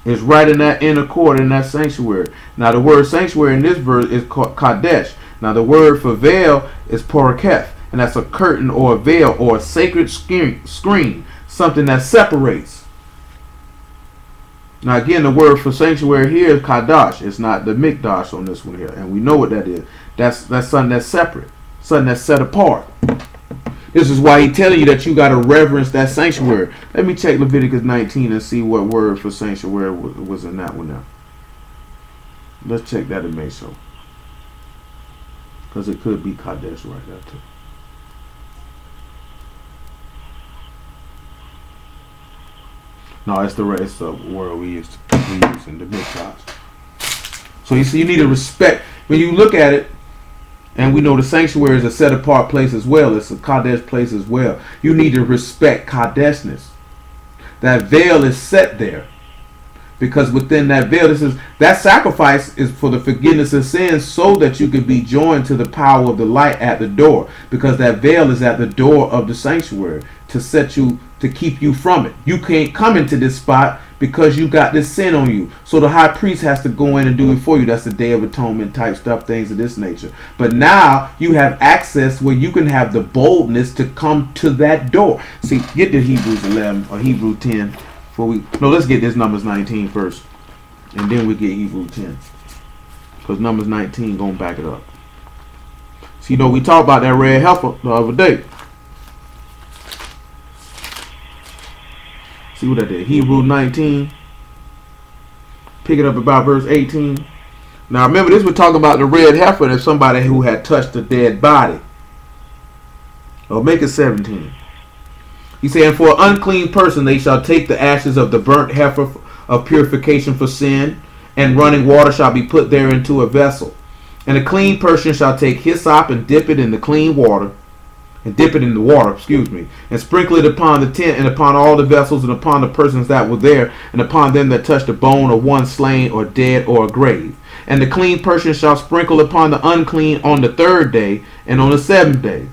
is right in that inner court in that sanctuary. Now the word sanctuary in this verse is called Kadesh. Now the word for veil is Poraketh, and that's a curtain or a veil or a sacred screen, something that separates. Now again, the word for sanctuary here is Kadash. It's not the Mikdash on this one here, and we know what that is. That's something that's separate, something that's set apart. This is why he's telling you that you got to reverence that sanctuary. Let me check Leviticus 19 and see what word for sanctuary was in that one now. Let's check that and make sure. Because it could be Kadesh right there too. No, it's the word we use in the Mikdash. So you see, you need to respect. When you look at it, and we know the sanctuary is a set apart place as well. It's a Kadesh place as well. You need to respect Kadeshness. That veil is set there. Because within that veil, that sacrifice is for the forgiveness of sins, so that you can be joined to the power of the light at the door. Because that veil is at the door of the sanctuary to keep you from it. You can't come into this spot because you got this sin on you. So the high priest has to go in and do it for you. That's the Day of Atonement type stuff, things of this nature. But now you have access where you can have the boldness to come to that door. See, get to Hebrews 11 or Hebrew 10. Let's get this Numbers 19 first. And then we get Hebrew 10. Because Numbers 19 going to back it up. So we talked about that red heifer the other day. See what I did? Hebrew 19. Pick it up about verse 18. Now remember, this we're talking about the red heifer and somebody who had touched a dead body. Or make it 17. He said, and for an unclean person they shall take the ashes of the burnt heifer of purification for sin, and running water shall be put there into a vessel. And a clean person shall take hyssop and dip it in the clean water, and dip it in the water, and sprinkle it upon the tent and upon all the vessels and upon the persons that were there, and upon them that touched the bone of one slain or dead or a grave. And the clean person shall sprinkle upon the unclean on the 3rd day and on the 7th day.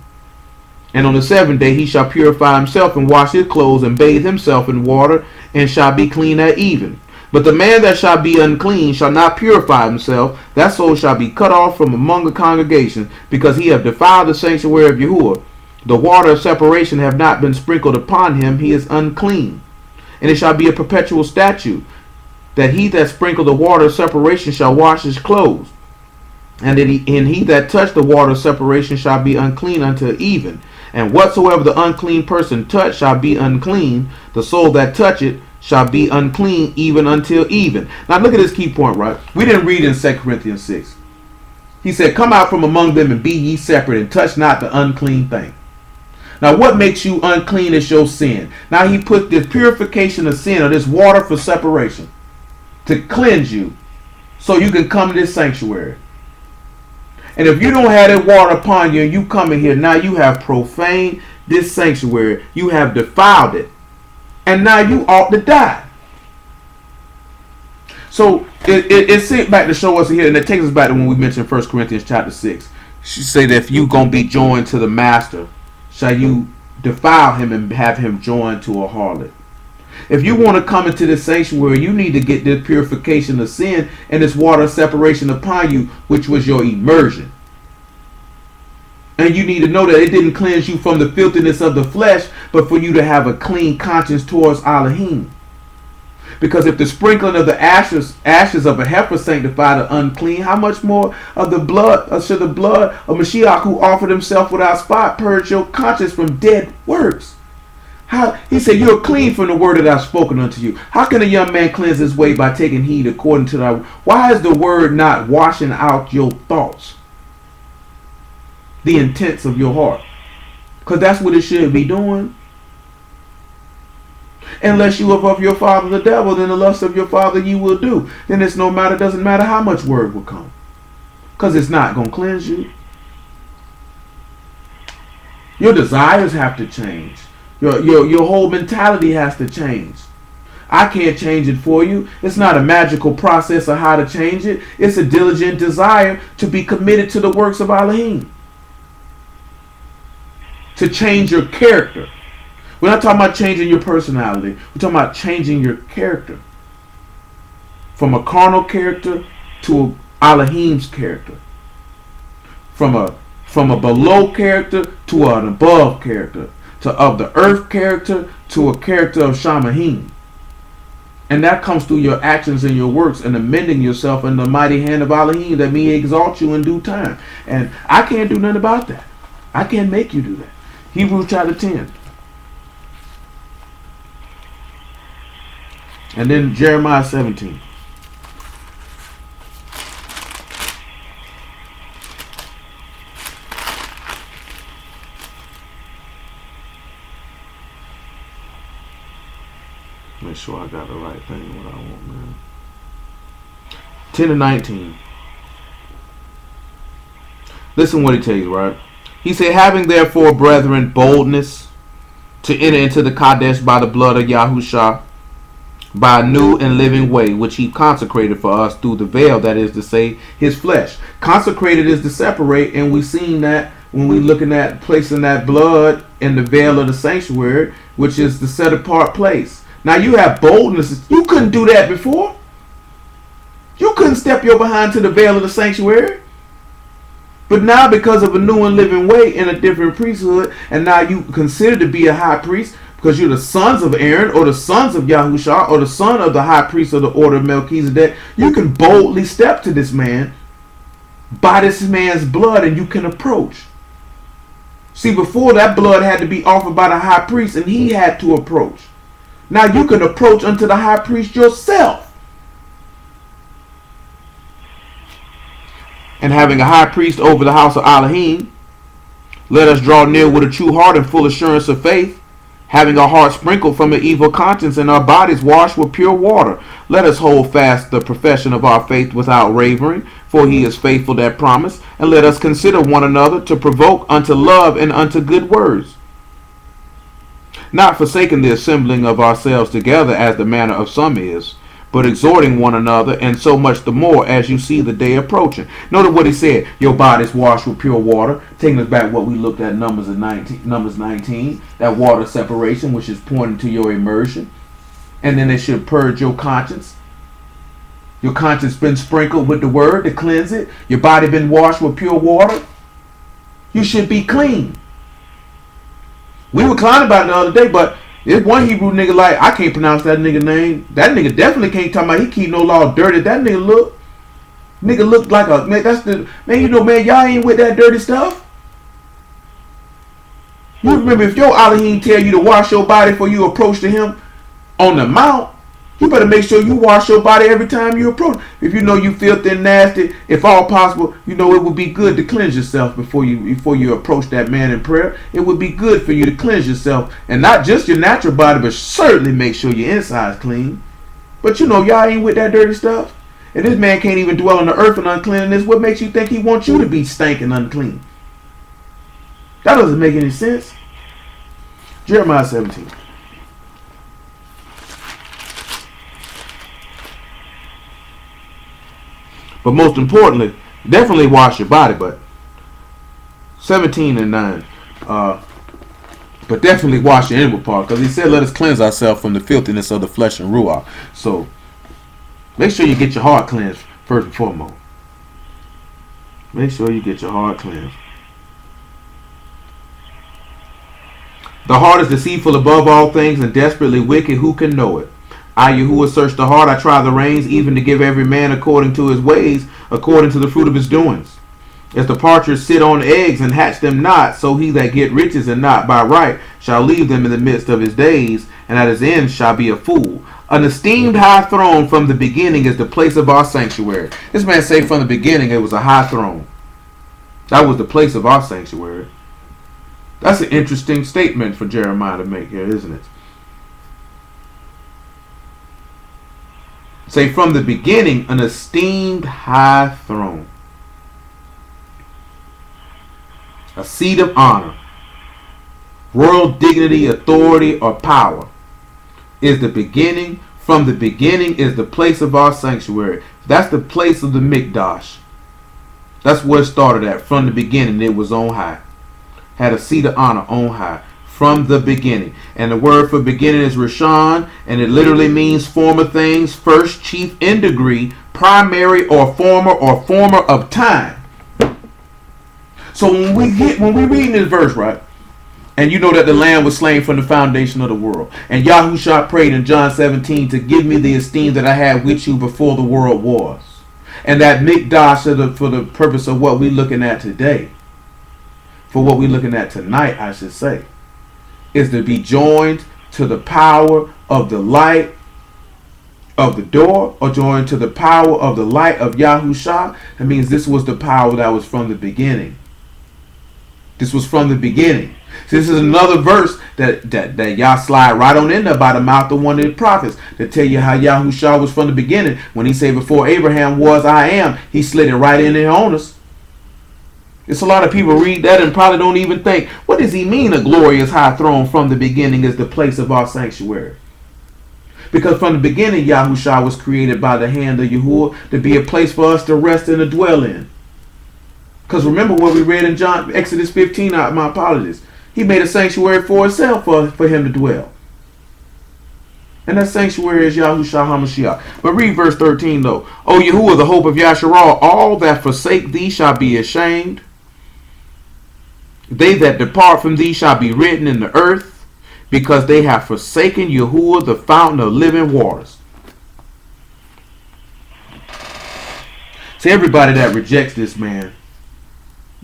And on the 7th day he shall purify himself and wash his clothes and bathe himself in water, and shall be clean at even. But the man that shall be unclean shall not purify himself. That soul shall be cut off from among the congregation, because he hath defiled the sanctuary of Yahuwah. The water of separation have not been sprinkled upon him. He is unclean. And it shall be a perpetual statute, that he that sprinkled the water of separation shall wash his clothes. And he that touched the water of separation shall be unclean until even. And whatsoever the unclean person touch shall be unclean. The soul that touch it shall be unclean even until even. Now look at this key point, right? We didn't read in 2 Corinthians 6. He said, come out from among them and be ye separate, and touch not the unclean thing. Now what makes you unclean is your sin. Now he put this purification of sin, or this water for separation, to cleanse you, so you can come to this sanctuary. And if you don't have that water upon you and you come in here, now you have profaned this sanctuary. You have defiled it. And now you ought to die. So it's sent back to show us here, and it takes us back to when we mentioned 1 Corinthians chapter 6. She said that if you going to be joined to the master, shall you defile him and have him joined to a harlot. If you want to come into the sanctuary, you need to get this purification of sin and this water separation upon you, which was your immersion. And you need to know that it didn't cleanse you from the filthiness of the flesh, but for you to have a clean conscience towards Elohim. Because if the sprinkling of the ashes of a heifer sanctify the unclean, how much more of the blood, should the blood of Mashiach, who offered himself without spot, purge your conscience from dead works? He said, you're clean from the word that I've spoken unto you. How can a young man cleanse his way by taking heed according to thy? Why is the word not washing out your thoughts? The intents of your heart. Because that's what it should be doing. Unless you are of your father the devil, then the lust of your father you will do. Then it doesn't matter how much word will come. Because it's not going to cleanse you. Your desires have to change. Your whole mentality has to change. I can't change it for you. It's not a magical process of how to change it. It's a diligent desire to be committed to the works of Elohim. To change your character. We're not talking about changing your personality. We're talking about changing your character. From a carnal character to Elohim's character. From a below character to an above character. To of the earth character to a character of Shamahim. And that comes through your actions and your works and amending yourself in the mighty hand of Elohim that may exalt you in due time. And I can't do nothing about that. I can't make you do that. Hebrews chapter 10. And then Jeremiah 17. Make sure I got the right thing, what I want, man. 10 and 19. Listen what he tells you, right? He said, having therefore, brethren, boldness to enter into the Kadesh by the blood of Yahushua, by a new and living way, which he consecrated for us through the veil, that is to say, his flesh. Consecrated is to separate, and we've seen that when we looking at placing that blood in the veil of the sanctuary, which is the set apart place. Now you have boldness. You couldn't do that before. You couldn't step your behind to the veil of the sanctuary. But now because of a new and living way in a different priesthood, and now you consider to be a high priest because you're the sons of Aaron or the sons of Yahushua or the son of the high priest of the order of Melchizedek, you can boldly step to this man by this man's blood and you can approach. See, before that blood had to be offered by the high priest and he had to approach. Now you can approach unto the high priest yourself. And having a high priest over the house of Elohim, let us draw near with a true heart and full assurance of faith, having our hearts sprinkled from an evil conscience and our bodies washed with pure water. Let us hold fast the profession of our faith without wavering, for he is faithful that promise. And let us consider one another to provoke unto love and unto good words, not forsaking the assembling of ourselves together as the manner of some is, but exhorting one another, and so much the more as you see the day approaching. Notice what he said, your bodies washed with pure water, taking us back what we looked at Numbers 19, that water separation, which is pointing to your immersion. And then it should purge your conscience. Your conscience been sprinkled with the word to cleanse it. Your body been washed with pure water. You should be clean. We were clowning about it the other day, but there's one Hebrew nigga like, I can't pronounce that nigga name. That nigga definitely can't talk about he keep no law dirty. That nigga look like a man. That's the man. You know, man, y'all ain't with that dirty stuff. You remember if your Elohim tell you to wash your body before you approach to him on the mount, you better make sure you wash your body every time you approach. If you know you filthy and nasty, if all possible, you know it would be good to cleanse yourself before you approach that man in prayer. It would be good for you to cleanse yourself, and not just your natural body, but certainly make sure your inside's clean. But you know y'all ain't with that dirty stuff. If this man can't even dwell on the earth in uncleanness, what makes you think he wants you to be stank and unclean? That doesn't make any sense. Jeremiah 17. But most importantly, definitely wash your body, but 17 and 9. But definitely wash your inward part, because he said, let us cleanse ourselves from the filthiness of the flesh and ruach. So make sure you get your heart cleansed first and foremost. Make sure you get your heart cleansed. The heart is deceitful above all things and desperately wicked. Who can know it? I, Yahuwah, search the heart. I try the reins, even to give every man according to his ways, according to the fruit of his doings. As the partridge sit on eggs and hatch them not, so he that get riches and not by right shall leave them in the midst of his days, and at his end shall be a fool. An esteemed high throne from the beginning is the place of our sanctuary. This man say from the beginning it was a high throne. That was the place of our sanctuary. That's an interesting statement for Jeremiah to make here, isn't it? Say from the beginning, an esteemed high throne. A seat of honor, royal dignity, authority, or power is the beginning. From the beginning is the place of our sanctuary. That's the place of the Mikdash. That's where it started at. From the beginning, it was on high. Had a seat of honor on high. From the beginning. And the word for beginning is Rishon, and it literally means former things, first, chief in degree, primary, or former of time. So when we read this verse, right, and you know that the Lamb was slain from the foundation of the world, and Yahushua prayed in John 17 to give me the esteem that I had with you before the world was, and that Mikdash for the purpose of what we're looking at today, for what we're looking at tonight, I should say, is to be joined to the power of the light of the door, or joined to the power of the light of Yahushua. That means this was the power that was from the beginning. This was from the beginning. So this is another verse that y'all slide right on in there by the mouth of one of the prophets to tell you how Yahushua was from the beginning. When he said before Abraham was, I am, he slid it right in there on us. It's a lot of people read that and probably don't even think, what does he mean a glorious high throne from the beginning is the place of our sanctuary? Because from the beginning, Yahushua was created by the hand of Yahuwah to be a place for us to rest and to dwell in. Because remember what we read in Exodus 15, my apologies. He made a sanctuary for himself for him to dwell. And that sanctuary is Yahushua HaMashiach. But read verse 13 though. O Yahuwah, the hope of Yasharal, all that forsake thee shall be ashamed. They that depart from thee shall be written in the earth, because they have forsaken Yahuwah, the fountain of living waters. See, everybody that rejects this man,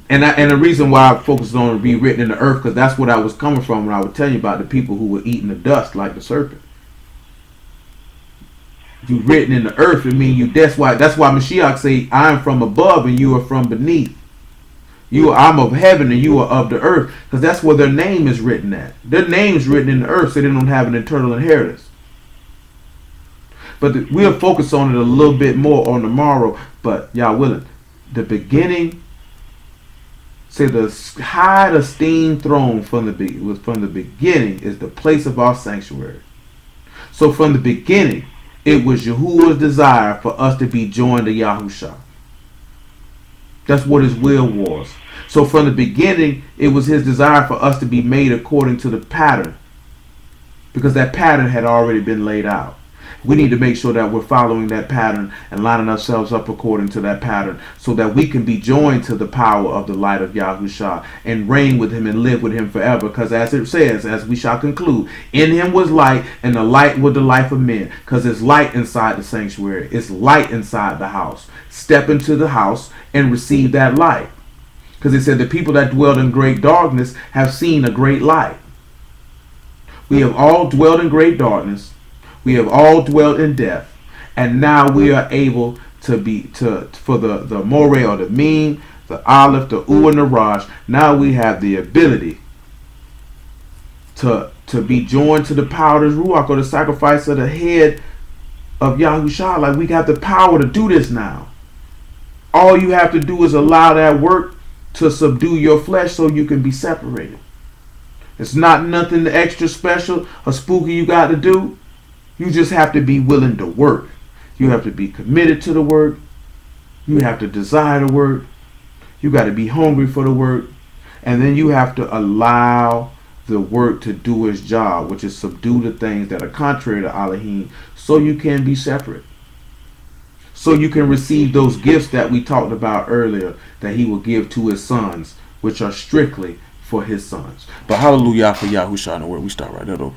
and the reason why I focused on be written in the earth, because that's what I was coming from when I was telling you about the people who were eating the dust like the serpent. You written in the earth, it means that's why Mashiach say, I am from above and you are from beneath. I'm of heaven and you are of the earth, because that's where their name is written at. Their name is written in the earth, so they don't have an eternal inheritance. But we'll focus on it a little bit more on tomorrow. But y'all willing, the beginning. Say the high esteemed throne from the beginning is the place of our sanctuary. So from the beginning, it was Yahuwah's desire for us to be joined to Yahusha. That's what his will was. So from the beginning, it was his desire for us to be made according to the pattern, because that pattern had already been laid out. We need to make sure that we're following that pattern and lining ourselves up according to that pattern, so that we can be joined to the power of the light of Yahushua and reign with him and live with him forever. Because as it says, as we shall conclude, in him was light, and the light was the life of men. Because it's light inside the sanctuary. It's light inside the house. Step into the house and receive that light. Because it said the people that dwelled in great darkness have seen a great light. We have all dwelled in great darkness. We have all dwelt in death, and now we are able for the Moreh or the Meme, the Aleph, the U, and the Raj. Now we have the ability to be joined to the power of the Ruach, or the sacrifice of the head of Yahushua. Like, we got the power to do this now. All you have to do is allow that work to subdue your flesh so you can be separated. It's not nothing extra special or spooky you got to do. You just have to be willing to work. You have to be committed to the work. You have to desire the work. You got to be hungry for the work. And then you have to allow the work to do its job, which is subdue the things that are contrary to Elohim, so you can be separate. So you can receive those gifts that we talked about earlier that he will give to his sons, which are strictly for his sons. But hallelujah for Yahushua in the word. We start right there though.